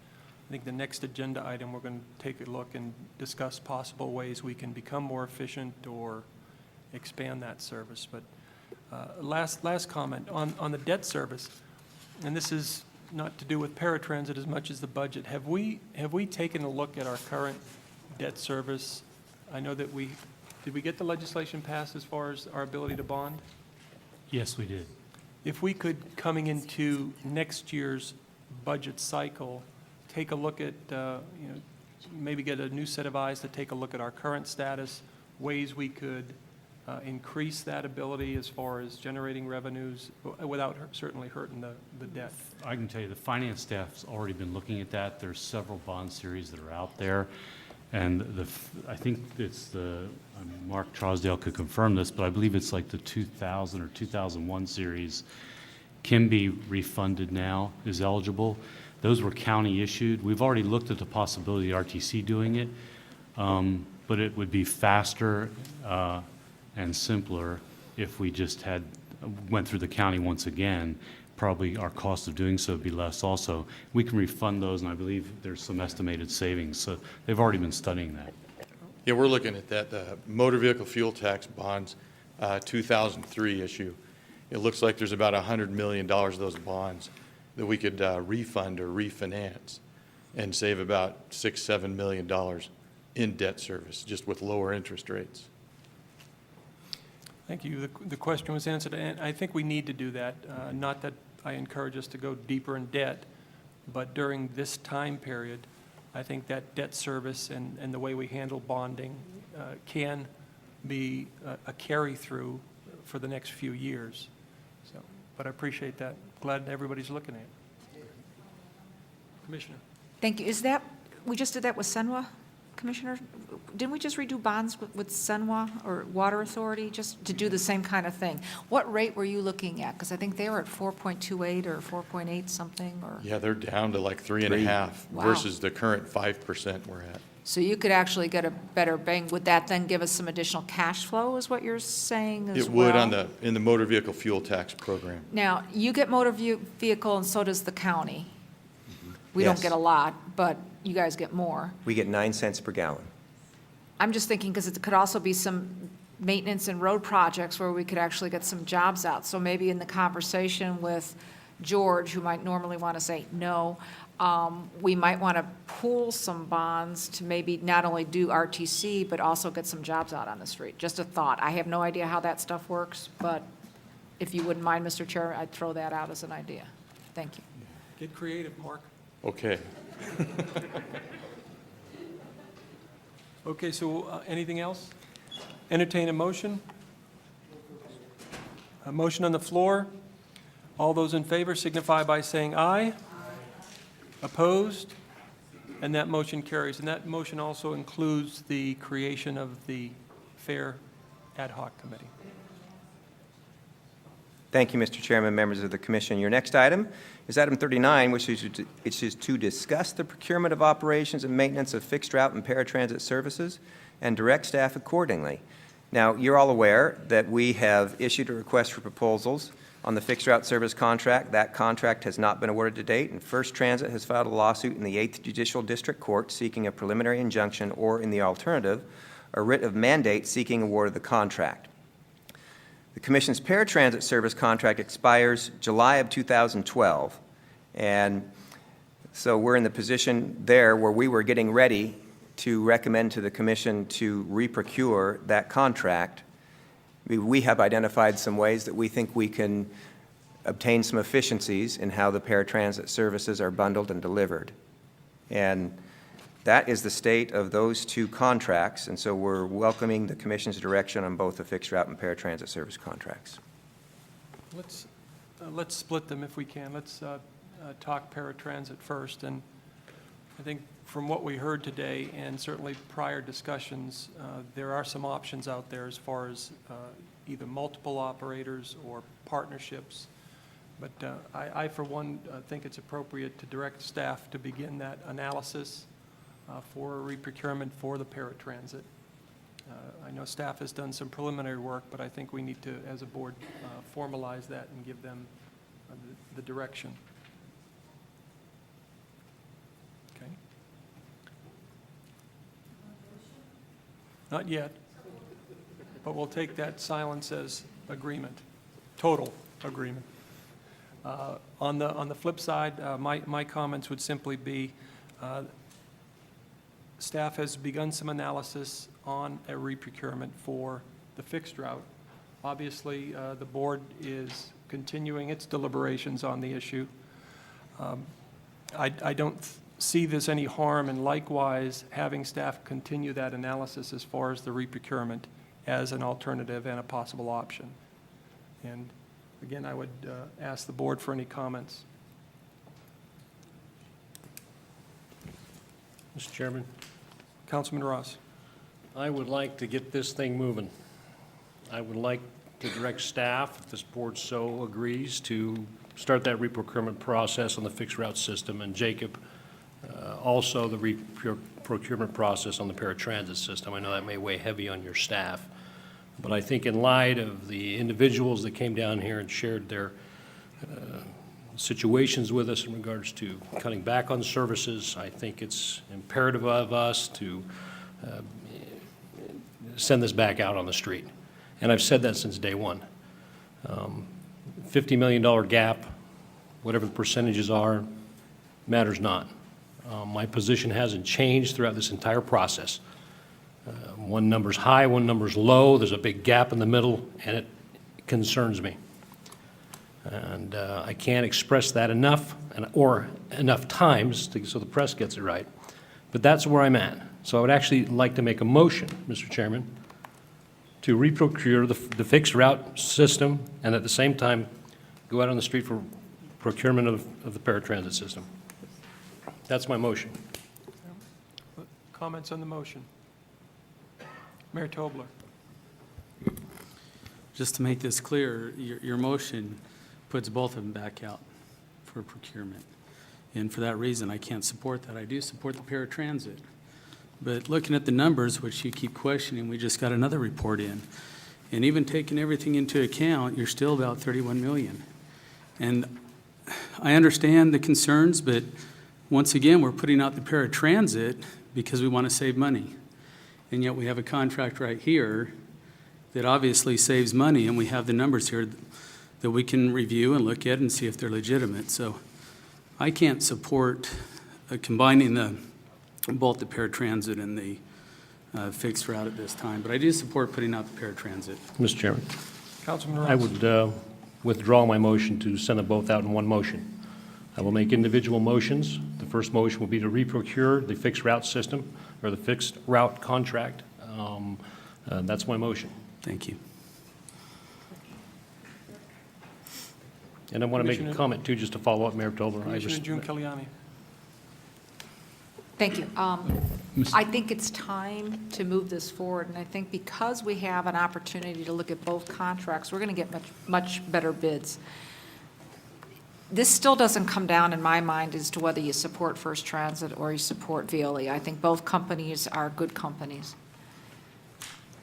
S1: I think the next agenda item, we're going to take a look and discuss possible ways we can become more efficient or expand that service. But last comment, on the debt service, and this is not to do with paratransit as much as the budget. Have we taken a look at our current debt service? I know that did we get the legislation passed as far as our ability to bond?
S7: Yes, we did.
S1: If we could, coming into next year's budget cycle, take a look at, maybe get a new set of eyes to take a look at our current status, ways we could increase that ability as far as generating revenues without certainly hurting the debt.
S7: I can tell you the finance staff's already been looking at that. There's several bond series that are out there. And I think it's Mark Trosdale could confirm this, but I believe it's like the 2000 or 2001 series can be refunded now, is eligible. Those were county issued. We've already looked at the possibility of RTC doing it, but it would be faster and simpler if we just went through the county once again, probably our cost of doing so would be less also. We can refund those, and I believe there's some estimated savings. So they've already been studying that.
S6: Yeah, we're looking at that, the motor vehicle fuel tax bonds, 2003 issue. It looks like there's about $100 million of those bonds that we could refund or refinance and save about $6-7 million in debt service, just with lower interest rates.
S1: Thank you. The question was answered, and I think we need to do that. Not that I encourage us to go deeper in debt, but during this time period, I think that debt service and the way we handle bonding can be a carry-through for the next few years. So, but I appreciate that. Glad everybody's looking at it. Commissioner.
S4: Thank you. We just did that with Senwa, Commissioner? Didn't we just redo bonds with Senwa or Water Authority, just to do the same kind of thing? What rate were you looking at? Because I think they were at 4.28 or 4.8 something, or?
S6: Yeah, they're down to like 3.5
S4: Wow.
S6: versus the current 5% we're at.
S4: So you could actually get a better bang. Would that then give us some additional cash flow, is what you're saying as well?
S6: It would in the motor vehicle fuel tax program.
S4: Now, you get motor vehicle, and so does the county. We don't
S2: Yes.
S4: get a lot, but you guys get more.
S2: We get 9 cents per gallon.
S4: I'm just thinking, because it could also be some maintenance and road projects where we could actually get some jobs out. So maybe in the conversation with George, who might normally want to say no, we might want to pool some bonds to maybe not only do RTC, but also get some jobs out on the street. Just a thought. I have no idea how that stuff works, but if you wouldn't mind, Mr. Chair, I'd throw that out as an idea. Thank you.
S1: Get creative, Mark.
S6: Okay.
S1: Okay, so anything else? Entertain a motion? A motion on the floor. All those in favor signify by saying aye. Opposed? And that motion carries. And that motion also includes the creation of the Fair Ad Hoc Committee.
S2: Thank you, Mr. Chairman, members of the Commission. Your next item is item 39, which is to discuss the procurement of operations and maintenance of fixed route and paratransit services and direct staff accordingly. Now, you're all aware that we have issued a request for proposals on the fixed route service contract. That contract has not been awarded to date, and First Transit has filed a lawsuit in the 8th Judicial District Court seeking a preliminary injunction, or in the alternative, a writ of mandate seeking award of the contract. The Commission's paratransit service contract expires July of 2012, and so we're in the position there where we were getting ready to recommend to the Commission to reprocure that contract. We have identified some ways that we think we can obtain some efficiencies in how the paratransit services are bundled and delivered. And that is the state of those two contracts, and so we're welcoming the Commission's direction on both the fixed route and paratransit service contracts.
S1: Let's split them if we can. Let's talk paratransit first. And I think from what we heard today, and certainly prior discussions, there are some options out there as far as either multiple operators or partnerships. But I, for one, think it's appropriate to direct staff to begin that analysis for reprocurement for the paratransit. I know staff has done some preliminary work, but I think we need to, as a board, formalize that and give them the direction. Okay. Not yet, but we'll take that silence as agreement, total agreement. On the flip side, my comments would simply be, staff has begun some analysis on a reprocurement for the fixed route. Obviously, the board is continuing its deliberations on the issue. I don't see there's any harm in likewise having staff continue that analysis as far as the reprocurement as an alternative and a possible option. And again, I would ask the board for any comments.
S21: Mr. Chairman,
S1: Councilman Ross.
S21: I would like to get this thing moving. I would like to direct staff, if this board so agrees, to start that reprocurement process on the fixed route system, and Jacob, also the procurement process on the paratransit system. I know that may weigh heavy on your staff, But I think in light of the individuals that came down here and shared their situations with us in regards to cutting back on services, I think it's imperative of us to send this back out on the street. And I've said that since day one. $50 million gap, whatever the percentages are, matters not. My position hasn't changed throughout this entire process. One number's high, one number's low, there's a big gap in the middle, and it concerns me. And I can't express that enough, or enough times so the press gets it right. But that's where I'm at. So I would actually like to make a motion, Mr. Chairman, to reprocure the fixed route system and at the same time go out on the street for procurement of the paratransit system. That's my motion.
S1: Comments on the motion? Mayor Tobler.
S8: Just to make this clear, your motion puts both of them back out for procurement. And for that reason, I can't support that. I do support the paratransit. But looking at the numbers, which you keep questioning, we just got another report in. And even taking everything into account, you're still about 31 million. And I understand the concerns, but once again, we're putting out the paratransit because we want to save money. And yet we have a contract right here that obviously saves money, and we have the numbers here that we can review and look at and see if they're legitimate. So I can't support combining both the paratransit and the fixed route at this time, but I do support putting out the paratransit.
S21: Mr. Chairman,
S1: Councilman Ross.
S21: I would withdraw my motion to send them both out in one motion. I will make individual motions. The first motion will be to reprocure the fixed route system, or the fixed route contract. That's my motion.
S8: Thank you.
S21: And I want to make a comment, too, just to follow up Mayor Tobler.
S1: Commissioner June Kaliani.
S4: Thank you. I think it's time to move this forward, and I think because we have an opportunity to look at both contracts, we're going to get much better bids. This still doesn't come down, in my mind, as to whether you support First Transit or you support VLE. I think both companies are good companies.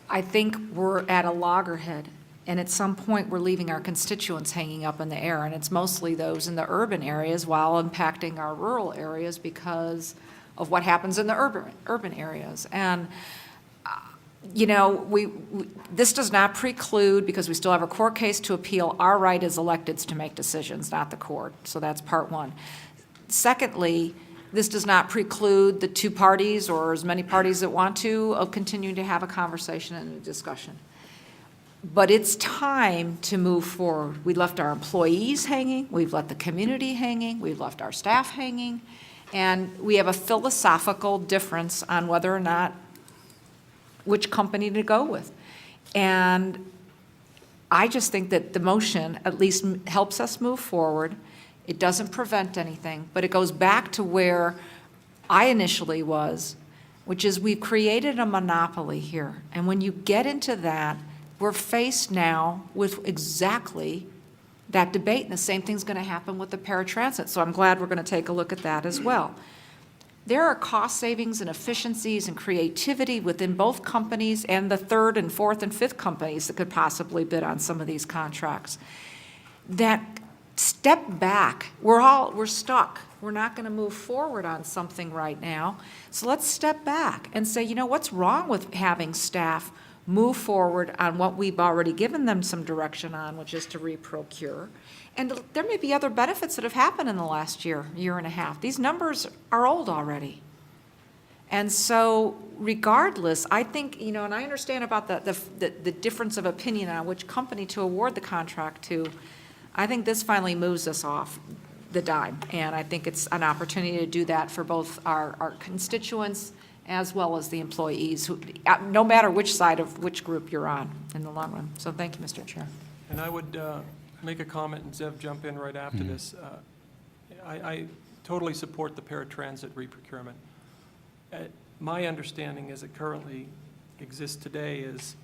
S4: I think we're at a loggerhead, and at some point, we're leaving our constituents hanging up in the air, and it's mostly those in the urban areas while impacting our rural areas because of what happens in the urban areas. And, you know, this does not preclude, because we still have a court case to appeal, our right as electeds to make decisions, not the court. So that's part one. Secondly, this does not preclude the two parties, or as many parties that want to, of continuing to have a conversation and a discussion. But it's time to move forward. We left our employees hanging, we've left the community hanging, we've left our staff hanging, and we have a philosophical difference on whether or not which company to go with. And I just think that the motion at least helps us move forward. It doesn't prevent anything, but it goes back to where I initially was, which is we've created a monopoly here. And when you get into that, we're faced now with exactly that debate, and the same thing's going to happen with the paratransit. So I'm glad we're going to take a look at that as well. There are cost savings and efficiencies and creativity within both companies and the third and fourth and fifth companies that could possibly bid on some of these contracts. That step back. We're stuck. We're not going to move forward on something right now. So let's step back and say, you know, what's wrong with having staff move forward on what we've already given them some direction on, which is to reprocure. And there may be other benefits that have happened in the last year and a half. These numbers are old already. And so regardless, I think, you know, and I understand about the difference of opinion on which company to award the contract to. I think this finally moves us off the dime. And I think it's an opportunity to do that for both our constituents as well as the employees, who, no matter which side of which group you're on in the long run. So thank you, Mr. Chair.
S1: And I would make a comment, and Zev jump in right after this. I totally support the paratransit reprocurement. My understanding as it currently exists today is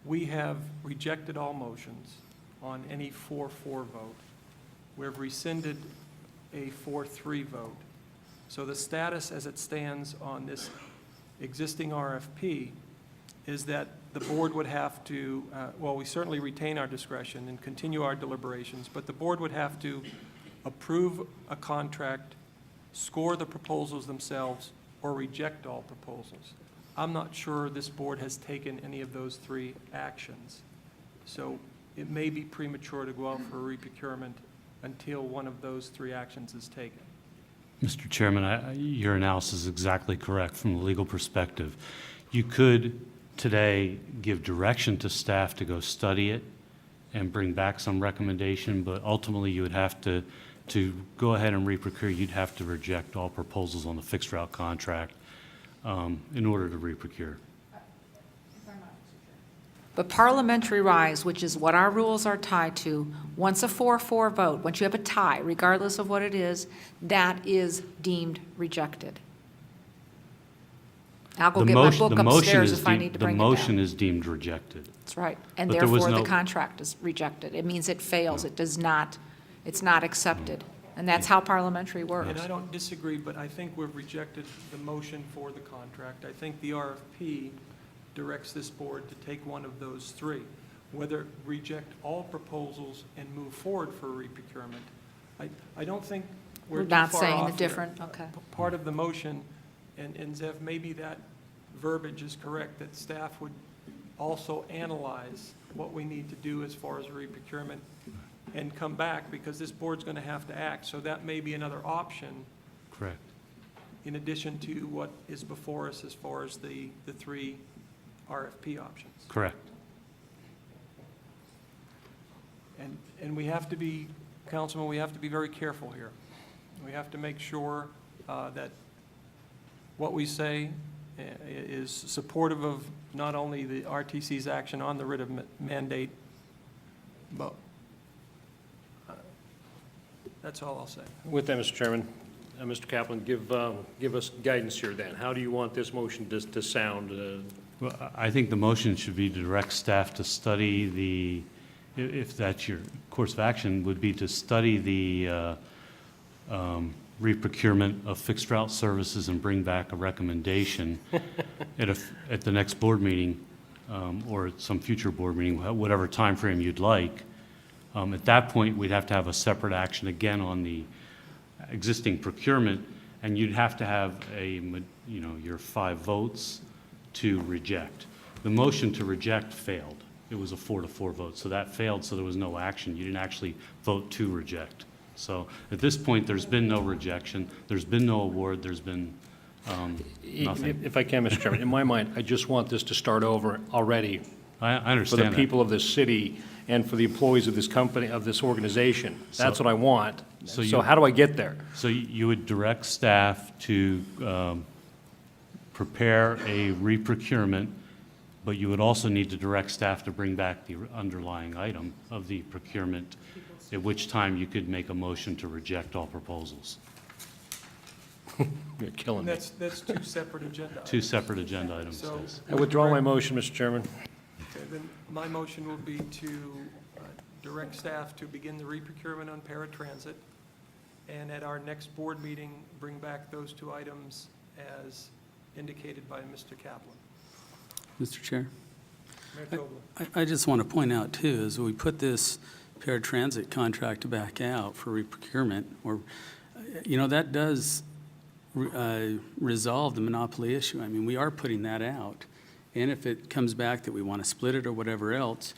S1: we have rejected all motions on any 4-4 vote. We've rescinded a 4-3 vote. So the status as it stands on this existing RFP is that the board would have to, well, we certainly retain our discretion and continue our deliberations, but the board would have to approve a contract, score the proposals themselves, or reject all proposals. I'm not sure this board has taken any of those three actions. So it may be premature to go out for a reprocurement until one of those three actions is taken.
S7: Mr. Chairman, your analysis is exactly correct from the legal perspective. You could today give direction to staff to go study it and bring back some recommendation, but ultimately you would have to go ahead and reprocure, you'd have to reject all proposals on the fixed route contract in order to reprocure.
S4: But parliamentary rise, which is what our rules are tied to, once a 4-4 vote, once you have a tie, regardless of what it is, that is deemed rejected. I'll go get my book upstairs if I need to bring it down.
S7: The motion is deemed rejected.
S4: That's right. And
S7: But there was
S4: therefore, the
S7: no-
S4: contract is rejected. It means it fails. It does not, it's not accepted. And that's how parliamentary works.
S1: And I don't disagree, but I think we've rejected the motion for the contract. I think the RFP directs this board to take one of those three, whether reject all proposals and move forward for a reprocurement. I don't think we're too
S4: not
S1: far
S4: saying
S1: off
S4: the
S1: here.
S4: different, okay.
S1: Part of the motion, and Zev, maybe that verbiage is correct, that staff would also analyze what we need to do as far as reprocurement and come back, because this board's going to have to act. So that may be another option
S7: Correct.
S1: in addition to what is before us as far as the three RFP options.
S7: Correct.
S1: And we have to be, Councilman, we have to be very careful here. We have to make sure that what we say is supportive of not only the RTC's action on the writ of mandate, but that's all I'll say.
S21: With that, Mr. Chairman, Mr. Kaplan, give us guidance here then. How do you want this motion to sound?
S7: Well, I think the motion should be to direct staff to study the, if that's your course of action, would be to study the reprocurement of fixed route services and bring back a recommendation at the next board meeting or at some future board meeting, whatever time frame you'd like. At that point, we'd have to have a separate action again on the existing procurement, and you'd have to have your 5 votes to reject. The motion to reject failed. It was a 4-4 vote, so that failed, so there was no action. You didn't actually vote to reject. So at this point, there's been no rejection, there's been no award, there's been nothing.
S21: If I can, Mr. Chairman, in my mind, I just want this to start over already.
S7: I understand
S21: For the
S7: that.
S21: people of this city and for the employees of this company, of this organization. That's what I want. So how do I get there?
S7: So you would direct staff to prepare a reprocurement, but you would also need to direct staff to bring back the underlying item of the procurement, at which time you could make a motion to reject all proposals.
S21: You're killing me.
S1: That's two separate agenda items.
S7: 2 separate agenda items.
S1: So-
S7: yes.
S21: I withdraw my motion, Mr. Chairman.
S1: Okay, then my motion will be to direct staff to begin the reprocurement on paratransit, and at our next board meeting, bring back those 2 items as indicated by Mr. Kaplan.
S8: Mr. Chair?
S1: Mayor Tobler.
S8: I just want to point out, too, as we put this paratransit contract back out for reprocurement, or, that does resolve the monopoly issue. I mean, we are putting that out. And if it comes back that we want to split it or whatever else,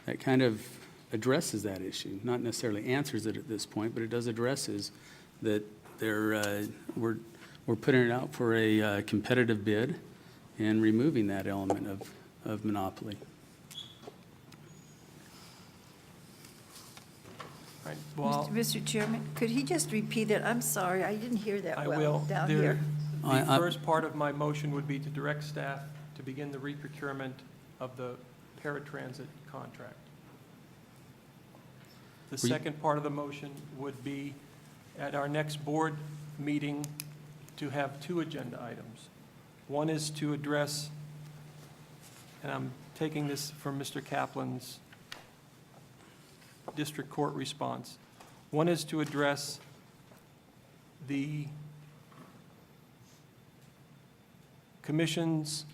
S8: that kind of addresses that issue. Not necessarily answers it at this point, but it does addresses that we're putting it out for a competitive bid and removing that element of monopoly.
S1: Right, well,
S3: Mr. Chairman, could he just repeat it? I'm sorry, I didn't hear that
S1: I
S3: well
S1: will.
S3: down
S1: The
S3: here.
S1: first part of my motion would be to direct staff to begin the reprocurement of the paratransit contract. The second part of the motion would be at our next board meeting to have 2 agenda items. One is to address, and I'm taking this from Mr. Kaplan's district court response. One is to address the commission's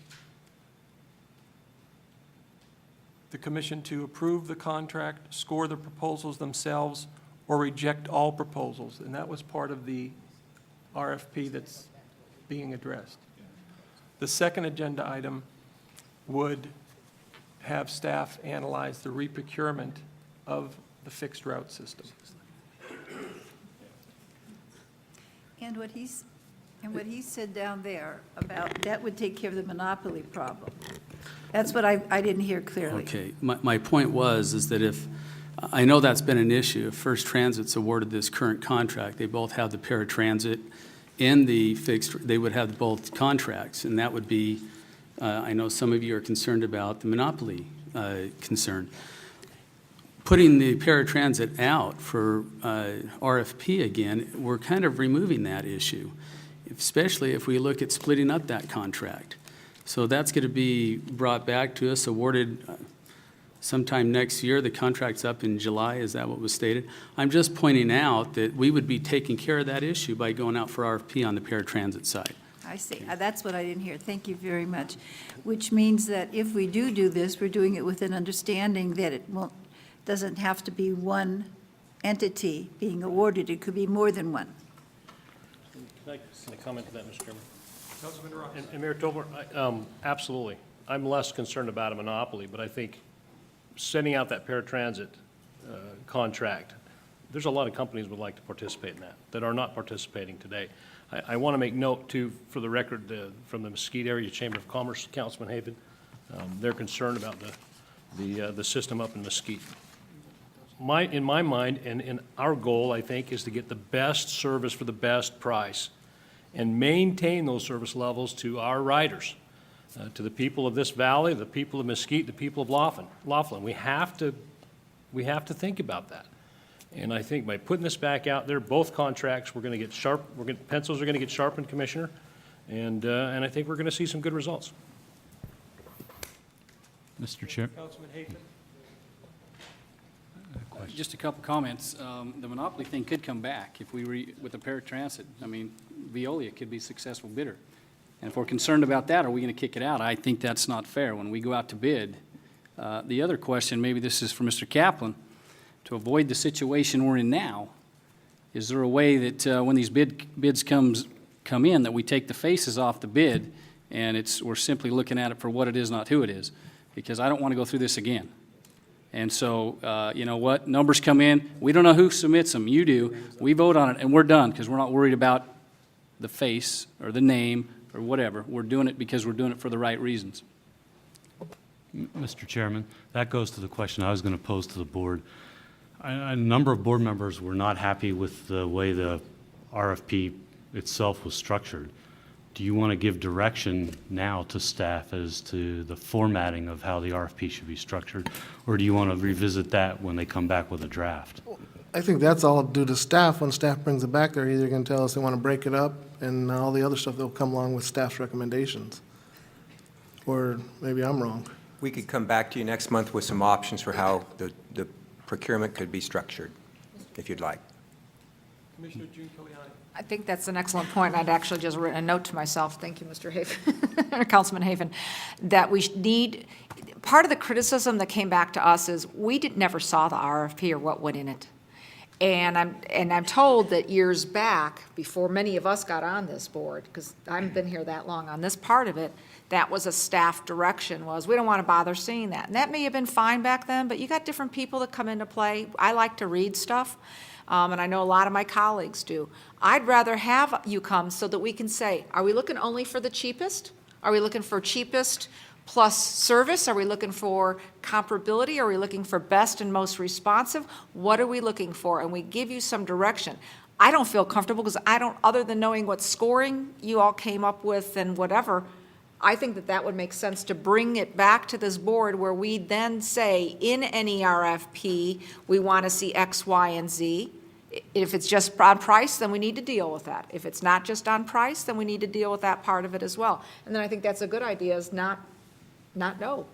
S1: the commission to approve the contract, score the proposals themselves, or reject all proposals. And that was part of the RFP that's being addressed. The second agenda item would have staff analyze the reprocurement of the fixed route system.
S3: And what he said down there about, that would take care of the monopoly problem. That's what I didn't hear clearly.
S8: Okay, my point is that if, I know that's been an issue, if First Transit's awarded this current contract, they both have the paratransit and the fixed, they would have both contracts, and that would be, I know some of you are concerned about the monopoly concern. Putting the paratransit out for RFP again, we're kind of removing that issue, especially if we look at splitting up that contract. So that's going to be brought back to us, awarded sometime next year. The contract's up in July, is that what was stated? I'm just pointing out that we would be taking care of that issue by going out for RFP on the paratransit side.
S3: I see. That's what I didn't hear. Thank you very much. Which means that if we do this, we're doing it with an understanding that it doesn't have to be one entity being awarded. It could be more than one.
S21: Can I comment to that, Mr. Chairman? And Mayor Tobler, absolutely. I'm less concerned about a monopoly, but I think sending out that paratransit contract, there's a lot of companies would like to participate in that are not participating today. I want to make note, too, for the record, from the Mesquite Area Chamber of Commerce, Councilman Haven, they're concerned about the system up in Mesquite. In my mind, and our goal, I think, is to get the best service for the best price and maintain those service levels to our riders, to the people of this valley, the people of Mesquite, the people of Laughlin. We have to think about that. And I think by putting this back out there, both contracts, we're going to get sharp. Pencils are going to get sharpened, Commissioner, and I think we're going to see some good results.
S7: Mr. Chair.
S1: Councilman Hafen.
S9: Just a couple comments. The monopoly thing could come back if with the paratransit. I mean, Veolia could be a successful bidder. And if we're concerned about that, are we going to kick it out? I think that's not fair when we go out to bid. The other question, maybe this is for Mr. Kaplan, to avoid the situation we're in now, is there a way that when these bids come in, that we take the faces off the bid and we're simply looking at it for what it is, not who it is? Because I don't want to go through this again. And so, you know what, numbers come in, we don't know who submits them, you do, we vote on it, and we're done, because we're not worried about the face or the name or whatever. We're doing it because we're doing it for the right reasons.
S7: Mr. Chairman, that goes to the question I was going to pose to the board. A number of board members were not happy with the way the RFP itself was structured. Do you want to give direction now to staff as to the formatting of how the RFP should be structured, or do you want to revisit that when they come back with a draft?
S10: I think that's all due to staff. When staff brings it back, they're either going to tell us they want to break it up, and all the other stuff that will come along with staff's recommendations. Or maybe I'm wrong.
S2: We could come back to you next month with some options for how the procurement could be structured, if you'd like.
S1: Commissioner June Kiliani.
S4: I think that's an excellent point. I'd actually just written a note to myself, thank you, Mr. Haven, or Councilman Haven, that we need, part of the criticism that came back to us is we never saw the RFP or what went in it. And I'm told that years back, before many of us got on this board, because I haven't been here that long on this part of it, that was a staff direction, was we don't want to bother seeing that. And that may have been fine back then, but you got different people that come into play. I like to read stuff. And I know a lot of my colleagues do. I'd rather have you come so that we can say, are we looking only for the cheapest? Are we looking for cheapest plus service? Are we looking for comparability? Are we looking for best and most responsive? What are we looking for? And we give you some direction. I don't feel comfortable because other than knowing what scoring you all came up with and whatever, I think that would make sense to bring it back to this board where we then say in any RFP, we want to see X, Y, and Z. If it's just on price, then we need to deal with that. If it's not just on price, then we need to deal with that part of it as well. And then I think that's a good idea, is not no.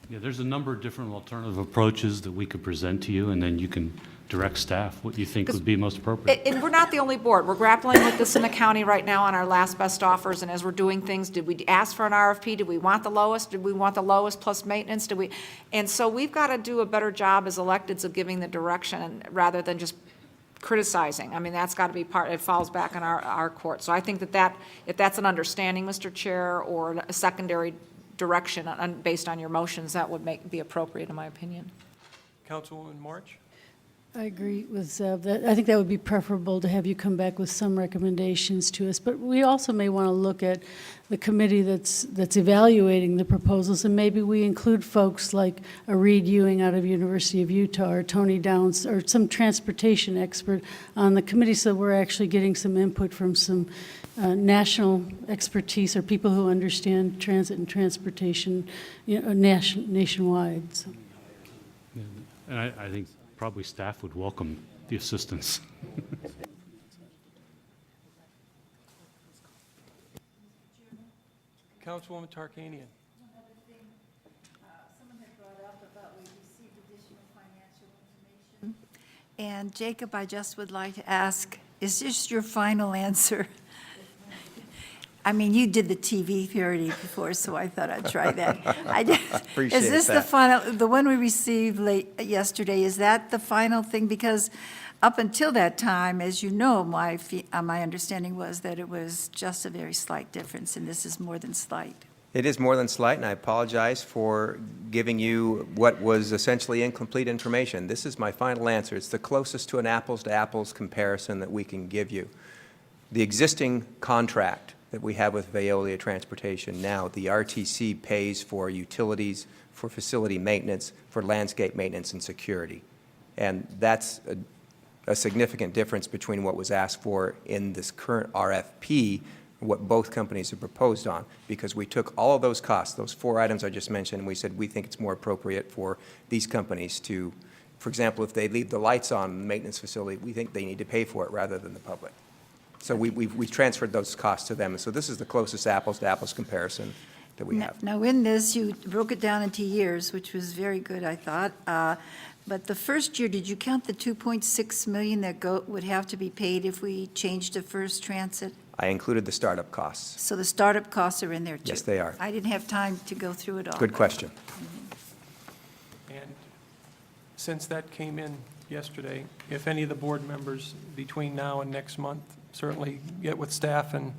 S7: Yeah, there's a number of different alternative approaches that we could present to you, and then you can direct staff what you think would be most appropriate.
S4: And we're not the only board. We're grappling with this in the county right now on our last best offers, and as we're doing things, did we ask for an RFP? Did we want the lowest? Did we want the lowest plus maintenance? Did we? And so we've got to do a better job as electeds of giving the direction rather than just criticizing. I mean, that's got to be part, it falls back on our court. So I think that if that's an understanding, Mr. Chair, or a secondary direction based on your motions, that would be appropriate, in my opinion.
S1: Councilwoman March?
S23: I agree with Zev. I think that would be preferable to have you come back with some recommendations to us. But we also may want to look at the committee that's evaluating the proposals, and maybe we include folks like a Reed Ewing out of University of Utah, or Tony Downs, or some transportation expert on the committee, so we're actually getting some input from some national expertise or people who understand transit and transportation, nationwide. So.
S7: And I think probably staff would welcome the assistance.
S1: Councilwoman Tarkanian.
S3: Someone had brought up about we received additional financial information. And Jacob, I just would like to ask, is this your final answer? I mean, you did the TV parody before, so I thought I'd try that.
S2: Appreciate
S3: Is this
S2: that.
S3: the final, the one we received yesterday, is that the final thing? Because up until that time, as you know, my understanding was that it was just a very slight difference, and this is more than slight.
S2: It is more than slight, and I apologize for giving you what was essentially incomplete information. This is my final answer. It's the closest to an apples-to-apples comparison that we can give you. The existing contract that we have with Veolia Transportation now, the RTC pays for utilities, for facility maintenance, for landscape maintenance and security. And that's a significant difference between what was asked for in this current RFP, what both companies have proposed on, because we took all of those costs, those 4 items I just mentioned, and we said we think it's more appropriate for these companies to, for example, if they leave the lights on in the maintenance facility, we think they need to pay for it rather than the public. So we transferred those costs to them. And so this is the closest apples-to-apples comparison that we have.
S3: Now, in this, you broke it down into years, which was very good, I thought. But the first year, did you count the $2.6 million that would have to be paid if we changed to First Transit?
S2: I included the startup costs.
S3: So the startup costs are in there, too?
S2: Yes, they are.
S3: I didn't have time to go through it all.
S2: Good question.
S1: And since that came in yesterday, if any of the board members between now and next month, certainly get with staff and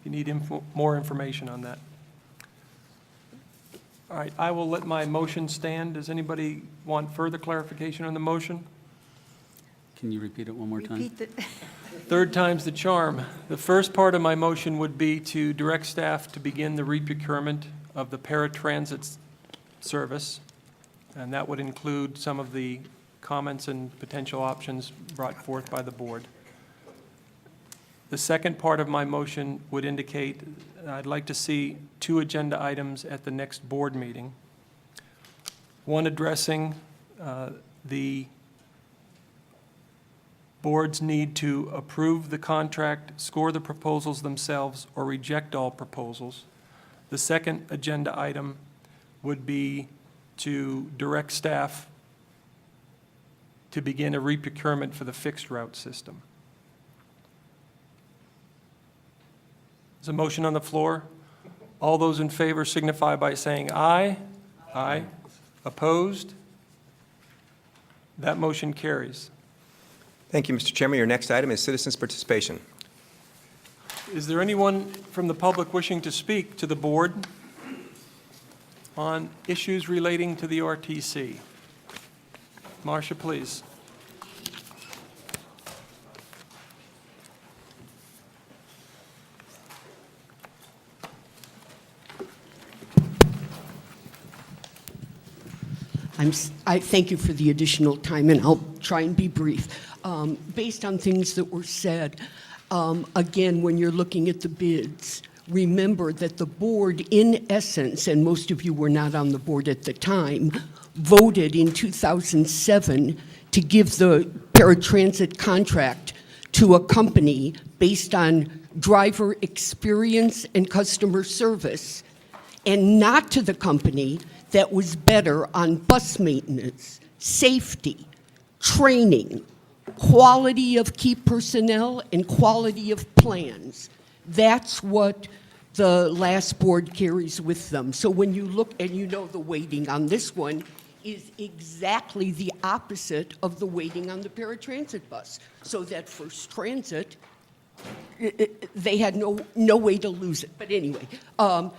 S1: you need more information on that. All right, I will let my motion stand. Does anybody want further clarification on the motion?
S9: Can you repeat it one more time?
S3: Repeat the,
S1: Third time's the charm. The first part of my motion would be to direct staff to begin the reprocurement of the paratransit service, and that would include some of the comments and potential options brought forth by the board. The second part of my motion would indicate I'd like to see 2 agenda items at the next board meeting. One addressing the board's need to approve the contract, score the proposals themselves, or reject all proposals. The second agenda item would be to direct staff to begin a reprocurement for the fixed route system. There's a motion on the floor. All those in favor signify by saying aye. Aye. Opposed? That motion carries.
S2: Thank you, Mr. Chairman. Your next item is citizens' participation.
S1: Is there anyone from the public wishing to speak to the board on issues relating to the RTC? Marcia, please.
S15: I thank you for the additional time, and I'll try and be brief. Based on things that were said, again, when you're looking at the bids, remember that the board, in essence, and most of you were not on the board at the time, voted in 2007 to give the paratransit contract to a company based on driver experience and customer service, and not to the company that was better on bus maintenance, safety, training, quality of key personnel, and quality of plans. That's what the last board carries with them. So when you look, and you know the weighting on this one is exactly the opposite of the weighting on the paratransit bus. So that First Transit, they had no way to lose it. But anyway,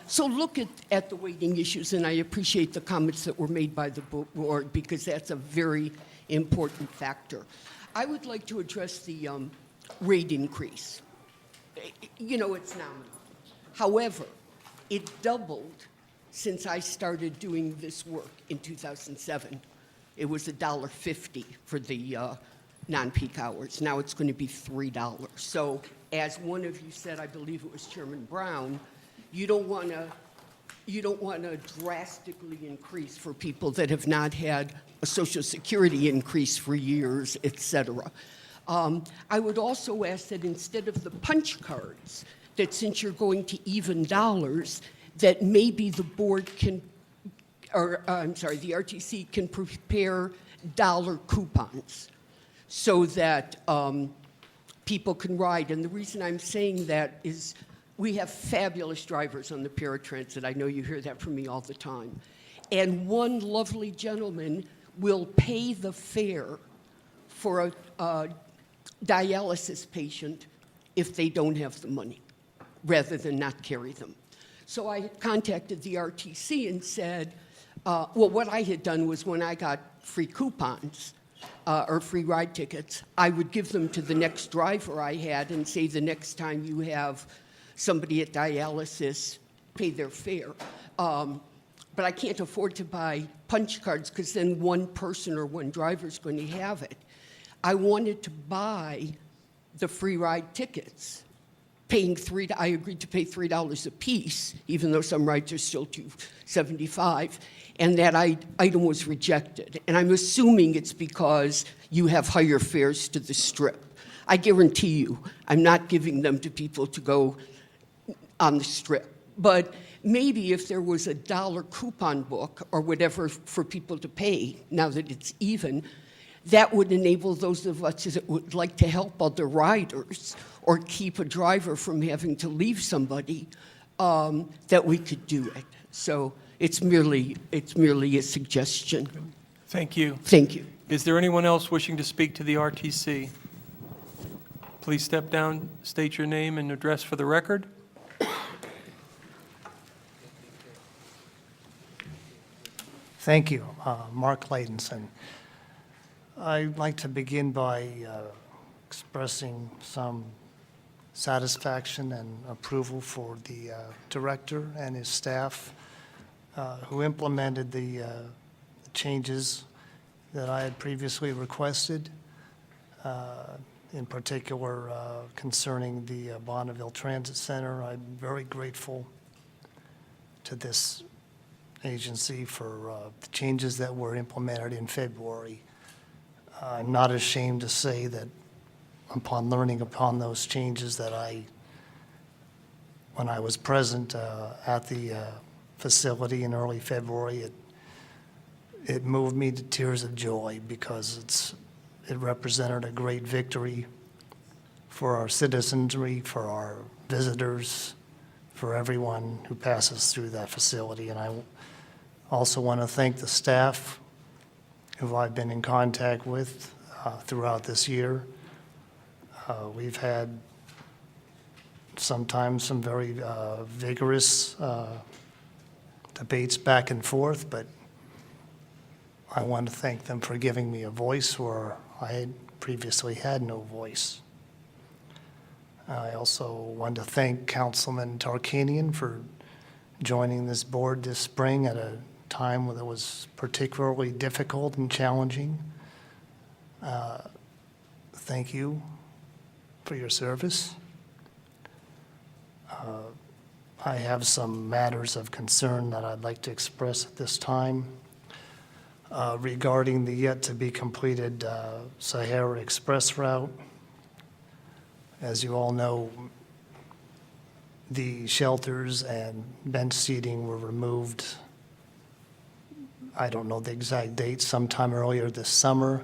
S15: so look at the weighting issues, and I appreciate the comments that were made by the board because that's a very important factor. I would like to address the rate increase. You know, it's nominal. However, it doubled since I started doing this work in 2007. It was $1.50 for the non-peak hours. Now it's going to be $3. So as one of you said, I believe it was Chairman Brown, you don't want to drastically increase for people that have not had a Social Security increase for years, et cetera. I would also ask that instead of the punch cards, that since you're going to even dollars, that maybe the board can, or I'm sorry, the RTC can prepare dollar coupons so that people can ride. And the reason I'm saying that is we have fabulous drivers on the paratransit. I know you hear that from me all the time. And one lovely gentleman will pay the fare for a dialysis patient if they don't have the money, rather than not carry them. So I contacted the RTC and said, well, what I had done was when I got free coupons or free ride tickets, I would give them to the next driver I had and say, the next time you have somebody at dialysis, pay their fare. But I can't afford to buy punch cards because then one person or one driver is going to have it. I wanted to buy the free ride tickets, paying I agreed to pay $3 a piece, even though some rides are still $2.75, and that item was rejected. And I'm assuming it's because you have higher fares to the Strip. I guarantee you, I'm not giving them to people to go on the Strip. But maybe if there was a dollar coupon book or whatever for people to pay, now that it's even, that would enable those of us that would like to help other riders or keep a driver from having to leave somebody, that we could do it. So it's merely a suggestion.
S1: Thank you.
S15: Thank you.
S1: Is there anyone else wishing to speak to the RTC? Please step down, state your name and address for the record.
S11: Thank you. Mark Ladenson. I'd like to begin by expressing some satisfaction and approval for the director and his staff who implemented the changes that I had previously requested, in particular concerning the Bonneville Transit Center. I'm very grateful to this agency for the changes that were implemented in February. I'm not ashamed to say that upon learning upon those changes that when I was present at the facility in early February, it moved me to tears of joy because it represented a great victory for our citizenry, for our visitors, for everyone who passes through that facility. And I also want to thank the staff who I've been in contact with throughout this year. We've had sometimes some very vigorous debates back and forth, but I want to thank them for giving me a voice where I had previously had no voice. I also want to thank Councilman Tarkanian for joining this board this spring at a time when it was particularly difficult and challenging. Thank you for your service. I have some matters of concern that I'd like to express at this time regarding the yet-to-be-completed Sahara Express route. As you all know, the shelters and bench seating were removed, I don't know the exact date, sometime earlier this summer.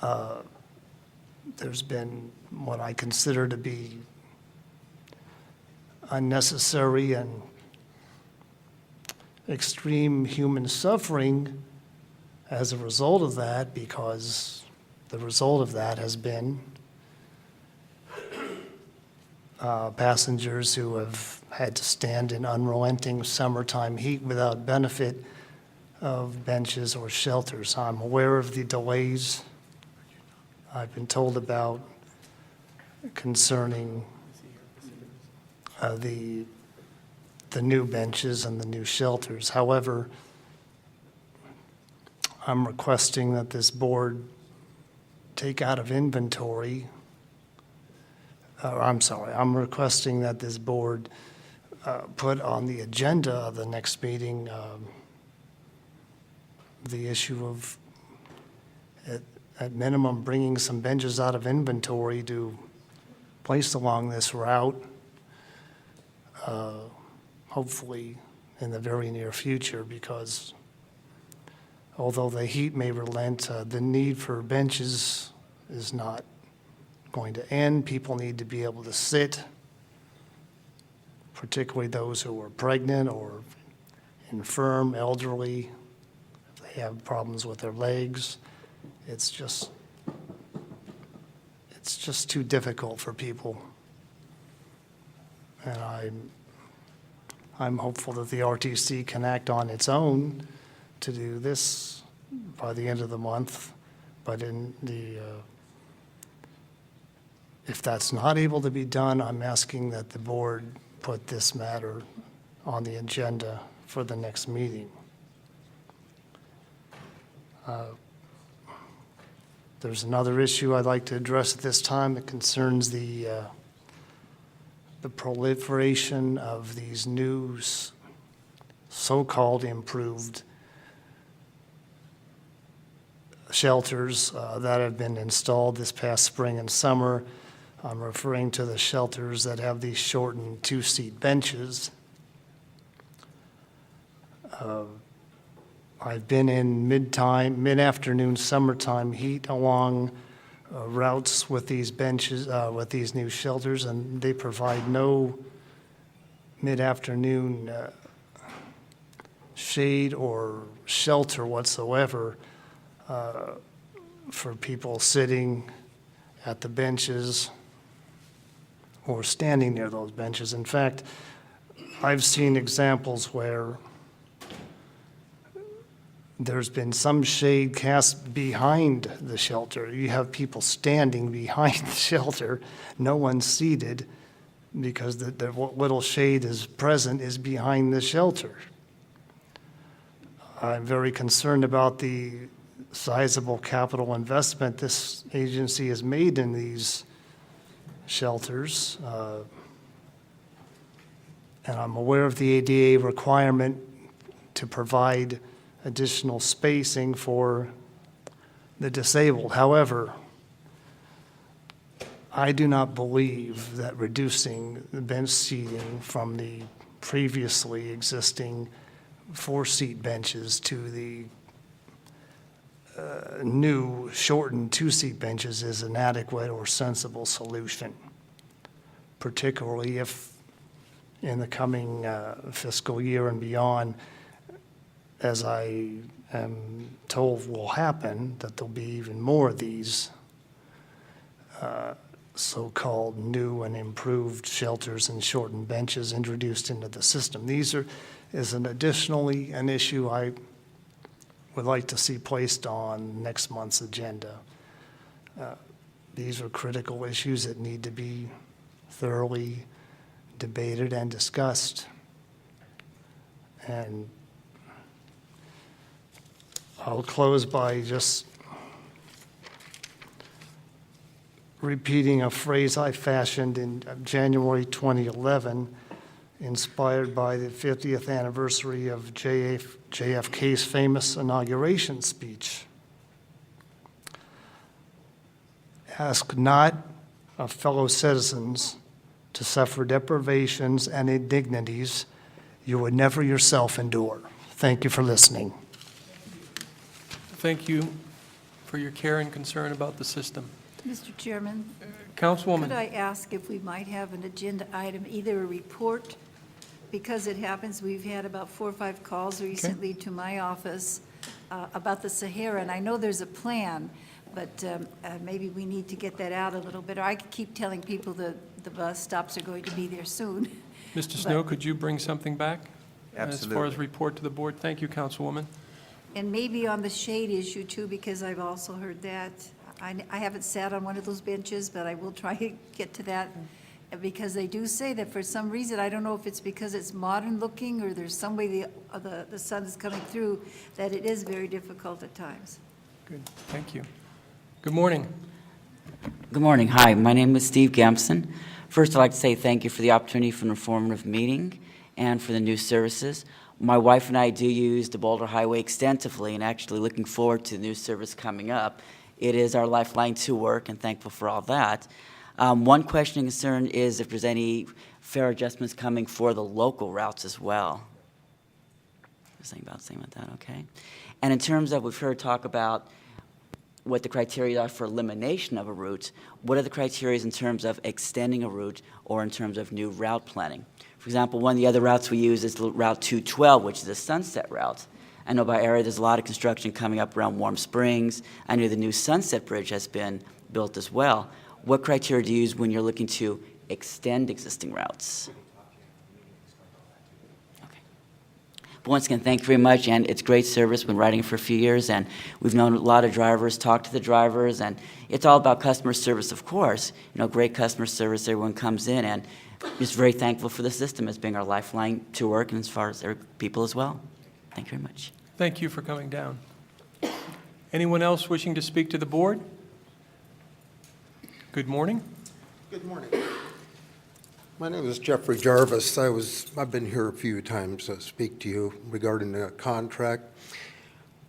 S11: There's been what I consider to be unnecessary and extreme human suffering as a result of that, because the result of that has been passengers who have had to stand in unrelenting summertime heat without benefit of benches or shelters. I'm aware of the delays I've been told about concerning the new benches and the new shelters. However, I'm requesting that this board take out of inventory, I'm requesting that this board put on the agenda of the next meeting the issue of, at minimum, bringing some benches out of inventory to place along this route, hopefully in the very near future, because although the heat may relent, the need for benches is not going to end. People need to be able to sit, particularly those who are pregnant or infirm, elderly, if they have problems with their legs. It's just too difficult for people. And I'm hopeful that the RTC can act on its own to do this by the end of the month. But if that's not able to be done, I'm asking that the board put this matter on the agenda for the next meeting. There's another issue I'd like to address at this time. It concerns the proliferation of these new so-called improved shelters that have been installed this past spring and summer. I'm referring to the shelters that have these shortened two-seat benches. I've been in mid-afternoon, summertime heat along routes with these benches, with these new shelters, and they provide no mid-afternoon shade or shelter whatsoever for people sitting at the benches or standing near those benches. In fact, I've seen examples where there's been some shade cast behind the shelter. You have people standing behind the shelter, no one seated, because the what little shade is present is behind the shelter. I'm very concerned about the sizable capital investment this agency has made in these shelters. And I'm aware of the ADA requirement to provide additional spacing for the disabled. However, I do not believe that reducing the bench seating from the previously existing four-seat benches to the new shortened two-seat benches is an adequate or sensible solution, particularly if in the coming fiscal year and beyond, as I am told will happen, that there'll be even more of these so-called new and improved shelters and shortened benches introduced into the system. These is additionally an issue I would like to see placed on next month's agenda. These are critical issues that need to be thoroughly debated and discussed. And I'll close by just repeating a phrase I fashioned in January 2011, inspired by the 50th anniversary of JFK's famous inauguration speech. Ask not of fellow citizens to suffer deprivations and indignities you would never yourself endure. Thank you for listening.
S1: Thank you, for your care and concern about the system.
S3: Mr. Chairman,
S1: Councilwoman.
S3: could I ask if we might have an agenda item, either a report, because it happens, we've had about 4 or 5 calls recently to my office about the Sahara, and I know there's a plan, but maybe we need to get that out a little bit, or I could keep telling people the bus stops are going to be there soon.
S1: Mr. Snow, could you bring something back? As far as
S2: Absolutely.
S1: report to the board? Thank you, Councilwoman.
S3: And maybe on the shade issue too, because I've also heard that. I haven't sat on one of those benches, but I will try to get to that, because they do say that for some reason, I don't know if it's because it's modern looking or there's some way the sun is coming through, that it is very difficult at times.
S1: Good, thank you. Good morning.
S12: Good morning. Hi, my name is Steve Gampson. First, I'd like to say thank you for the opportunity for an informative meeting and for the new services. My wife and I do use the Boulder Highway extensively, and actually looking forward to the new service coming up. It is our lifeline to work, and thankful for all that. One question and concern is if there's any fare adjustments coming for the local routes as well. Saying about that, okay. And in terms of, we've heard talk about what the criteria are for elimination of a route. What are the criteria in terms of extending a route or in terms of new route planning? For example, one of the other routes we use is Route 212, which is a sunset route. I know by area there's a lot of construction coming up around Warm Springs. I know the new Sunset Bridge has been built as well. What criteria do you use when you're looking to extend existing routes? Okay. But once again, thank you very much, and it's great service. Been riding it for a few years, and we've known a lot of drivers, talked to the drivers, and it's all about customer service, of course. You know, great customer service, everyone comes in, and just very thankful for the system as being our lifeline to work, and as far as people as well. Thank you very much.
S1: Thank you for coming down. Anyone else wishing to speak to the board? Good morning.
S13: Good morning. My name is Jeffrey Jarvis. I've been here a few times to speak to you regarding the contract.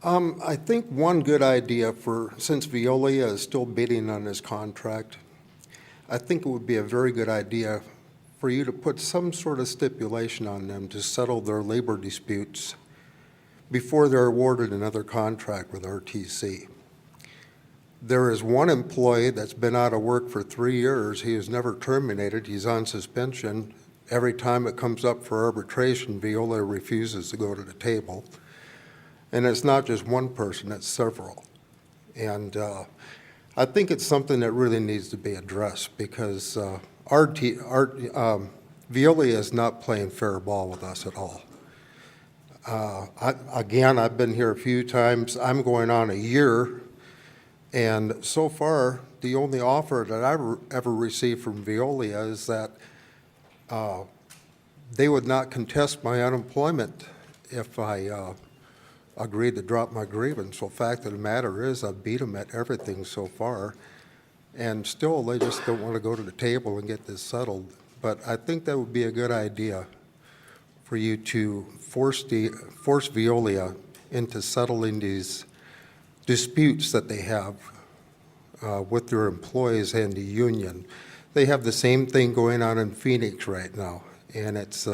S13: I think one good idea since Veolia is still bidding on this contract, I think it would be a very good idea for you to put some sort of stipulation on them to settle their labor disputes before they're awarded another contract with RTC. There is one employee that's been out of work for 3 years. He is never terminated. He's on suspension. Every time it comes up for arbitration, Veolia refuses to go to the table. And it's not just one person, it's several. And I think it's something that really needs to be addressed, because Veolia is not playing fair ball with us at all. I've been here a few times. I'm going on a year, and so far, the only offer that I've ever received from Veolia is that they would not contest my unemployment if I agreed to drop my grievance. Well, the fact of the matter is, I've beat them at everything so far, and still they just don't want to go to the table and get this settled. But I think that would be a good idea for you to force Veolia into settling these disputes that they have with their employees and the union. They have the same thing going on in Phoenix right now, and it's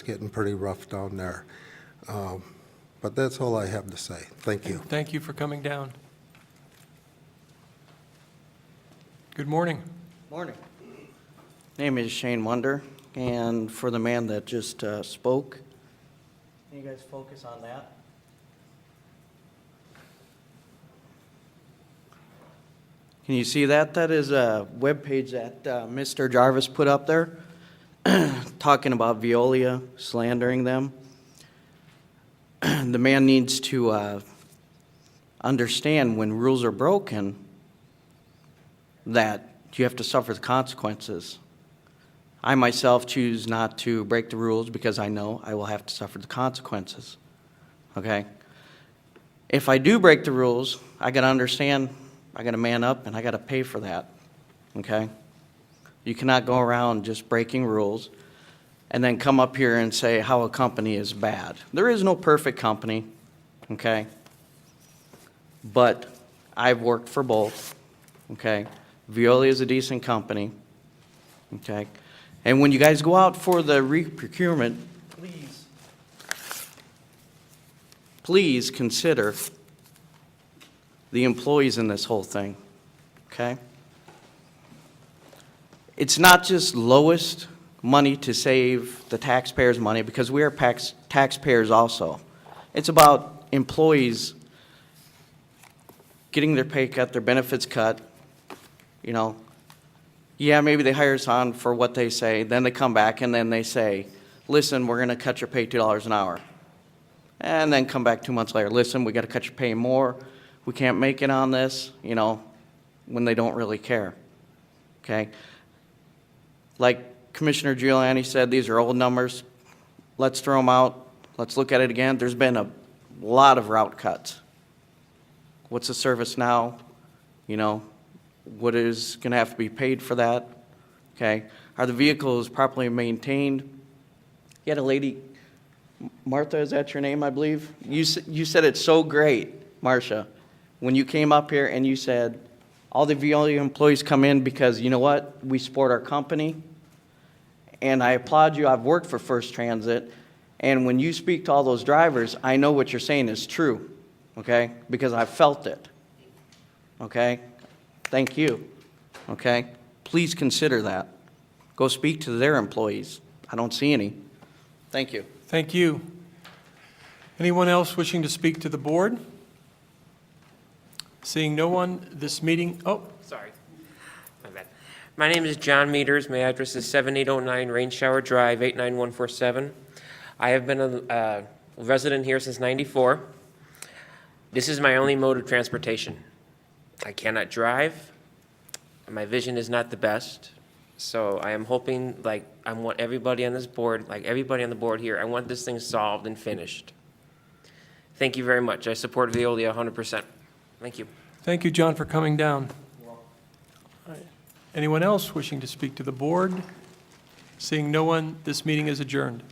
S13: getting pretty rough down there. But that's all I have to say. Thank you.
S1: Thank you for coming down. Good morning.
S14: Morning. Name is Shane Wonder, and for the man that just spoke, can you guys focus on that? Can you see that? That is a webpage that Mr. Jarvis put up there, talking about Veolia, slandering them. The man needs to understand when rules are broken that you have to suffer the consequences. I myself choose not to break the rules because I know I will have to suffer the consequences, okay? If I do break the rules, I got to understand, I got to man up, and I got to pay for that, okay? You cannot go around just breaking rules and then come up here and say how a company is bad. There is no perfect company, okay? But I've worked for both, okay? Veolia is a decent company, okay? And when you guys go out for the re-procurement, please consider the employees in this whole thing, okay? It's not just lowest money to save the taxpayers' money, because we are taxpayers also. It's about employees getting their pay cut, their benefits cut, you know. Yeah, maybe they hire us on for what they say, then they come back and then they say, listen, we're gonna cut your pay $2 an hour. And then come back 2 months later, listen, we gotta cut your pay more, we can't make it on this, you know, when they don't really care, okay? Like Commissioner Giuliani said, these are old numbers. Let's throw them out. Let's look at it again. There's been a lot of route cuts. What's the service now? You know, what is going to have to be paid for that? Okay. Are the vehicles properly maintained? You had a lady, Martha, is that your name, I believe? You said it's so great, Marcia, when you came up here and you said, all the Veolia employees come in because, you know what, we support our company. And I applaud you. I've worked for First Transit. And when you speak to all those drivers, I know what you're saying is true, okay? Because I've felt it, okay? Thank you, okay? Please consider that. Go speak to their employees. I don't see any. Thank you.
S1: Thank you. Anyone else wishing to speak to the board? Seeing no one, this meeting,
S16: Sorry, my bad. My name is John Meters. My address is 7809 Rain Shower Drive, 89147. I have been a resident here since '94. This is my only mode of transportation. I cannot drive. My vision is not the best. So I am hoping, I want everybody on this board, everybody on the board here, I want this thing solved and finished. Thank you very much. I support Veolia 100%. Thank you.
S1: Thank you, John, for coming down. Anyone else wishing to speak to the board? Seeing no one, this meeting is adjourned.